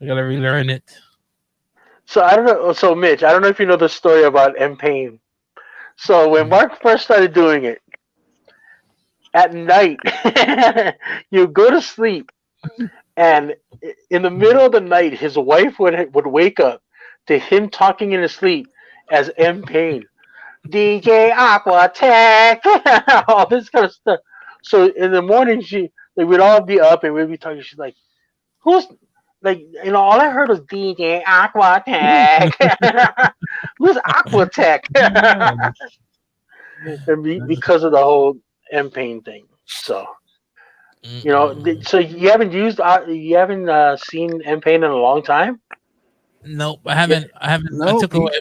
I gotta relearn it. So I don't know. So Mitch, I don't know if you know the story about M Pain. So when Mhm. Mark first started doing it at night, you go to sleep, and in the middle of the night, his wife would wake up to him talking in his sleep as M Pain. DJ Aquatech, all this kind of stuff. So in the morning, we'd all be up and we'd be talking. She's like, "Who's like all I heard was DJ Aquatech. Who's Aquatech?" And because of the whole M Pain thing. So Mm-mm. so you haven't seen M Pain in a long time. Nope, I Yeah. haven't. I haven't. I Nope, took away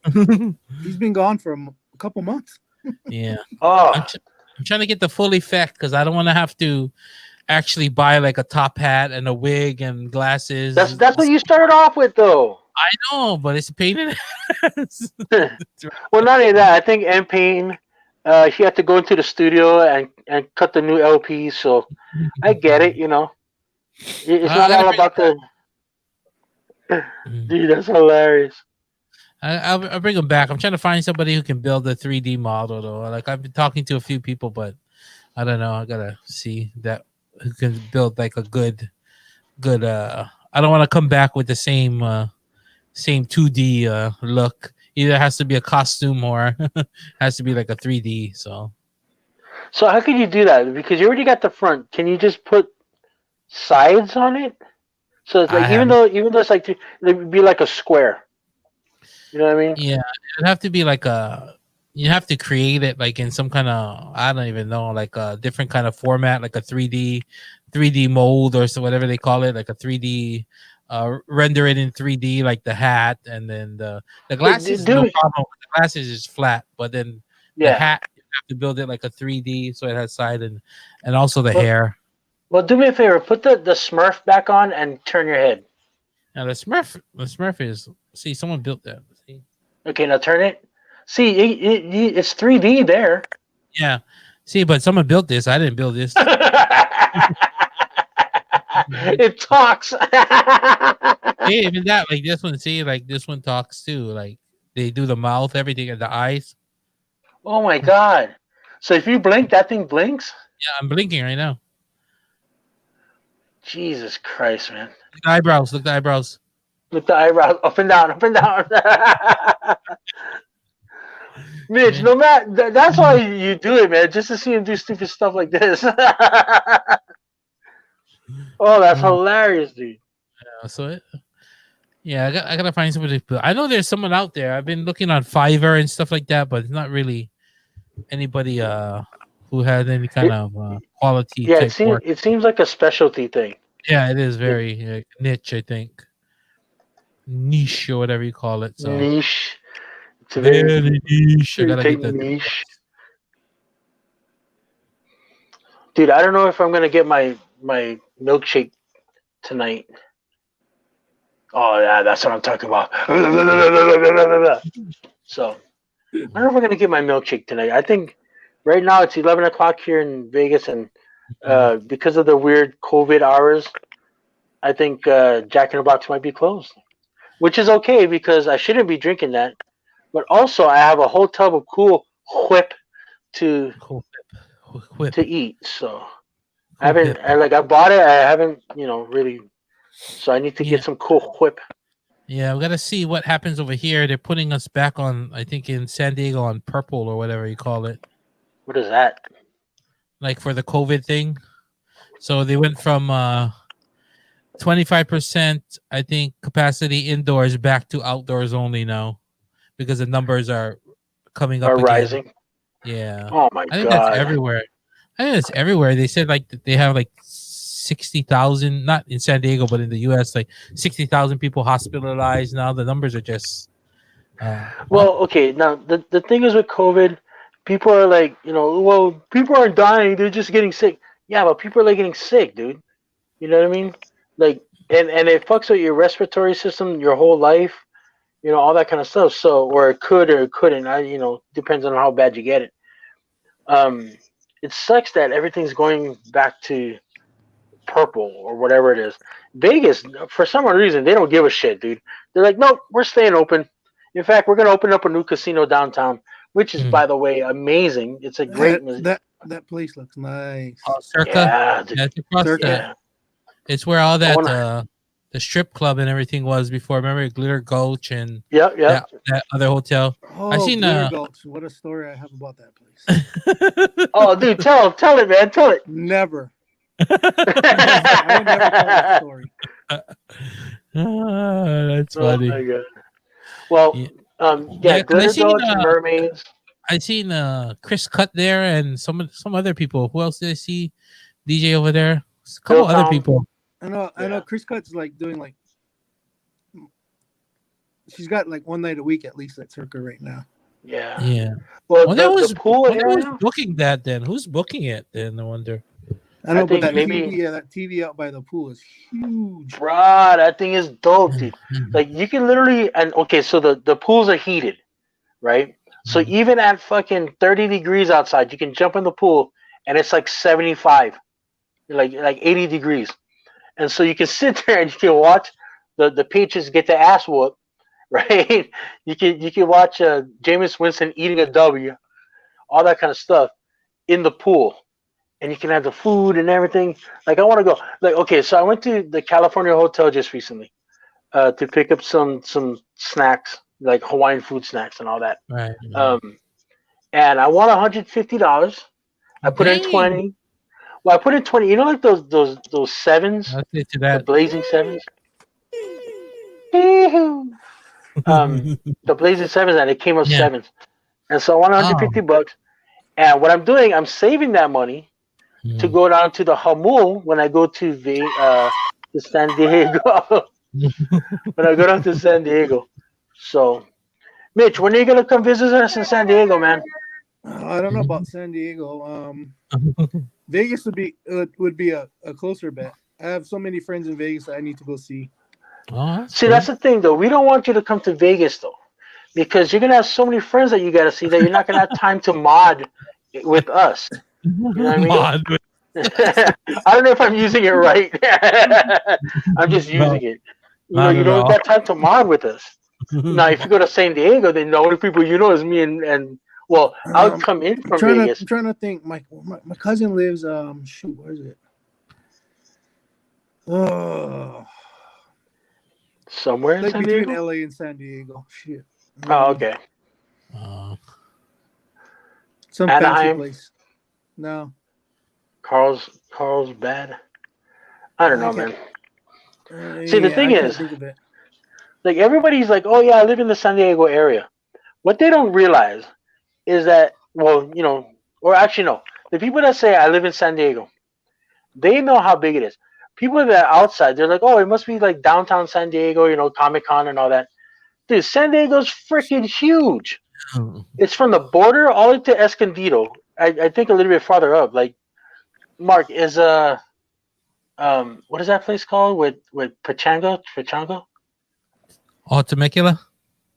my. he's been gone for a couple months. Yeah, Oh, I'm. I'm trying to get the full effect because I don't want to have to actually buy like a top hat and a wig and glasses. that's what you started off with, though. I know, but it's a pain in the ass. Well, not only that, I think M Pain, he had to go into the studio and cut the new LP. So I get it. It's I not gotta all bring about the. him. Dude, that's hilarious. I'll bring him back. I'm trying to find somebody who can build a 3D model though. Like I've been talking to a few people, but I don't know. I gotta see that who can build like a good good. I don't want to come back with the same 2D look. Either has to be a costume or has to be like a 3D. So So how could you do that? Because you already got the front. Can you just put sides on it? So it's I like have even though it's like it would be like a square. You know what I mean? yeah, it'd have to be like a. You have to create it like in some kind of I don't even know like a different kind of format, like a 3D mold or so whatever they call it, like a 3D render it in 3D, like the hat, and then the glasses is no Do problem. The glasses is flat, but then the yeah. hat you have to build it like a 3D so it has side and also the Well, hair. well, do me a favor. Put the Smurf back on and turn your head. Now the Smurf is see someone built that. See? Okay, now turn it. See, it's 3D there. Yeah. See, but someone built this. I didn't build this. It talks. Hey, even that, like this one, see, like this one talks too. Like they do the mouth, everything, and the eyes. Oh my god! So if you blink, that thing blinks. Yeah, I'm blinking right now. Jesus Christ, man! Look at the eyebrows. Look at the eyebrows. Look the eyebrows up and down, up and down. Mitch, Yeah. no matter that's why you do it, man, just to see him do stupid stuff like this. Oh, that's hilarious, dude. So yeah, I gotta find somebody to build. I know there's someone out there. I've been looking on Fiverr and stuff like that, but it's not really anybody who has any kind of quality Yeah, type work. it seems like a specialty thing. Yeah, it is very niche, I think, niche or whatever you call it. So Niche. It's a very niche. I gotta take get that. niche. Dude, I don't know if I'm gonna get my milkshake tonight. Oh yeah, that's what I'm talking about. So I don't know if I'm gonna get my milkshake tonight. I think right now it's 11 o'clock here in Vegas, and because of the weird COVID hours, I think Jack in the Box might be closed, which is okay because I shouldn't be drinking that. But also, I have a whole tub of Cool Whip to Whip. eat. So I Whip. haven't. I bought it. I haven't. Really. So I need to Yeah. get some Cool Whip. Yeah, we gotta see what happens over here. They're putting us back on, I think, in San Diego on purple or whatever you call it, What is that? like for the COVID thing. So they went from 25%, I think, capacity indoors back to outdoors only now because the numbers are coming up Are again. rising? Yeah, Oh my I think that's god! everywhere. I think it's everywhere. They said like they have like 60,000, not in San Diego, but in the U.S., like 60,000 people hospitalized now. The numbers are just. Well, okay. Now the thing is with COVID, people are like, well, people aren't dying; they're just getting sick. Yeah, but people are like getting sick, dude. You know what I mean? Like, and it fucks with your respiratory system your whole life. All that kind of stuff. So, or it could or it couldn't. Depends on how bad you get it. Um, it sucks that everything's going back to purple or whatever it is. Vegas, for some reason, they don't give a shit, dude. They're like, nope, we're staying open. In fact, we're gonna open up a new casino downtown, which is, by the way, amazing. It's a great. That place looks nice. Circa. Yeah, dude. Yeah, it's across Circa. Yeah. It's where all that the strip club and everything was before. Remember Glitter Gulch and Yep. that other hotel. Oh, I seen Glitter uh Gulch. What a story I have about that place. Oh, dude, tell it, man, tell it. Never. I would never tell that story. That's Oh funny. my god. Well, Yeah. yeah, 'Cause I Glitter seen, Gulch, mermaids. I seen Chris Cut there and some other people. Who else did I see? DJ over there. A couple Bill other Tom. people. I know. Chris Cut's like doing like. She's got like one night a week at least at Circa right now. Yeah. Yeah. Well, Who's the pool area. booking that then? Who's booking it then? I wonder. I know, but think that maybe- TV, that TV out by the pool is huge. Bruh, that thing is dope, dude. Like you can literally so the pools are heated, right? So even at fucking 30 degrees outside, you can jump in the pool and it's like 75, like 80 degrees, and so you can sit there and you can watch the Patriots get the ass whooped, right? You can watch Jameis Winston eating a W, all that kind of stuff in the pool, and you can have the food and everything. Like I want to go. Like okay, so I went to the California hotel just recently to pick up some snacks, like Hawaiian food snacks and all that. Right. Um, and I won $150. I put in Dang. 20. Well, I put in 20. You know, like those sevens, I'll say to the that. blazing sevens. Yee-hoo. The blazing sevens, and it came up Yeah. sevens. And so I won Oh. $150. And what I'm doing, I'm saving that money to Mm. go down to the Hamul when I go to San Diego. When I go down to San Diego. So, Mitch, when are you gonna come visit us in San Diego, man? I don't know about San Diego. Vegas would be a closer bet. I have so many friends in Vegas that I need to go see. Oh, See, that's the thing, though. We don't want you to come to Vegas, though, because you're gonna have so many friends that you gotta see that you're not gonna have time to mod with us. You know what I mean? Mod. I don't know if I'm using it right. I'm just using it. You know, Not you at don't all. got time to mod with us. Now, if you go to San Diego, then the only people you know is me and well, I'll come in from Vegas. I'm trying to think. My cousin lives. Shoot, where is it? Oh, Somewhere in like San between Diego. LA and San Diego. Shit. Oh, okay. Some fancy Anaheim. place. No. Carlsbad. I don't know, man. See, the thing I can't is, think of it. like everybody's like, "Oh yeah, I live in the San Diego area." What they don't realize is that, well, you know, or actually no, the people that say I live in San Diego, they know how big it is. People that are outside, they're like, "Oh, it must be like downtown San Diego, you know, Comic Con and all that." Dude, San Diego's freaking huge. It's from the border all the way to Escondido. I think a little bit farther up. Like Mark is what is that place called with Pachanga? Oh, Temecula?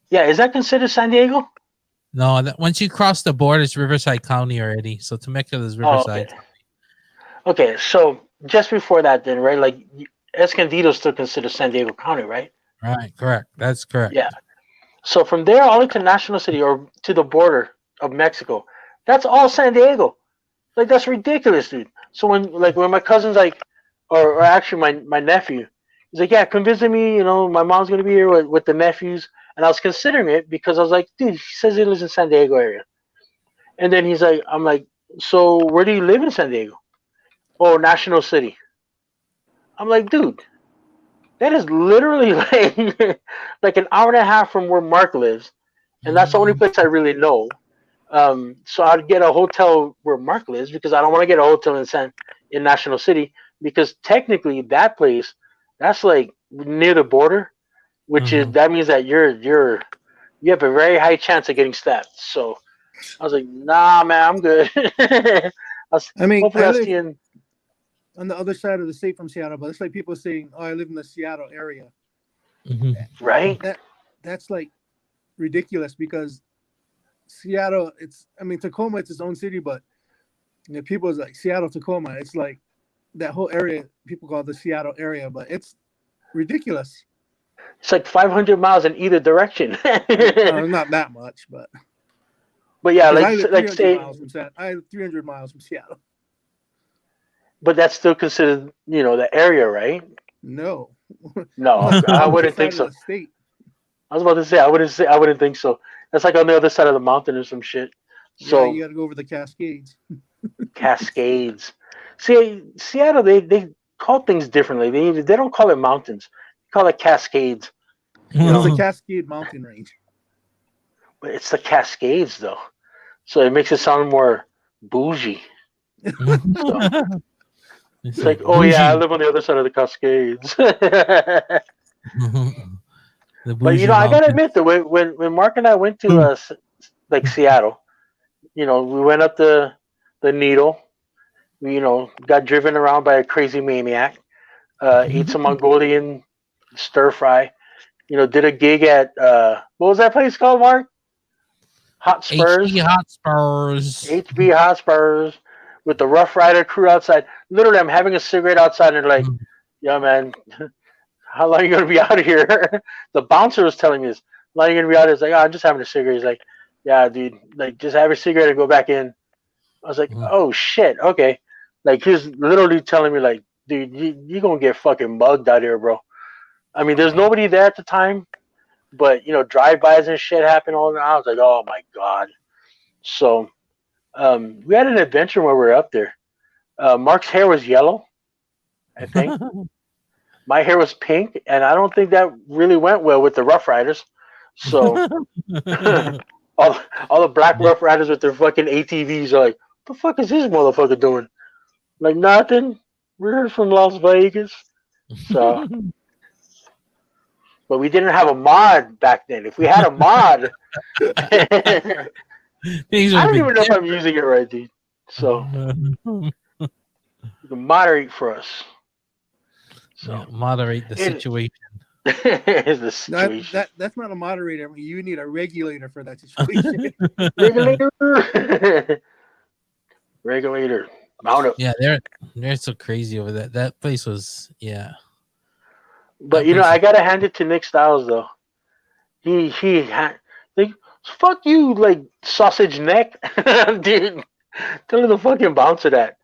Yeah, is that considered San Diego? No, that once you cross the border, it's Riverside County already. So Temecula is Oh, Riverside. okay, so just before that, then, right? Like Escondido is still considered San Diego County, right? Right, correct. That's correct. Yeah. So from there all the way to National City or to the border of Mexico, that's all San Diego. Like that's ridiculous, dude. So when my cousin's like, or actually my nephew, he's like, yeah, come visit me. You know, my mom's gonna be here with the nephews, and I was considering it because I was like, dude, he says he lives in San Diego area, and then he's like, I'm like, so where do you live in San Diego? Oh, National City. I'm like, dude, that is literally like like an hour and a half from where Mark lives, and that's the only place I really know. So I'd get a hotel where Mark lives because I don't want to get a hotel in National City because technically that place that's like near the border, which is that means that you have a very high chance of getting stabbed. So I was like, nah, man, I'm good. Hopefully I I'll live see in. on the other side of the state from Seattle, but it's like people saying, "Oh, I live in the Seattle area." Right? That's like ridiculous because Seattle, Tacoma, it's its own city, but people is like Seattle, Tacoma. It's like that whole area people call the Seattle area, but it's ridiculous. It's like 500 miles in either direction. Not that much, but yeah, I live like 300 say, miles from Seattle. I live 300 miles from Seattle. but that's still considered, the area, right? No, No, I wouldn't think so. State. I was about to say I wouldn't think so. That's like on the other side of the mountain or some shit. So yeah, you got to go over the Cascades. Cascades. See, Seattle, they call things differently. They don't call it mountains. They call it Cascades. It's the Cascade Mountain Range. But it's the Cascades though, so it makes it sound more bougie. It's like, oh yeah, I live on the other side of the Cascades. But I gotta admit that when Mark and I went to like Seattle, we went up the Needle. We got driven around by a crazy maniac. Ate some Mongolian stir fry. Did a gig at what was that place called, Mark? Hot Spurs. HB Hot Spurs. HB Hot Spurs with the Rough Rider crew outside. Literally, I'm having a cigarette outside, and they're like, "Yeah, man, how long are you gonna be out of here?" The bouncer was telling me this. How long are you gonna be out here? It's like, "Oh, I'm just having a cigarette." He's like, "Yeah, dude, like just have a cigarette and go back in." I was like, "Oh shit, okay." Like he was literally telling me, like, dude, you gonna get fucking mugged out here, bro. I mean, there's nobody there at the time, but drive-bys and shit happen all the time. I was like, oh my god. So we had an adventure when we were up there. Mark's hair was yellow, I think. My hair was pink, and I don't think that really went well with the Rough Riders. So all the black Rough Riders with their fucking ATVs are like, "What the fuck is this motherfucker doing?" Like nothing. We're from Las Vegas, so. But we didn't have a mod back then. If we had a mod, I don't even know if I'm using it right, dude. So you can moderate for us. So yeah, moderate the situation. Is the situation. That's not a moderator. I mean, you need a regulator for that situation. Regulator. Mount up. Yeah, they're so crazy over that. That place was But I gotta hand it to Nick Styles though. He had like fuck you like sausage neck, dude. Tell him to fucking bouncer that.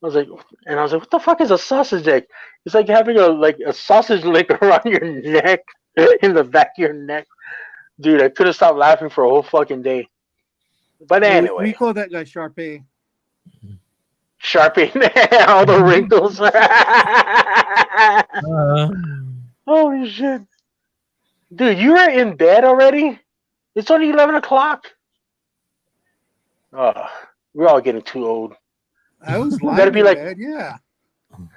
I was like, what the fuck is a sausage neck? It's like having a sausage lick around your neck, in the back of your neck, dude. I couldn't stop laughing for a whole fucking day. But anyway, we call that guy Sharpay. Sharpie, all the wrinkles. Holy shit, dude! You are in bed already? It's only 11 o'clock. Oh, we're all getting too old. I was lying gotta be in like, bed, yeah.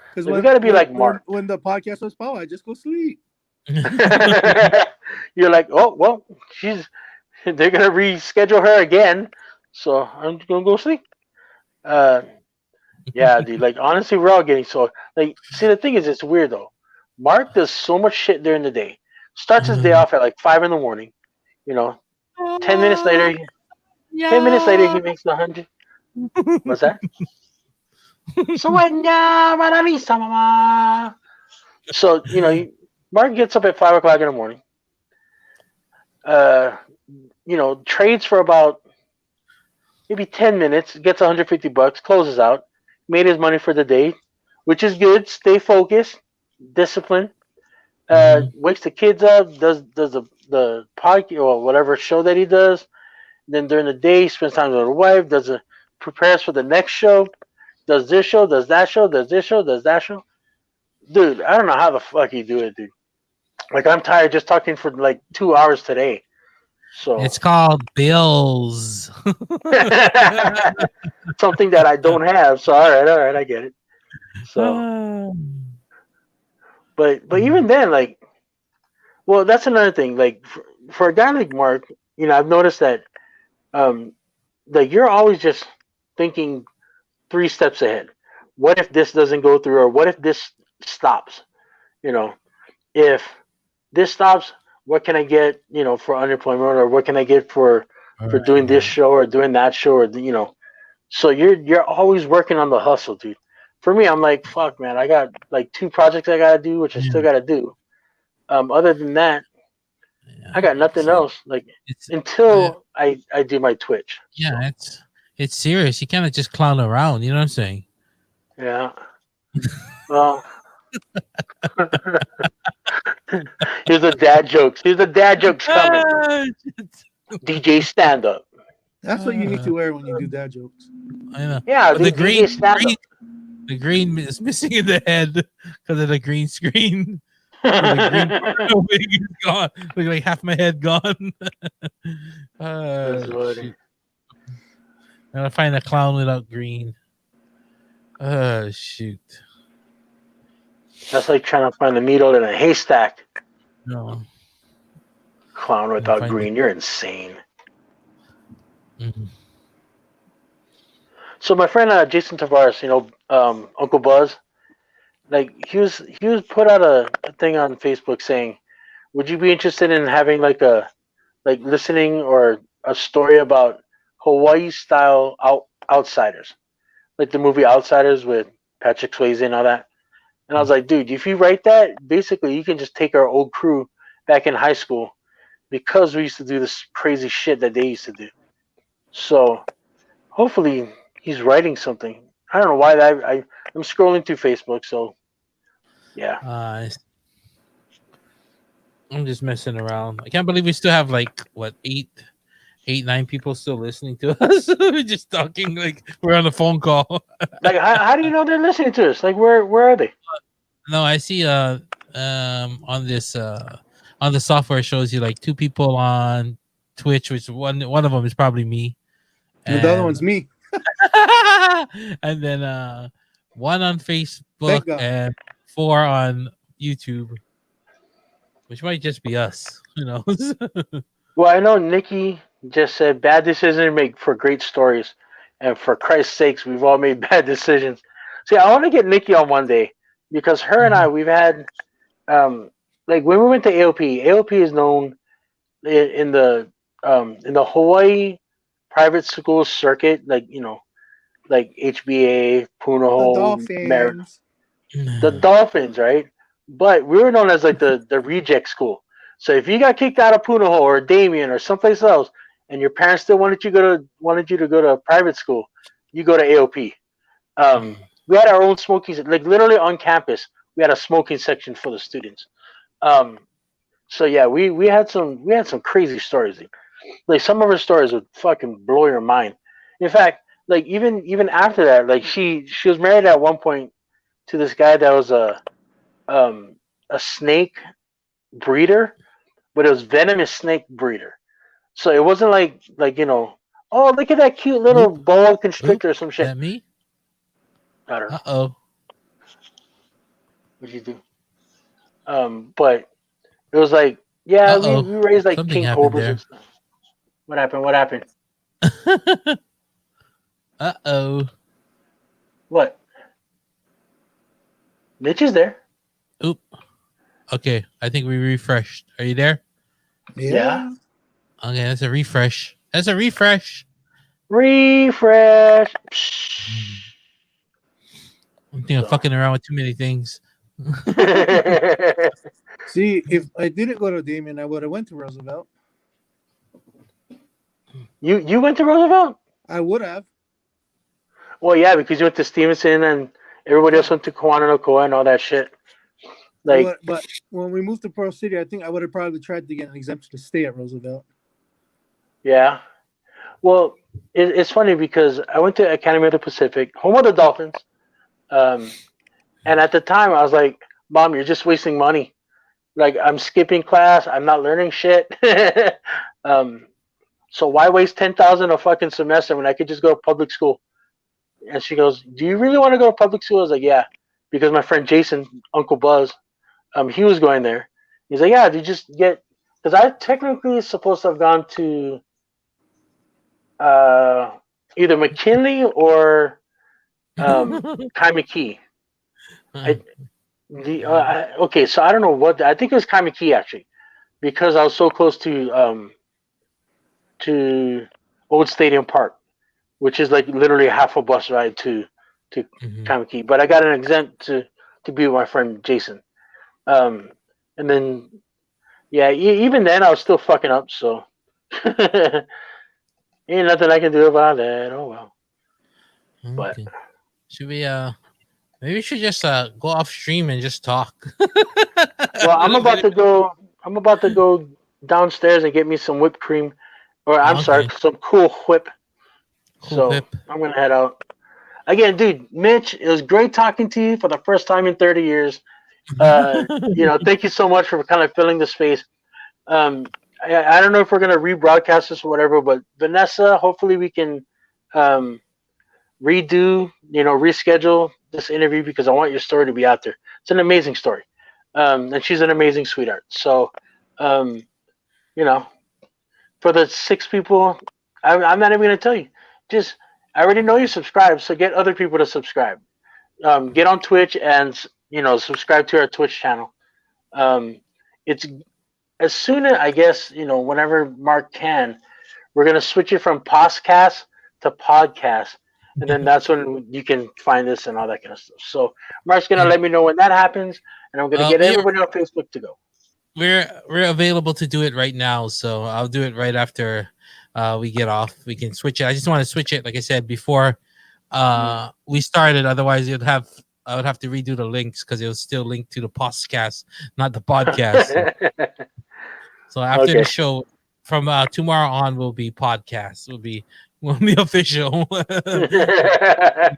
Because we gotta be like Mark. When the podcast was I just go sleep. You're like, oh well, they're gonna reschedule her again, so I'm gonna go sleep. Yeah, dude. Like honestly, we're all getting so like. See, the thing is, it's weird though. Mark does so much shit during the day. Starts his day off at like 5 in the morning. 10 minutes later, 10 minutes later, he makes 100. What's that? So Mark gets up at 5 o'clock in the morning. Trades for about maybe 10 minutes, gets $150, closes out, made his money for the day, which is good. Stay focused, discipline. Wakes the kids up, does the podcast or whatever show that he does. Then during the day, he spends time with his wife, prepares for the next show, does this show, does that show, does this show, does that show. Dude, I don't know how the fuck you do it, dude. Like I'm tired just talking for like 2 hours today. So it's called bills. Something that I don't have. So all right, I get it. So, but even then, like, well, that's another thing. Like for a guy like Mark, I've noticed that, like you're always just thinking 3 steps ahead. What if this doesn't go through, or what if this stops? If this stops, what can I get, for unemployment, or what can I get for doing this show or doing that show, or so you're always working on the hustle, dude. For me, I'm like, fuck, man, I got like 2 projects I gotta do, which I still gotta do. Other than that, I got nothing else. Like until I do my Twitch. Yeah, it's serious. You can't just clown around. You know what I'm saying? Yeah. Well. Here's the dad jokes. Here's the dad jokes coming. DJ stand up. That's what you need to wear when you do dad jokes. I know. Yeah, the green the green is missing in the head because of the green screen. The green wig is gone. Look, like half my head gone. I'm gonna find a clown without green. Shoot. That's like trying to find a needle in a haystack. No. Clown without green. You're insane. Mm-hmm. So my friend Jason Tavares, Uncle Buzz, like he was put out a thing on Facebook saying, would you be interested in having like listening or a story about Hawaii style outsiders, like the movie Outsiders with Patrick Swayze and all that. And I was like, dude, if you write that, basically you can just take our old crew back in high school, because we used to do this crazy shit that they used to do. So hopefully he's writing something. I don't know why that I'm scrolling through Facebook, so yeah. I'm just messing around. I can't believe we still have like what 9 people still listening to us. We're just talking like we're on a phone call. Like, how do you know they're listening to us? Like, where are they? No, I see on this on the software shows you like 2 people on Twitch, which one of them is probably me. And the other one's me. And then 1 on Thank Facebook God. and 4 on YouTube. Which might just be us, who knows? Well, I know Nikki just said bad decisions make for great stories, and for Christ's sakes, we've all made bad decisions. See, I want to get Nikki on one day because her and I, we've had, like when we went to AOP. AOP is known in the Hawaii private school circuit, like like HBA, The Punahou, Dolphins. the Dolphins, right? But we were known as like the reject school. So if you got kicked out of Punahou or Damien or someplace else, and your parents still wanted you to go to a private school, you go to AOP. We had our own smoking, like literally on campus. We had a smoking section for the students. So yeah, we had some crazy stories. Like some of her stories would fucking blow your mind. In fact, like even after that, like she was married at one point to this guy that was a snake breeder, but it was venomous snake breeder. So it wasn't like oh look at that cute little Oop. boa constrictor or some Is shit. that me? I don't know. Uh-oh. What'd you do? But it was like yeah, we Uh-oh. raised like Something king happened cobras there. and stuff. What happened? What happened? Uh-oh. What? Mitch is there. Oop. Okay, I think we refreshed. Are you there? Yeah. Okay, that's a refresh. That's a refresh. Refresh. I think I'm fucking around with too many things. See, if I didn't go to Damien, I would have went to Roosevelt. You went to Roosevelt? I would have. Well, yeah, because you went to Stevenson and everybody else went to Kawananokoa and all that shit. Like, But when we moved to Pearl City, I think I would have probably tried to get an exemption to stay at Roosevelt. yeah. Well, it's funny because I went to Academy of the Pacific, home of the Dolphins. And at the time, I was like, Mom, you're just wasting money. Like, I'm skipping class. I'm not learning shit. So why waste 10,000 a fucking semester when I could just go to public school? And she goes, do you really want to go to public school? I was like, yeah, because my friend Jason, Uncle Buzz, he was going there. He's like, yeah, did you just get? Because I technically supposed to have gone to either McKinley or Kaimaki. Okay, so I don't know what I think it was Kaimaki actually, because I was so close to Old Stadium Park, which is like literally half a bus ride to Kaimaki. But I got an exempt to be with my friend Jason. And then yeah, even then I was still fucking up. So ain't nothing I can do about that. Oh well. But Okay. Should we maybe we should just go off stream and just talk. well, I'm about to go downstairs and get me some whipped cream, or I'm sorry, some Cool Whip. Cool Whip. I'm gonna head out. Again, dude, Mitch, it was great talking to you for the first time in 30 years. Thank you so much for kind of filling the space. I don't know if we're gonna rebroadcast this or whatever, but Vanessa, hopefully we can reschedule this interview because I want your story to be out there. It's an amazing story, and she's an amazing sweetheart. So, for the 6 people, I'm not even gonna tell you. Just I already know you subscribe, so get other people to subscribe. Get on Twitch and subscribe to our Twitch channel. It's as soon as I guess whenever Mark can, we're gonna switch it from podcast to podcast, and then that's when you can find this and all that kind of stuff. So Mark's gonna let me know when that happens, and I'm gonna get everybody on Facebook to go. We're available to do it right now, so I'll do it right after we get off. We can switch it. I just want to switch it, like I said before, we started. Otherwise, I would have to redo the links because it was still linked to the podcast, not the podcast. So after the Okay. show, from tomorrow on, will be podcast. Will be official. We can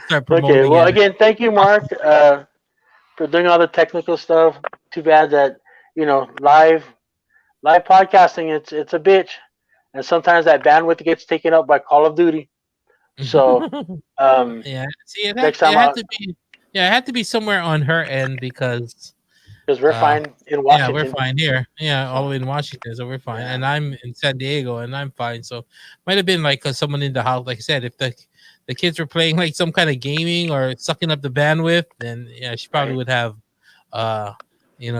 start Okay. promoting Well, it. again, thank you, Mark, for doing all the technical stuff. Too bad that live podcasting it's a bitch, and sometimes that bandwidth gets taken up by Call of Duty. So Yeah. See, next it time had out, to be. Yeah, it had to be somewhere on her end because because we're uh fine in yeah, we're Washington. fine here. Yeah, all So the way in Washington, so we're fine. yeah. And I'm in San Diego, and I'm fine. So might have been like someone in the house. Like I said, if the kids were playing like some kind of gaming or sucking up the bandwidth, then yeah, she probably Right. would have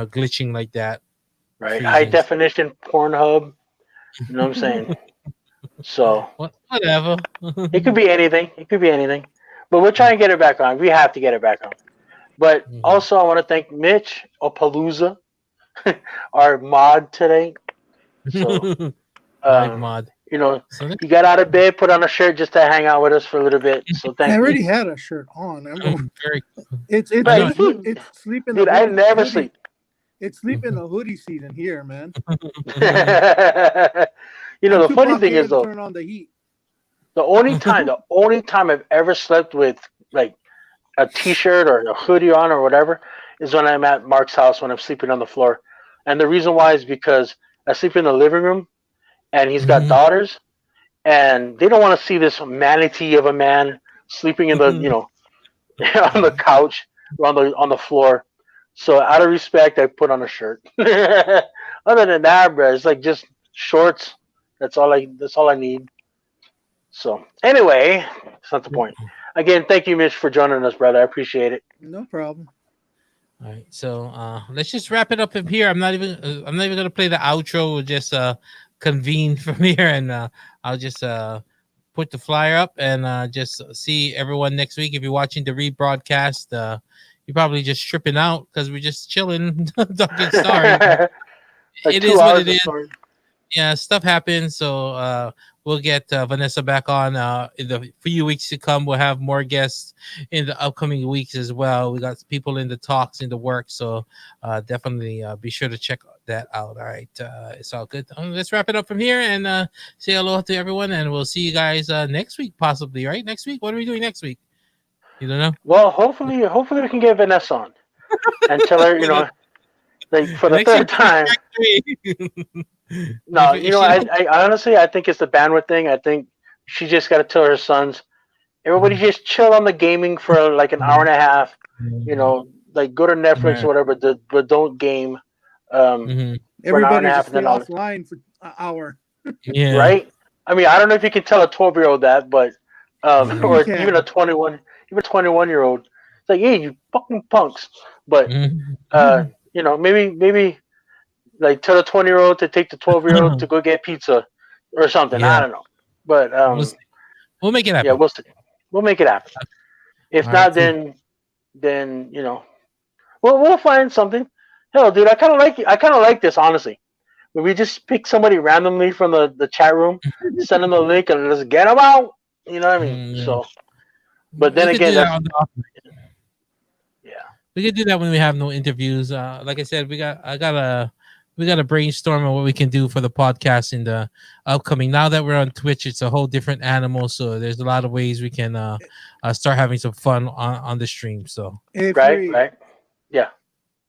glitching like that, Right. High freezing. definition Pornhub. You know what I'm saying? So Whatever. it could be anything. It could be anything. But we'll try and get it back on. We have to get it back on. But Mhm. also, I want to thank Mitch Opalooza, our mod today. So, Live um, mod. you know, So that- he got out of bed, put on a shirt just to hang out with us for a little bit. So I thank you. already had a shirt on. I'm going, very it's But know. it's sleep in dude, the I hoodie. never sleep. It's sleep in the hoodie season here, man. You know, I'm the too funny thing popular is to though, turn on the heat. the only time I've ever slept with like a t-shirt or a hoodie on or whatever is when I'm at Mark's house when I'm sleeping on the floor. And the reason why is because I sleep in the living room and he's got Mhm. daughters and they don't want to see this manatee of a man sleeping in the, on the couch or on the floor. So out of respect, I put on a shirt. Other than that, bro, it's like just shorts. That's all I need. So anyway, that's not the point. Again, thank you, Mitch, for joining us, brother. I appreciate it. No problem. All right, so let's just wrap it up from here. I'm not even gonna play the outro. We'll just convene from here, and I'll just put the flyer up and just see everyone next week. If you're watching the rebroadcast, you're probably just tripping out because we're just chilling, talking story. Like It two is what hours it of is. story. Yeah, stuff happens. So we'll get Vanessa back on in the few weeks to come. We'll have more guests in the upcoming weeks as well. We got people in the talks, in the work. So definitely be sure to check that out. All right. It's all good. Let's wrap it up from here and say aloha to everyone. And we'll see you guys next week, possibly, right? Next week? What are we doing next week? You don't know? Well, hopefully we can get Vanessa on and tell her, like for the Next third week will be time. track 3. No, If she don't- I honestly I think it's the bandwidth thing. I think she just got to tell her sons, everybody just chill on the gaming for like an hour and a half. Like go to Netflix or whatever, but don't game Mhm. for an hour and Everybody a half, just and stay then I'll, offline for an hour. Yeah. right? I mean, I don't know if you can tell a 12-year-old that, but Sure or you even can. a 21-year-old. It's like, hey, you fucking punks. But Mhm. maybe like tell a 20-year-old to take the 12-year-old to go get pizza or something. I Yeah. don't know, but We'll see. We'll make it yeah, happen. we'll see. We'll make it happen. If All right, not, cool. then we'll find something. Hell, dude, I kind of like it. I kind of like this honestly. When we just pick somebody randomly from the chat room, send them the link, and just get them out. You know what I mean? Yeah. So, but then We could again, do that that's on the off. yeah. We could do that when we have no interviews. Like I said, we gotta brainstorm on what we can do for the podcast in the upcoming. Now that we're on Twitch, it's a whole different animal. So there's a lot of ways we can start having some fun on the stream. So Hey, Right, Free, right. Yeah.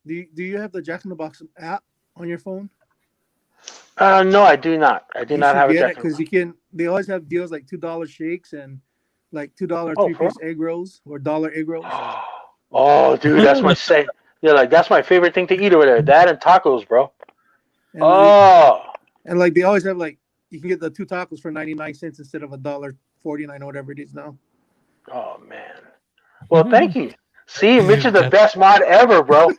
do you have the Jack in the Box app on your phone? No, I do not. I do You not should have a get it jacket. because you can. They always have deals like $2 shakes and like $2 Oh, three-piece egg rolls or dollar egg rolls. Oh, dude, that's my say. Yeah, like that's my favorite thing to eat over there. That and tacos, bro. And Oh, like they always have like you can get the 2 tacos for 99 cents instead of $1.49 or whatever it is now. oh man. Well, thank you. See, Mitch is the best mod ever, bro.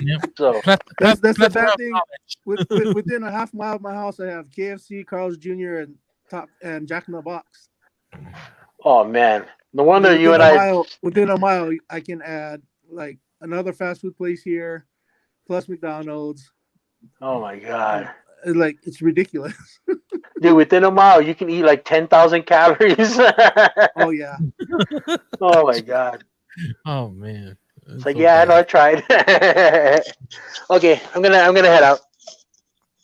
Yep. So That's the plethora bad of thing. knowledge. Within a half mile of my house, I have KFC, Carl's Jr. and Jack in the Box. oh man. No wonder you and I Within a mile, I can add like another fast food place here, plus McDonald's. oh my god. Like it's ridiculous. Dude, within a mile, you can eat like 10,000 calories. Oh yeah. Oh my god. Oh man. It's like, yeah, I know, I tried. Okay, I'm gonna head out.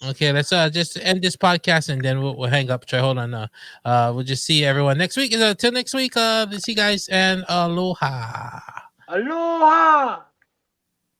Okay, let's just end this podcast and then we'll hang up. Try hold on. We'll just see everyone next week. Till next week. See you guys and aloha. Aloha.